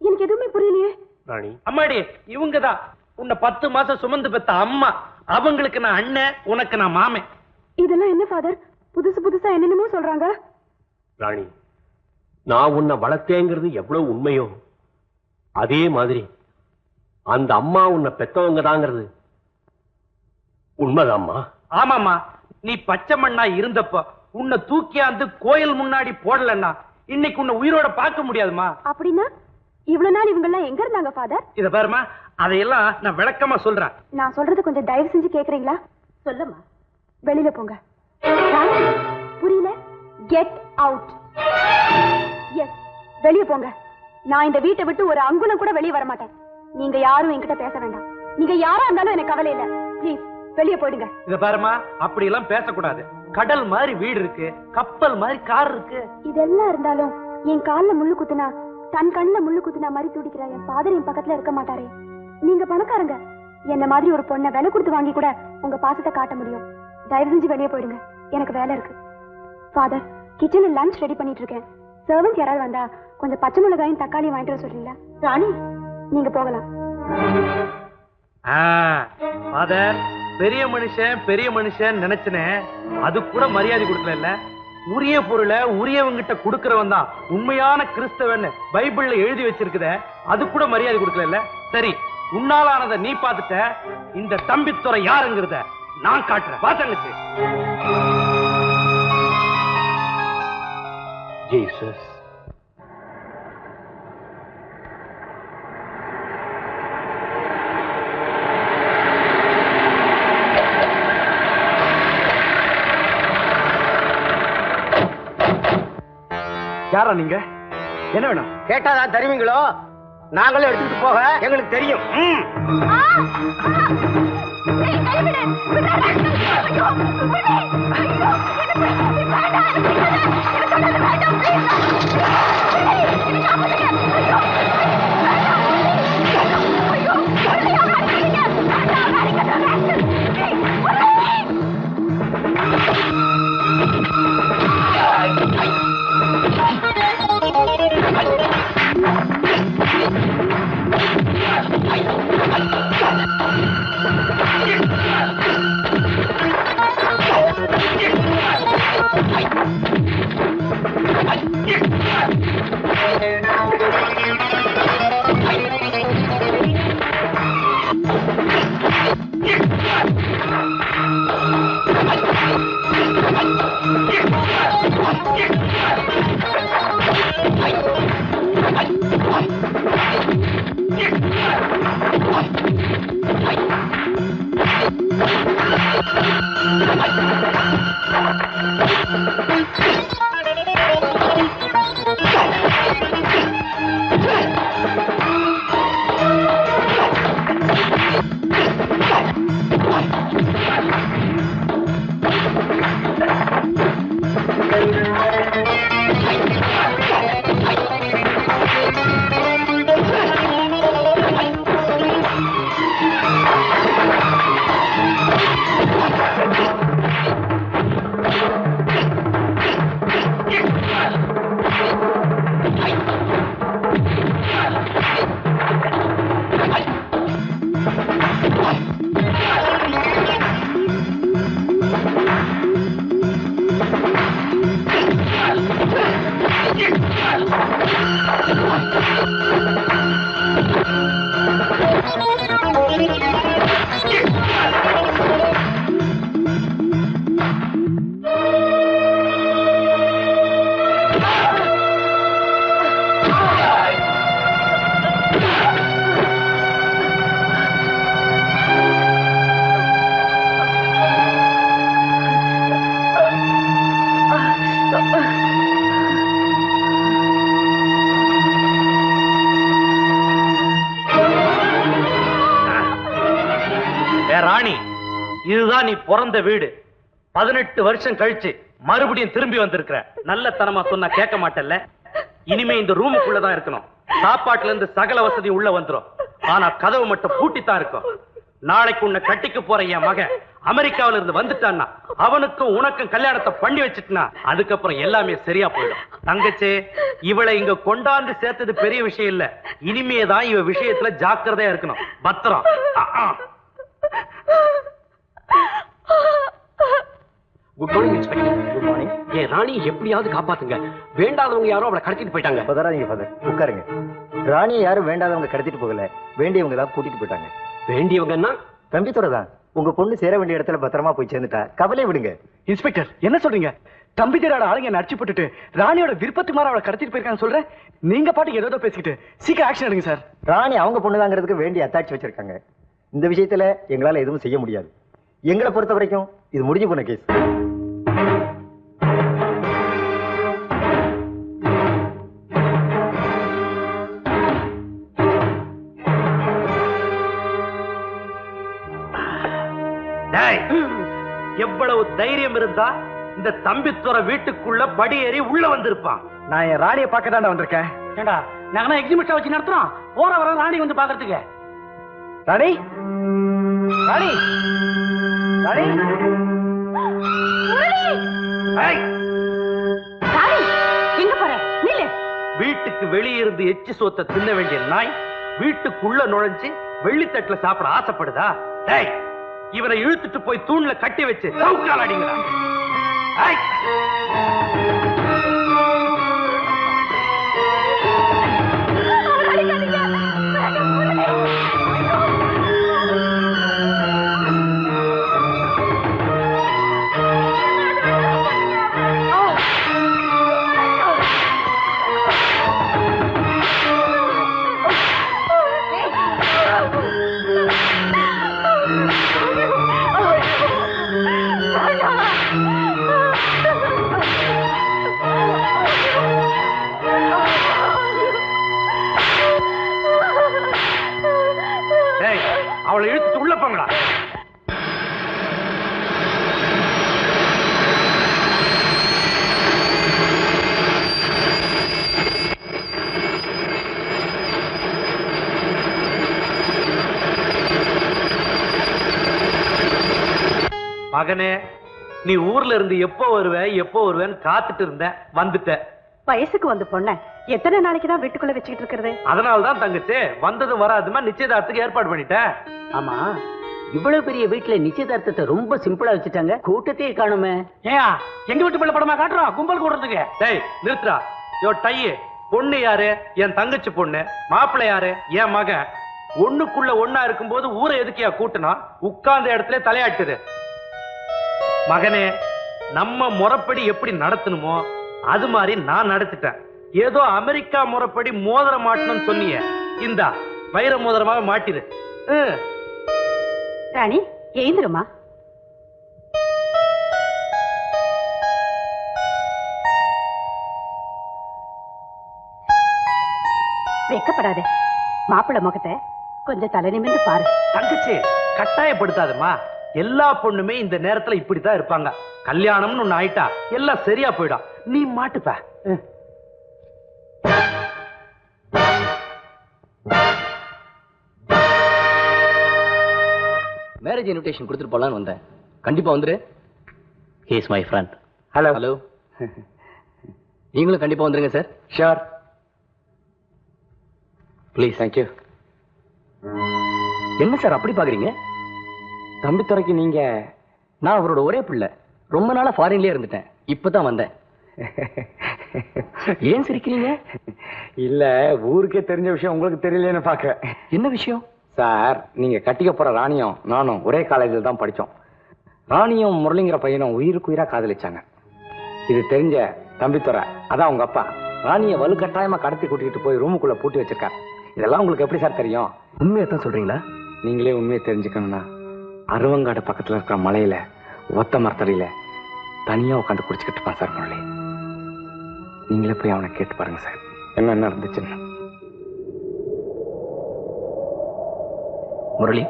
எனக்கு எதுவுமே புரியலையே. ராணி, அம்மாடி, இவங்கதான் உன்னை 10 மாசம் சுமந்து பெத்த அம்மா. அவங்களுக்கு நான் அண்ணன், உனக்கு நான் மாமன். இதெல்லாம் என்ன ஃபாதர்? புதுசா என்னென்னமோ சொல்றாங்க. ராணி, நான் உன்னை வளர்த்தேங்கிறது எவ்வளவு உண்மையோ அதே மாதிரி அந்த அம்மா உன்னை பெத்தவங்க தாங்கிறது உண்மைதாம்மா. ஆமாமா, நீ பச்சை மண்ணா இருந்தப்ப உன்னை தூக்கியாந்து கோயில் முன்னாடி போடலன்னா இன்னைக்கு உன்னை உயிரோட பார்க்க முடியாதுமா. அப்படின்னா இவ்வளவு நாள் இவங்க எல்லாம் எங்க இருந்தாங்க ஃபாதர்? இத பாருமா, அதையெல்லாம் நான் விளக்கமா சொல்றேன். நான் சொல்றது கொஞ்சம் தயவு செஞ்சு கேக்குறீங்களா? சொல்லுமா. வெளியில போங்க. புரியல? Get out. எஸ், வெளிய போங்க. நான் இந்த வீட்டை விட்டு ஒரு அங்குலம் கூட வெளியே வர மாட்டேன். நீங்க யாரும் என்கிட்ட பேச வேண்டாம். நீங்க யாரா இருந்தாலும் எனக்கு கவலை இல்ல. ப்ளீஸ் வெளியே போயிடுங்க. இத பாருமா, அப்படி எல்லாம் பேசக்கூடாது. கடல் மாதிரி வீடு இருக்கு, கப்பல் மாதிரி கார் இருக்கு. இதெல்லாம் இருந்தாலும் என் கால்ல முள்ளு குத்துனா, தன் கண்ணுல முள்ளு குத்துனா மாதிரி துடிக்கிற என் ஃபாதர் என் பக்கத்துல இருக்க மாட்டாரே. நீங்க பணக்காரங்க. என்ன மாதிரி ஒரு பொண்ணை விலை கொடுத்து வாங்கி கூட உங்க பாசத்தை காட்ட முடியும். தயவு செஞ்சு வெளியே போயிடுங்க. எனக்கு வேலை இருக்கு. ஃபாதர், கிச்சன்ல லஞ்ச் ரெடி பண்ணிட்டு இருக்கேன். சர்வன்ட் யாராவது வந்தா கொஞ்சம் பச்சை மிளகாயும் தக்காளியும் வாங்கிட்டு வர சொல்றீங்களா? ராணி, நீங்க போகலாம். ஃபாதர், பெரிய மனுஷன் நினைச்சனே, அது கூட மரியாதை கொடுக்கல. உரிய பொருளை உரியவங்கிட்ட கொடுக்கறவன் தான் உண்மையான கிறிஸ்தவன் பைபிள்ல எழுதி வச்சிருக்குத, அது கூட மரியாதை கொடுக்கல. சரி, உன்னாலானதை நீ பார்த்துட்ட. இந்த தம்பித்துறை யாருங்கிறத நான் காட்டுறேன். பாத்தங்கச்சு. ஜீசஸ், யாரா நீங்க? என்ன வேணும்? கேட்டாதான் தருவீங்களோ? நாங்களே எடுத்துட்டு போக எங்களுக்கு தெரியும். ராணி, இதுதான் நீ பிறந்த வீடு. 18 வருஷம் கழிச்சு மறுபடியும் திரும்பி வந்திருக்கிற. நல்லத்தனமா சொன்னா கேட்க மாட்டல்ல. இனிமே இந்த ரூமுக்குள்ளதான் இருக்கணும். சாப்பாட்டுல இருந்து சகல வசதி உள்ள வந்துரும். ஆனா கதவு மட்டும் பூட்டித்தான் இருக்கும். நாளைக்கு உன்னை கட்டிக்கு போற என் மகன் அமெரிக்காவில இருந்து வந்துட்டான்னா அவனுக்கும் உனக்கும் கல்யாணத்தை பண்ணி வச்சுட்டுனா அதுக்கப்புறம் எல்லாமே சரியா போயிடும். தங்கச்சி, இவளை இங்க கொண்டாந்து சேர்த்தது பெரிய விஷயம் இல்ல. இனிமேதான் இவ விஷயத்துல ஜாக்கிரதையா இருக்கணும். பத்திரம். Good morning inspector. Good morning. ஏன் ராணி எப்படியாவது காப்பாத்துங்க. வேண்டாதவங்க யாரோ அவளை கடத்திட்டு போயிட்டாங்க. பதறாதீங்க ஃபாதர், உட்காருங்க. ராணியை யாரும் வேண்டாதவங்க கடத்திட்டு போகல, வேண்டியவங்க தான் கூட்டிட்டு போயிட்டாங்க. வேண்டியவங்கன்னா தம்பித்தோட தான். உங்க பொண்ணு சேர வேண்டிய இடத்துல பத்திரமா போய் சேர்ந்துட்டா. கவலை விடுங்க. இன்ஸ்பெக்டர், என்ன சொல்றீங்க? தம்பிதரோட ஆளுங்க நடிச்சு போட்டுட்டு ராணியோட விருப்பத்துக்கு மாற அவளை கடத்திட்டு போயிருக்காங்க சொல்றேன். நீங்க பாட்டுக்கு ஏதோ பேசிக்கிட்டு சீக்கிரம் ஆக்ஷன் எடுங்க சார். ராணி அவங்க பொண்ணுதாங்கிறதுக்கு வேண்டிய அத்தாட்சி வச்சிருக்காங்க. இந்த விஷயத்துல எங்களால எதுவும் செய்ய முடியாது. எங்களை பொறுத்த வரைக்கும் இது முடிஞ்சு போன கேஸ். எவ்வளவு தைரியம் இருந்தா இந்த தம்பித்துற வீட்டுக்குள்ள படியேறி உள்ள வந்திருப்பான். நான் என் ராணியை பார்க்க தான் வந்திருக்கேன். ஏண்டா, நாங்க எக்ஸிபிஷன் வச்சு நடத்துறோம். போற வர ராணி வந்து பாக்குறதுக்கு. ராணி, ராணி, ராணி, எங்க போற? நில்லு. வீட்டுக்கு வெளியே இருந்து எச்சி சோத்த தின்ன வேண்டிய நாய் வீட்டுக்குள்ள நுழைஞ்சு வெள்ளித்தட்டுல சாப்பிட ஆசைப்படுதா? டேய், இவனை இழுத்துட்டு போய் தூண்ல கட்டி வச்சு சவுக்கால் அடிங்களா. அவளை இழுத்துட்டு உள்ள போங்களா. மகனே, நீ ஊர்ல இருந்து எப்போ வருவேன்னு காத்துட்டு இருந்த. வந்துட்ட. வயசுக்கு வந்து பொண்ண எத்தனை நாளைக்கு தான் வீட்டுக்குள்ள வச்சுக்கிட்டு இருக்கிறது? அதனாலதான் தங்கச்சி வந்ததும் வராதுமா நிச்சயதார்த்தத்துக்கு ஏற்பாடு பண்ணிட்டேன். ஆமா, இவ்வளவு பெரிய வீட்டுல நிச்சயதார்த்தத்தை ரொம்ப சிம்பிளா வச்சுட்டாங்க. கூட்டத்தையே காணுமே. ஏன் எங்க வீட்டு பிள்ளை படமா காட்டுறோம் கும்பல் கூடுறதுக்கு? டேய் நிறுத்துறா. யோ டையே, பொண்ணு யாரு? என் தங்கச்சி பொண்ணு. மாப்பிள்ளை யாரு? என் மகன். ஒண்ணுக்குள்ள ஒண்ணா இருக்கும்போது ஊரை எதுக்கியா கூட்டுனா? உட்கார்ந்த இடத்துல தலையாட்டுது. மகனே, நம்ம முறைப்படி எப்படி நடத்தணுமோ அது மாதிரி நான் நடத்திட்டேன். ஏதோ அமெரிக்கா முறைப்படி மோதிரம் மாட்டணும்னு சொன்னீங்க. இந்தா வைர மோதிரமாக மாட்டிரு. ராணி, எழுந்துருமா. வெக்கப்படாதே. மாப்பிள்ளை முகத்தை கொஞ்சம் தலை நிமிர்ந்து பாரு. தங்கச்சி, கட்டாயப்படுத்தாதம்மா. எல்லா பொண்ணுமே இந்த நேரத்துல இப்படித்தான் இருப்பாங்க. கல்யாணம்னு ஒண்ணு ஆயிட்டா எல்லாம் சரியா போயிடும். நீ மாட்டுப்ப. மேரேஜ் இன்விடேஷன் கொடுத்துட்டு போலான்னு வந்தேன். கண்டிப்பா வந்துரு. He is my friend. Hello. Hello. நீங்களும் கண்டிப்பா வந்துருங்க சார். ஷூர். ப்ளீஸ். தேங்க்யூ. என்ன சார் அப்படி பாக்குறீங்க? தம்பித்துறைக்கு நீங்க, நான் அவரோட ஒரே பிள்ளை. ரொம்ப நாளா ஃபாரின்லயே இருந்துட்டேன், இப்பதான் வந்தேன். ஏன் சிரிக்கிறீங்க? இல்ல, ஊருக்கே தெரிஞ்ச விஷயம் உங்களுக்கு தெரியலன்னு பாக்குறேன். என்ன விஷயம் சார்? நீங்க கட்டிக்க போற ராணியும் நானும் ஒரே காலேஜில் தான் படிச்சோம். ராணியும் முரளிங்கிற பையனும் உயிருக்கு உயிரா காதலிச்சாங்க. இது தெரிஞ்ச தம்பித்துறை, அதான் உங்க அப்பா, ராணியை வலுக்கட்டாயமா கடத்தி கூட்டிகிட்டு போய் ரூமுக்குள்ள பூட்டி வச்சிருக்காரு. இதெல்லாம் உங்களுக்கு எப்படி சார் தெரியும்? உண்மையத்தான் சொல்றீங்களா? நீங்களே உண்மையை தெரிஞ்சுக்கணும்னா அருவங்காடு பக்கத்துல இருக்கிற மலையில ஒத்த மரத்தடியில தனியா உட்காந்து குடிச்சுக்கிட்டு இருப்பான் சார் முரளி. நீங்களே போய் அவனை கேட்டு பாருங்க சார், என்ன நடந்துச்சுன்னு. Murali,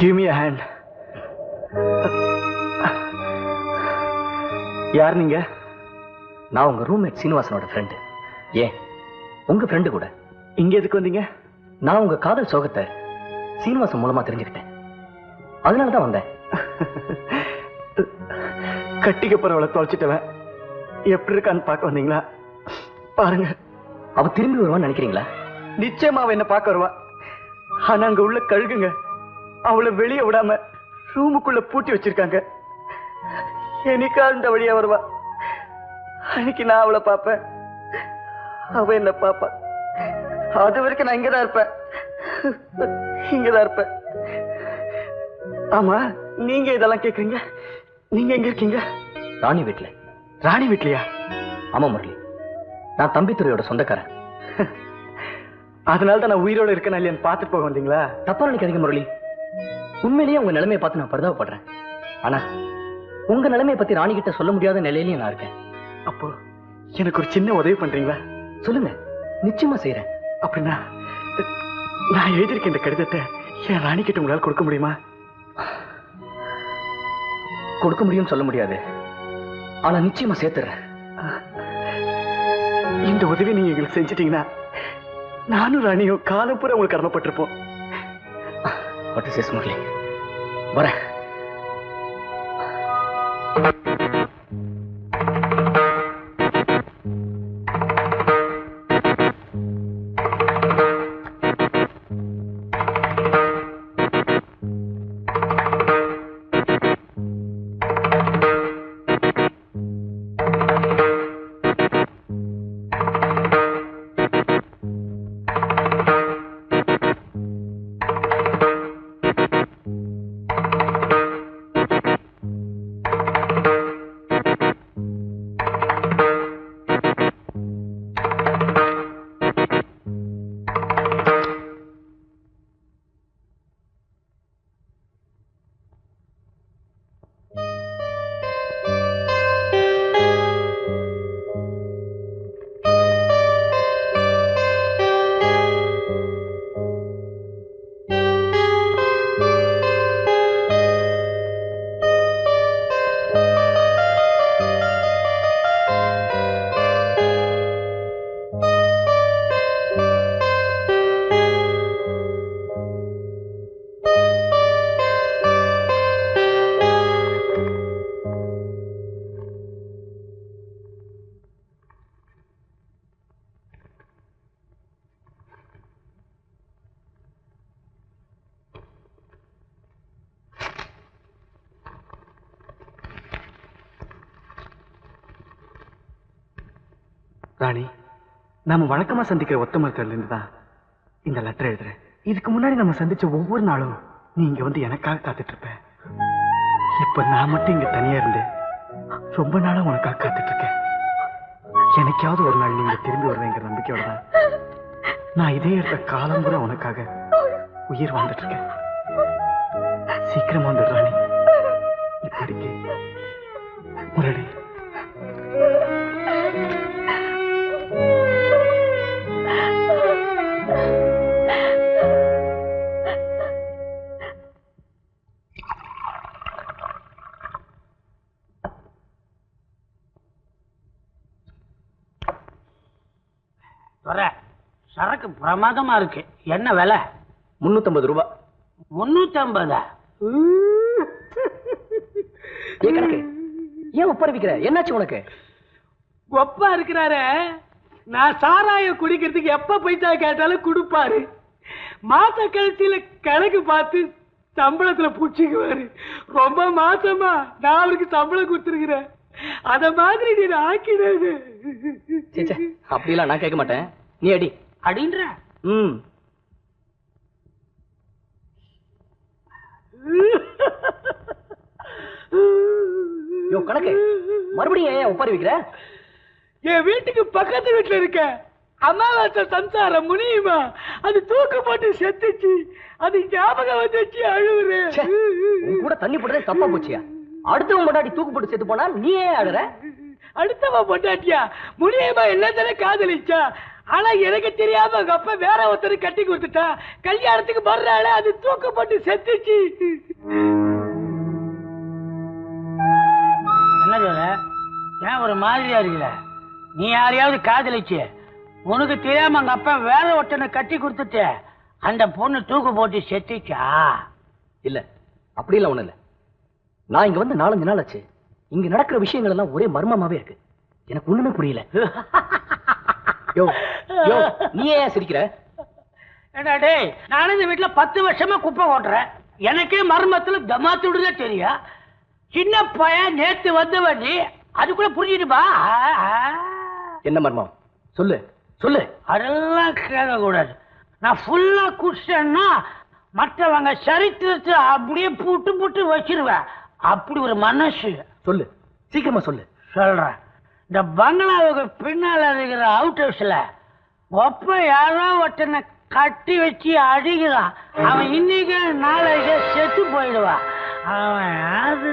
Give me a hand. யார் நீங்க? நான் உங்க ரூம்மேட் சீனிவாசனோட ஃப்ரெண்டு. ஏன், உங்க ஃப்ரெண்டு கூட. இங்க எதுக்கு வந்தீங்க? நான் உங்க காதல் சோகத்தை சீனிவாசன் மூலமா தெரிஞ்சுக்கிட்டேன், அதனாலதான் வந்தேன். கட்டிக்க போறவளை தொலைச்சிட்டவன் எப்படி இருக்கான்னு பார்க்க வந்தீங்களா? பாருங்க, அவ திரும்பி வருவான்னு நினைக்கிறீங்களா? நிச்சயமா அவ என்ன பார்க்க வருவா. ஆனா அங்க உள்ள கழுகுங்க அவளை வெளியே விடாம ரூமுக்குள்ள பூட்டி வச்சிருக்காங்க. என்னைக்கா இந்த வழியா வருவா. அன்னைக்கு நான் அவளை பார்ப்பேன், அவ என்ன பாப்பா. அது வரைக்கும் நான் இங்கதான் இருப்பேன், இங்கதான் இருப்பேன். ஆமா, நீங்க இதெல்லாம் கேக்குறீங்க? நீங்க எங்க இருக்கீங்க? ராணி வீட்டுல. ராணி வீட்லயா? ஆமா முரளி, நான் தம்பித்துறையோட சொந்தக்காரன். அதனால தான் நான் உயிரோட இருக்கேன் இல்லையான்னு பார்த்துட்டு போக வந்தீங்களா? தப்பா நினைக்காதீங்க முரளி, உண்மையிலேயே உங்க நிலைமையை பார்த்து நான் பரிதாபப்படுறேன். ஆனா உங்க நிலைமையை பத்தி ராணி கிட்ட சொல்ல முடியாத நிலையிலேயே நான் இருக்கேன். அப்போ எனக்கு ஒரு சின்ன உதவி பண்றீங்களா? சொல்லுங்க, நிச்சயமா செய்யறேன். அப்படின்னா நான் எழுதியிருக்க இந்த கடிதத்தை என் ராணி கிட்ட உங்களால் கொடுக்க முடியுமா? கொடுக்க முடியும் சொல்ல முடியாது, ஆனா நிச்சயமா சேர்த்துறேன். இந்த உதவி நீங்க எங்களுக்கு செஞ்சிட்டீங்கன்னா நானும் ராணியும் காலம் பூரா உங்களுக்கு கடமைப்பட்டிருப்போம். What is this, Murali? வரேன். ராணி, நாம வழக்கமா சந்திக்கிற ஒத்த மரத்துல இருந்து தான் இந்த லெட்டர் எழுதுறேன். இதுக்கு முன்னாடி நம்ம சந்திச்ச ஒவ்வொரு நாளும் நீ இங்க வந்து எனக்காக காத்துட்டு இருப்ப. இப்ப நான் மட்டும் இங்க தனியா இருந்து ரொம்ப நாளா உனக்காக காத்துட்டு இருக்கேன். எனக்காவது ஒரு நாள் நீங்க திரும்பி வருவேங்கிற நம்பிக்கையோட தான் நான் இதே இடத்த காலம் கூட உனக்காக உயிர் வாழ்ந்துட்டு இருக்கேன். சீக்கிரமா வந்து ராணி, இப்படிக்கு முரளி. சரக்கு பிரமாதமா இருக்கு. என்ன விலை? 350 ரூபாய். 350? ஏன் கணக்கு? ஏன் ஒப்படைக்கிற? என்னாச்சு உனக்கு? கொப்பா இருக்கிறாரு. நான் சாராயம் குடிக்கிறதுக்கு எப்ப பைசா கேட்டாலும் கொடுப்பாரு. மாச கடைசியில கணக்கு பார்த்து சம்பளத்துல புடிச்சுக்குவாரு. ரொம்ப மாசமா நான் அவருக்கு சம்பளம் கொடுத்துருக்கிறேன். அத மாதிரி நீ ஆக்கிடுது. அப்படிலாம் நான் கேட்க மாட்டேன். நீ அடி அடின்ற. கணக்கு மறுபடியும் ஏன் உப்பாரி வைக்கிற? என் வீட்டுக்கு பக்கத்து வீட்டுல இருக்க அமாவாசை சம்சாரம் முனியுமா அது தூக்கு போட்டு செத்துச்சு. அது ஞாபகம் வந்துச்சு. அழுவுறேன். கூட தண்ணி போட்டதே தப்பா போச்சியா? அடுத்தவன் பொண்டாட்டி தூக்கு போட்டு செத்து போனா நீ ஏன் அழுற? அடுத்தவன் பொண்டாட்டியா? முனியமா எல்லாத்தானே காதலிச்சா. ஆனா எனக்கு தெரியாம அவங்க அப்பா வேற ஒருத்தரை கட்டி கொடுத்துட்டா. கல்யாணத்துக்கு வர்றாள் அது தூக்கு போட்டு செத்துச்சு. என்ன சொல்ல? ஏன் ஒரு மாதிரியா இருக்குல்ல? நீ யாரையாவது காதலிச்சு உனக்கு தெரியாம அங்க அப்பா வேற ஒருத்தனை கட்டி கொடுத்துட்டு அந்த பொண்ணு தூக்கு போட்டு செத்துச்சா? இல்ல அப்படி இல்ல. ஒண்ணு இல்ல. நான் இங்க வந்து 4-5 நாள் ஆச்சு. இங்க நடக்கிற விஷயங்கள் எல்லாம் ஒரே மர்மமாவே இருக்கு. எனக்கு ஒண்ணுமே புரியல. யோ யோ நீ ஏன் சிரிக்கிற? ஏடா டேய், நானும் இந்த வீட்டுல 10 வருஷமா குப்பை ஓட்டுறேன். எனக்கே மர்மத்துல தமாத்துடுதே தெரியும். சின்ன பையன் நேத்து வந்த வண்டி அதுக்குள்ள புரிஞ்சுடுப்பா. என்ன மர்மம்? சொல்லு சொல்லு. அதெல்லாம் கேட்க கூடாது. நான் ஃபுல்லா குடிச்சேன்னா மற்றவங்க சரித்திரத்தை அப்படியே புட்டு புட்டு வச்சிருவேன். அப்படி ஒரு மனசு. சொல்லு சீக்கிரமா சொல்லு. சொல்றேன். இந்த பங்களாவுக்கு பின்னால இருக்கிற அவுட் ஹவுஸ்ல ஒப்ப யாரோ ஒருத்தனை கட்டி வச்சு அடிக்கிறான். அவன் இன்னைக்கு நாளைக்கு செத்து போயிடுவான். அவன் அது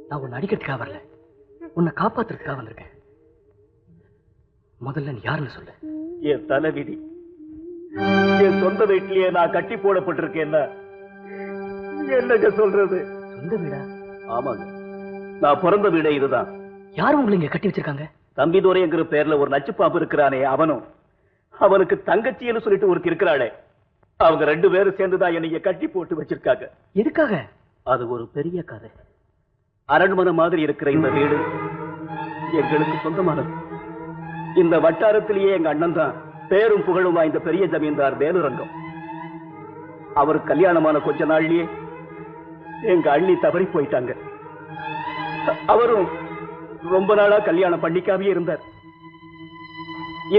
நான் உன்னை அடிக்கிறதுக்காக வரல, உன்னை காப்பாத்துறதுக்காக வந்திருக்கேன். முதல்ல நீ யாருன்னு சொல்லு. என் தலைவிதி. என் சொந்த வீட்டிலேயே நான் கட்டி போடப்பட்டிருக்கேன்னா என்னங்க சொல்றது? சொந்த வீடா? ஆமாங்க, நான் பிறந்த வீடே இதுதான். யாரும் உங்களை இங்க கட்டி வச்சிருக்காங்க? தம்பிதுரைங்கிற பேர்ல ஒரு நச்சுப்பாம்பு இருக்கிறானே அவனும், அவனுக்கு தங்கச்சின்னு சொல்லிட்டு ஒருத்தி இருக்கிறாளே, அவங்க 2 பேரும் சேர்ந்துதான் என்னைய கட்டி போட்டு வச்சிருக்காங்க. எதுக்காக? அது ஒரு பெரிய கதை. அரண்மனை மாதிரி இருக்கிற இந்த வீடு எங்களுக்கு சொந்தமானது. இந்த வட்டாரத்திலேயே எங்க அண்ணன் தான் பேரும் புகழும் வாய்ந்த பெரிய ஜமீன்தார் வேலுரங்கம். அவர் கல்யாணமான கொஞ்ச நாள்லயே எங்க அண்ணி தவறி போயிட்டாங்க. அவரும் ரொம்ப நாளா கல்யாணம் பண்ணிக்காமே இருந்தார்.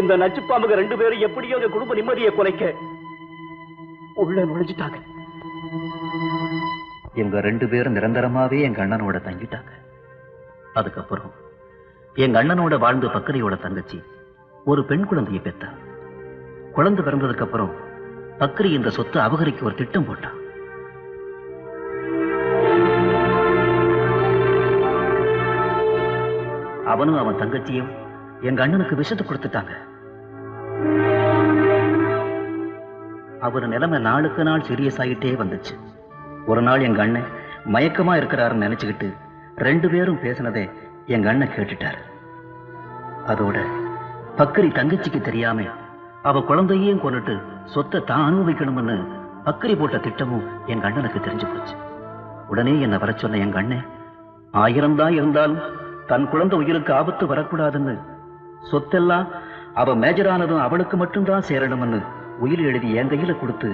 இந்த நச்சுப்பாம்புங்க 2 பேரும் எப்படியோ எங்க குடும்ப நிம்மதியை குலைக்க உள்ள நுழைஞ்சிட்டாங்க. எங்க 2 பேரும் நிரந்தரமாவே எங்க அண்ணனோட தங்கிட்டாங்க. அதுக்கப்புறம் எங்க அண்ணனோட வாழ்ந்த பக்கரியோட தங்கச்சி ஒரு பெண் குழந்தையை பெற்றா. குழந்தை பிறந்ததுக்கு அப்புறம் பக்கரி இந்த சொத்தை அபகரிக்க ஒரு திட்டம் போட்டான். அவனும் அவன் தங்கச்சியும் எங்க அண்ணனுக்கு விஷத்தை கொடுத்துட்டாங்க. அவர் நிலைமை நாளுக்கு நாள் சீரியஸ் ஆகிட்டே வந்துச்சு. ஒரு நாள் எங்க அண்ணன் மயக்கமா இருக்கிறாருன்னு நினைச்சுக்கிட்டு 2 பேரும் பேசினதே எங்க அண்ணன் கேட்டுட்டாரு. அதோட பக்கரி தங்கச்சிக்கு தெரியாம அவ குழந்தையையும் கொண்டுட்டு சொத்தை தான் அனுபவிக்கணும்னு பக்கரி போட்ட திட்டமும் எங்க அண்ணனுக்கு தெரிஞ்சு போச்சு. உடனே என்னை வர சொன்ன எங்க அண்ணன் 1000 தான் இருந்தாலும் தன் குழந்தை உயிருக்கு ஆபத்து வரக்கூடாதுன்னு சொத்தெல்லாம் அவ மேஜரானதும் அவளுக்கு மட்டும்தான் சேரணும்னு உயிர் எழுதி என் கையில கொடுத்து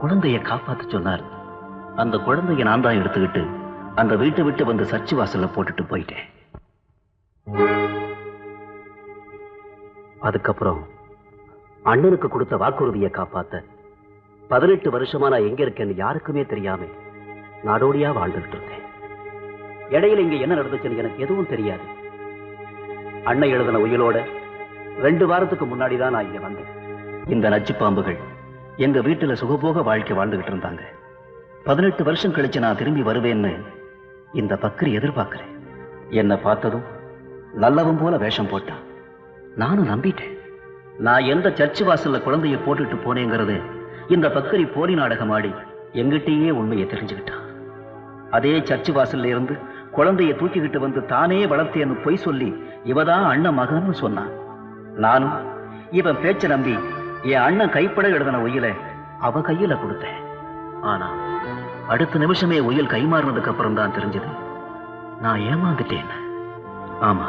குழந்தைய காப்பாத்து சொன்னார். அந்த குழந்தைய நான் தான் எடுத்துக்கிட்டு அந்த வீட்டை விட்டு வந்து சர்ச்சு வாசல்ல போட்டுட்டு போயிட்டேன். அதுக்கப்புறம் அண்ணனுக்கு கொடுத்த வாக்குறுதியை காப்பாத்த 18 வருஷமா நான் எங்க இருக்கேன்னு யாருக்குமே தெரியாம நாடோடியா வாழ்ந்துட்டு இருந்தேன். இடையில இங்க என்ன நடந்துச்சுன்னு எனக்கு எதுவும் தெரியாது. அண்ணன் எழுதின உயிரோட 2 வாரத்துக்கு முன்னாடிதான் நான் இங்க வந்தேன். இந்த நச்சு பாம்புகள் எங்க வீட்டுல சுகபோக வாழ்க்கை வாழ்ந்துகிட்டு இருந்தாங்க. 18 வருஷம் கழிச்சு நான் திரும்பி வருவேன்னு இந்த பக்கரி எதிர்பார்க்கிறேன். என்னை பார்த்ததும் நல்லவன் போல வேஷம் போட்டான். நானும் நம்பிட்டேன். நான் எந்த சர்ச்சு வாசல்ல குழந்தைய போட்டுட்டு போனேங்கிறது இந்த பக்கரி போலி நாடகம் ஆடி எங்கிட்டயே உண்மையை தெரிஞ்சுக்கிட்டான். அதே சர்ச்சு வாசல்ல இருந்து குழந்தைய தூக்கிக்கிட்டு வந்து தானே வளர்த்தேன்னு பொய் சொல்லி இவதான் அண்ணன் மகன்னு சொன்னான். நானும் இவன் பேச்ச நம்பி என் அண்ணன் கைப்பட எழுதின உயிலை அவ கையில கொடுத்தேன். ஆனா அடுத்த நிமிஷமே உயில் கைமாறினதுக்கு அப்புறம் தான் தெரிஞ்சது நான் ஏமாந்துட்டேன். ஆமா,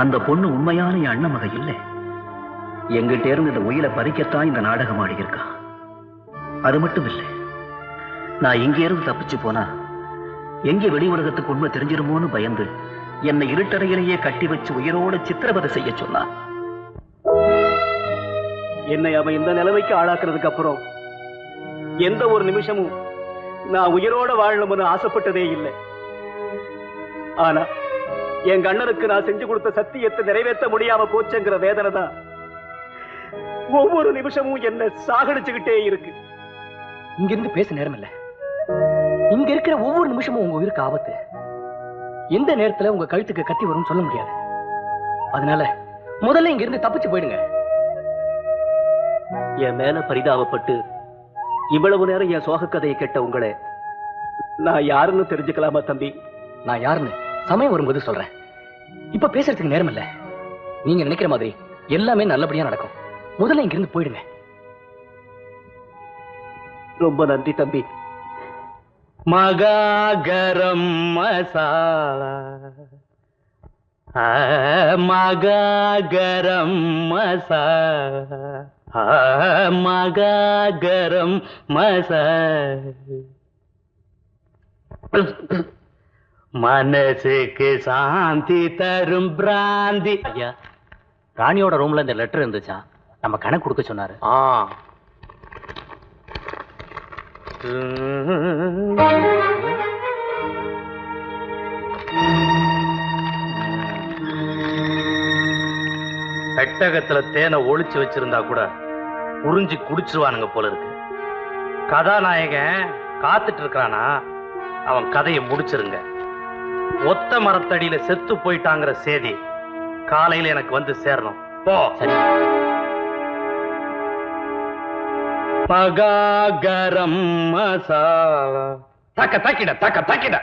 அந்த பொண்ணு உண்மையான என் அண்ணன் மக இல்லை. எங்கிட்ட இருந்து இந்த உயிலை பறிக்கத்தான் இந்த நாடகம் ஆடி இருக்கான். அது மட்டும் இல்லை, நான் இங்கே இருந்து தப்பிச்சு போனா எங்கே வெளி உலகத்துக்கு உண்மை தெரிஞ்சிருமோன்னு பயந்து என்னை இருட்டறையிலேயே கட்டி வச்சு உயிரோட சித்திரவதை செய்ய சொன்னான். என்னை அவன் இந்த நிலைமைக்கு ஆளாக்குறதுக்கு அப்புறம் எந்த ஒரு நிமிஷமும் நான் உயிரோட வாழணும்னு ஆசைப்பட்டதே இல்லை. ஆனா என் கண்ணனுக்கு நான் செஞ்சு கொடுத்த சத்தியத்தை நிறைவேற்ற முடியாம போச்சுங்கிற வேதனை தான் ஒவ்வொரு நிமிஷமும் என்ன சாகடிச்சுக்கிட்டே இருக்கு. இங்க இருந்து பேச நேரம் இல்ல. இங்க இருக்கிற ஒவ்வொரு நிமிஷமும் உங்க உயிருக்கு ஆபத்து. எந்த நேரத்துல உங்க கழுத்துக்கு கத்தி வரும்னு சொல்ல முடியாது. அதனால முதல்ல இங்க இருந்து தப்பிச்சு போயிடுங்க. என் மேல பரிதாபப்பட்டு இவ்வளவு நேரம் என் சோக கதையை கேட்ட உங்களை நான் யாருன்னு தெரிஞ்சுக்கலாமா தம்பி? நான் யாருன்னு சமயம் வரும்போது சொல்றேன். இப்ப பேசுறதுக்கு நேரம் இல்ல. நீங்க நினைக்கிற மாதிரி எல்லாமே நல்லபடியா நடக்கும். முதல்ல இங்க இருந்து போயிடுங்க. ரொம்ப நன்றி தம்பி. மகாகரம் மசாலா, மகாகரம் மசாலா, மகாகரம் மசாலா, மனசுக்கு சாந்தி தரும் பிராந்தி. ஐயா, ராணியோட ரூம்ல இந்த லெட்டர் இருந்துச்சா? நம்ம கணக்கு கொடுக்க சொன்னாரு. பெட்டகத்துல தேனை ஒளிச்சு வச்சிருந்தா கூட உறிஞ்சி குடிச்சிருவானுங்க போல இருக்கு. கதாநாயகன் காத்துட்டு இருக்கிறானா, அவன் கதையை முடிச்சிருங்க. ஒத்த மரத்தடியில செத்து போயிட்டாங்கிற செய்தி காலையில எனக்கு வந்து சேரணும். போ. சரி. மகாகரம் மசாலா, தக்க தக்கிட தக்க தக்கிட.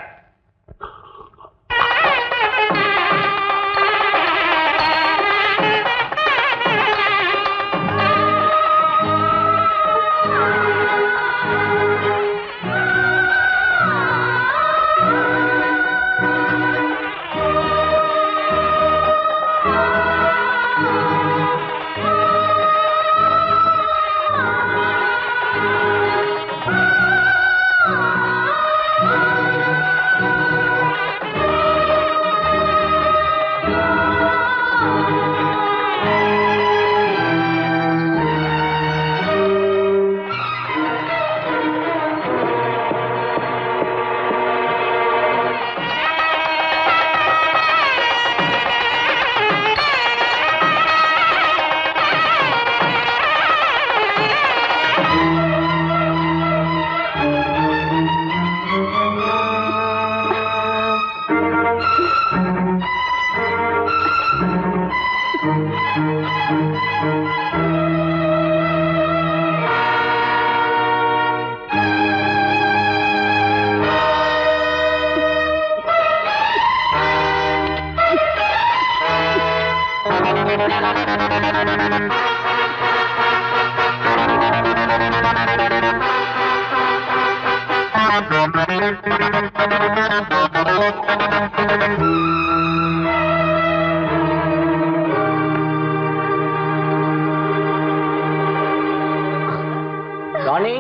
ராணி,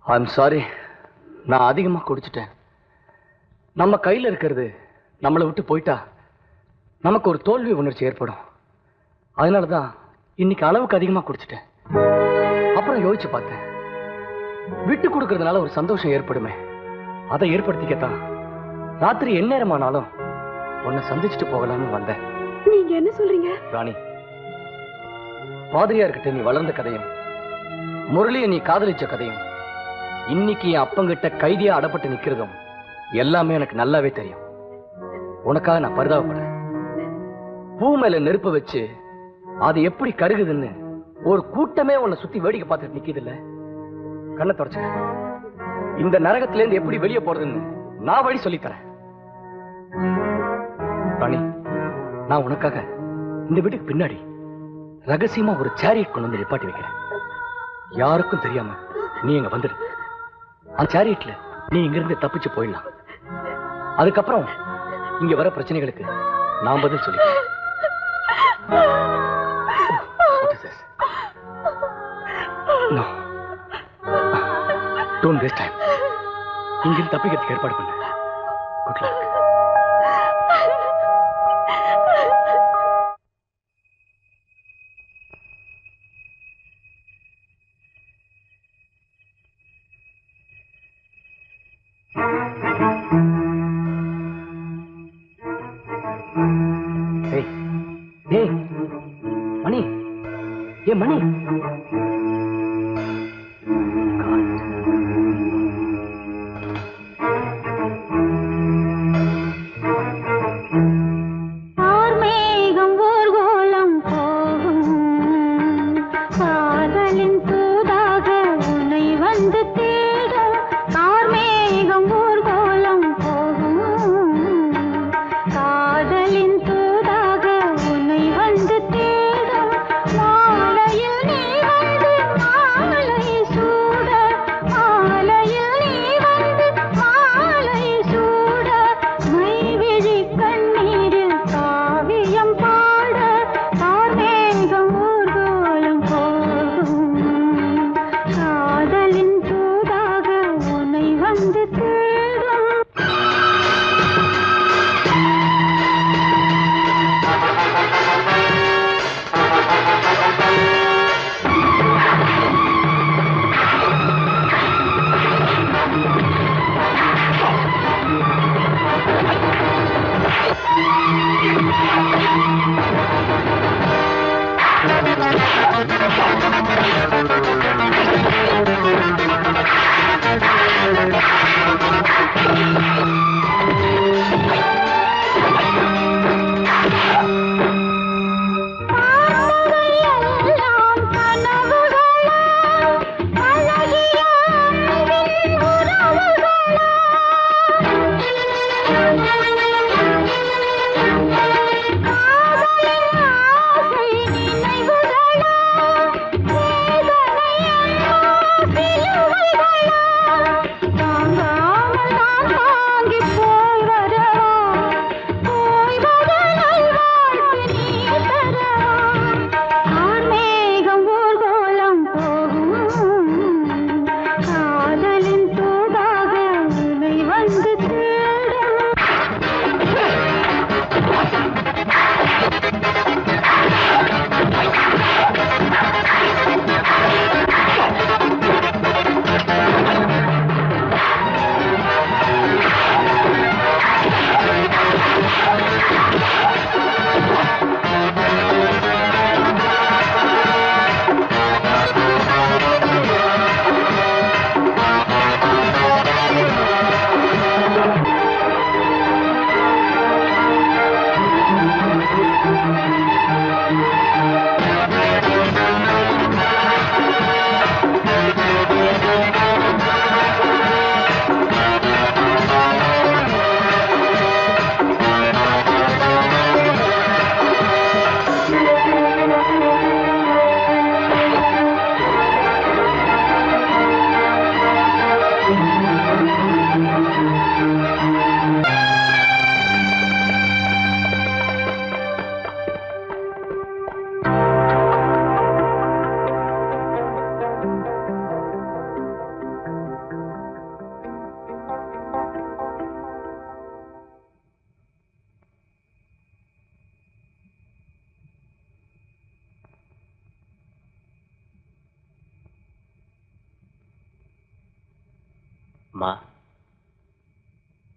ஐம் சாரி. நான் அதிகமா குடிச்சிட்டேன். நம்ம கையில இருக்கிறது நம்மளை விட்டு போயிட்டா நமக்கு ஒரு தோல்வி உணர்ச்சி ஏற்படும். அதனாலதான் இன்னைக்கு அளவுக்கு அதிகமா குடிச்சிட்டேன். அப்புறம் யோசிச்சு பார்த்தேன், விட்டு கொடுக்கறதுனால ஒரு சந்தோஷம் ஏற்படுமே, அதை ஏற்படுத்திக்கத்தான் ராத்திரி எந்நேரமானாலும் உன்னை சந்திச்சுட்டு போகலாம்னு வந்தேன். நீங்க என்ன சொல்றீங்க? ராணி, பாதிரியார்கிட்ட நீ வளர்ந்த கதையும் முரளியை நீ காதலிச்ச கதையும் இன்னைக்கு என் அப்பங்கிட்ட கைதியா அடப்பட்டு நிக்கிறதும் எல்லாமே எனக்கு நல்லாவே தெரியும். உனக்காக நான் பரிதாபப்படுறேன். பூ மேல நெருப்ப வச்சு அது எப்படி கருகுதுன்னு ஒரு கூட்டமே உன்னை சுத்தி வேடிக்கை பார்த்துட்டு நிக்குது இல்ல? கண்ணை தொடச்சு இந்த நரகத்துல இருந்து எப்படி வெளியே போறதுன்னு நான் வழி சொல்லித்தரேன். ராணி, நான் உனக்காக இந்த வீட்டுக்கு பின்னாடி ரகசியமா ஒரு சேரியட் கொண்டு வந்து நிப்பாட்டி வைக்கிறேன். யாருக்கும் தெரியாம நீ இங்க வந்துடு. அந்த சேரியட்ல நீ இங்க இருந்து தப்பிச்சு போயிடலாம். அதுக்கப்புறம் இங்க வர பிரச்சனைகளுக்கு நான் பதில் சொல்லிக்கிறேன். No. Don't waste time. இங்கிருந்து தப்பிக்கிறதுக்கு ஏற்பாடு பண்ணு. Good luck. Hey, மணி, மணி.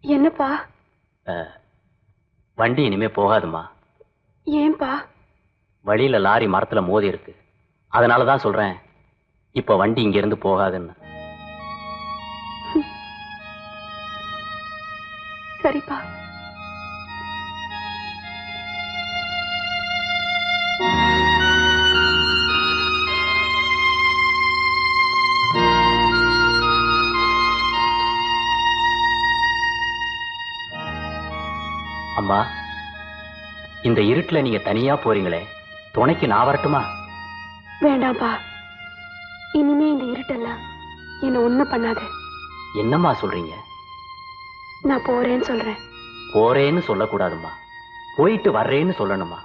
என்னப்பா? வண்டி இனிமே போகாதுமா. ஏன்பா? வழியில லாரி மரத்துல மோதி இருக்கு. அதனாலதான் சொல்றேன், இப்ப வண்டி இங்க இருந்து போகாதுன்னு. சரிப்பா. அம்மா, இந்த இருட்டுல நீங்க தனியா போறீங்களே, துணைக்கு நான் வரட்டுமா? வேண்டாம்ப்பா, இனிமே இந்த இருட்டெல்லாம் என்ன ஒண்ணும் பண்ணாது. என்னம்மா சொல்றீங்க? நான் போறேன்னு சொல்றேன். போறேன்னு சொல்லக்கூடாதும்மா, போயிட்டு வர்றேன்னு சொல்லணுமா?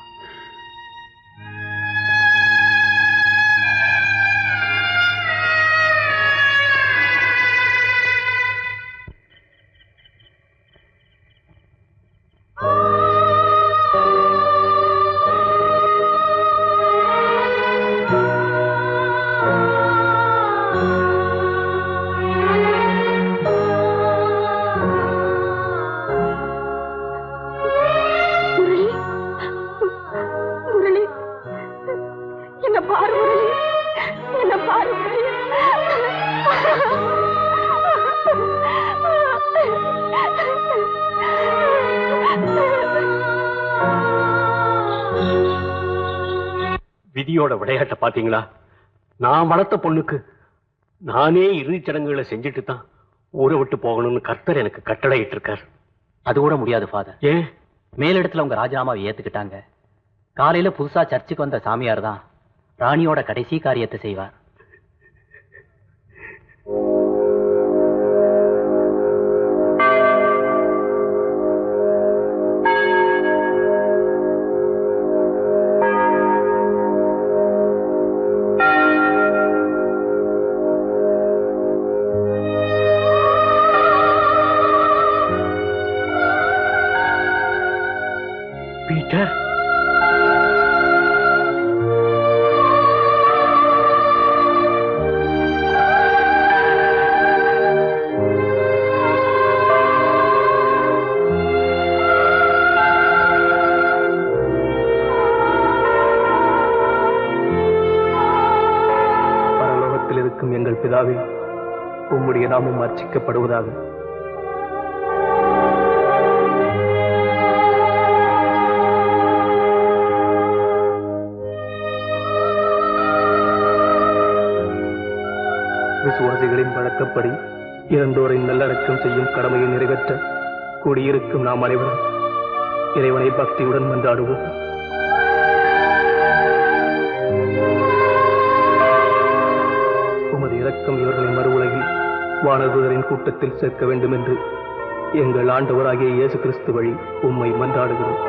விதியோட விளையாட்ட பாத்தீங்களா? நான் வளர்த்த பொண்ணுக்கு நானே இறுதிச் சடங்குகளை செஞ்சுட்டு தான் ஊரை விட்டு போகணும்னு கர்த்தர் எனக்கு கட்டளையிட்டு இருக்கார். அது கூட முடியாது ஃபாதர். ஏன்? மேலிடத்துல உங்க ராஜினாமாவை ஏத்துக்கிட்டாங்க. காலையில புதுசா சர்ச்சுக்கு வந்த சாமியார் தான் ராணியோட கடைசி காரியத்தை செய்வார். பீட்டர், பரலோகத்தில் இருக்கும் எங்கள் பிதாவே, உம்முடைய நாமம் அர்ச்சிக்கப்படுவதாக. விசுவாசிகளின் வழக்கப்படி இறந்தோரை நல்லடக்கம் செய்யும் கடமையை நிறைவேற்ற கூடியிருக்கும் நாம் அனைவரும் இறைவனை பக்தியுடன் மன்றாடுவோம். உமது இரக்கம் இவர்களை மறு உலகில் வானதூதரின் கூட்டத்தில் சேர்க்க வேண்டும் என்று எங்கள் ஆண்டவராகிய இயேசு கிறிஸ்து வழி உம்மை மன்றாடுகிறோம்.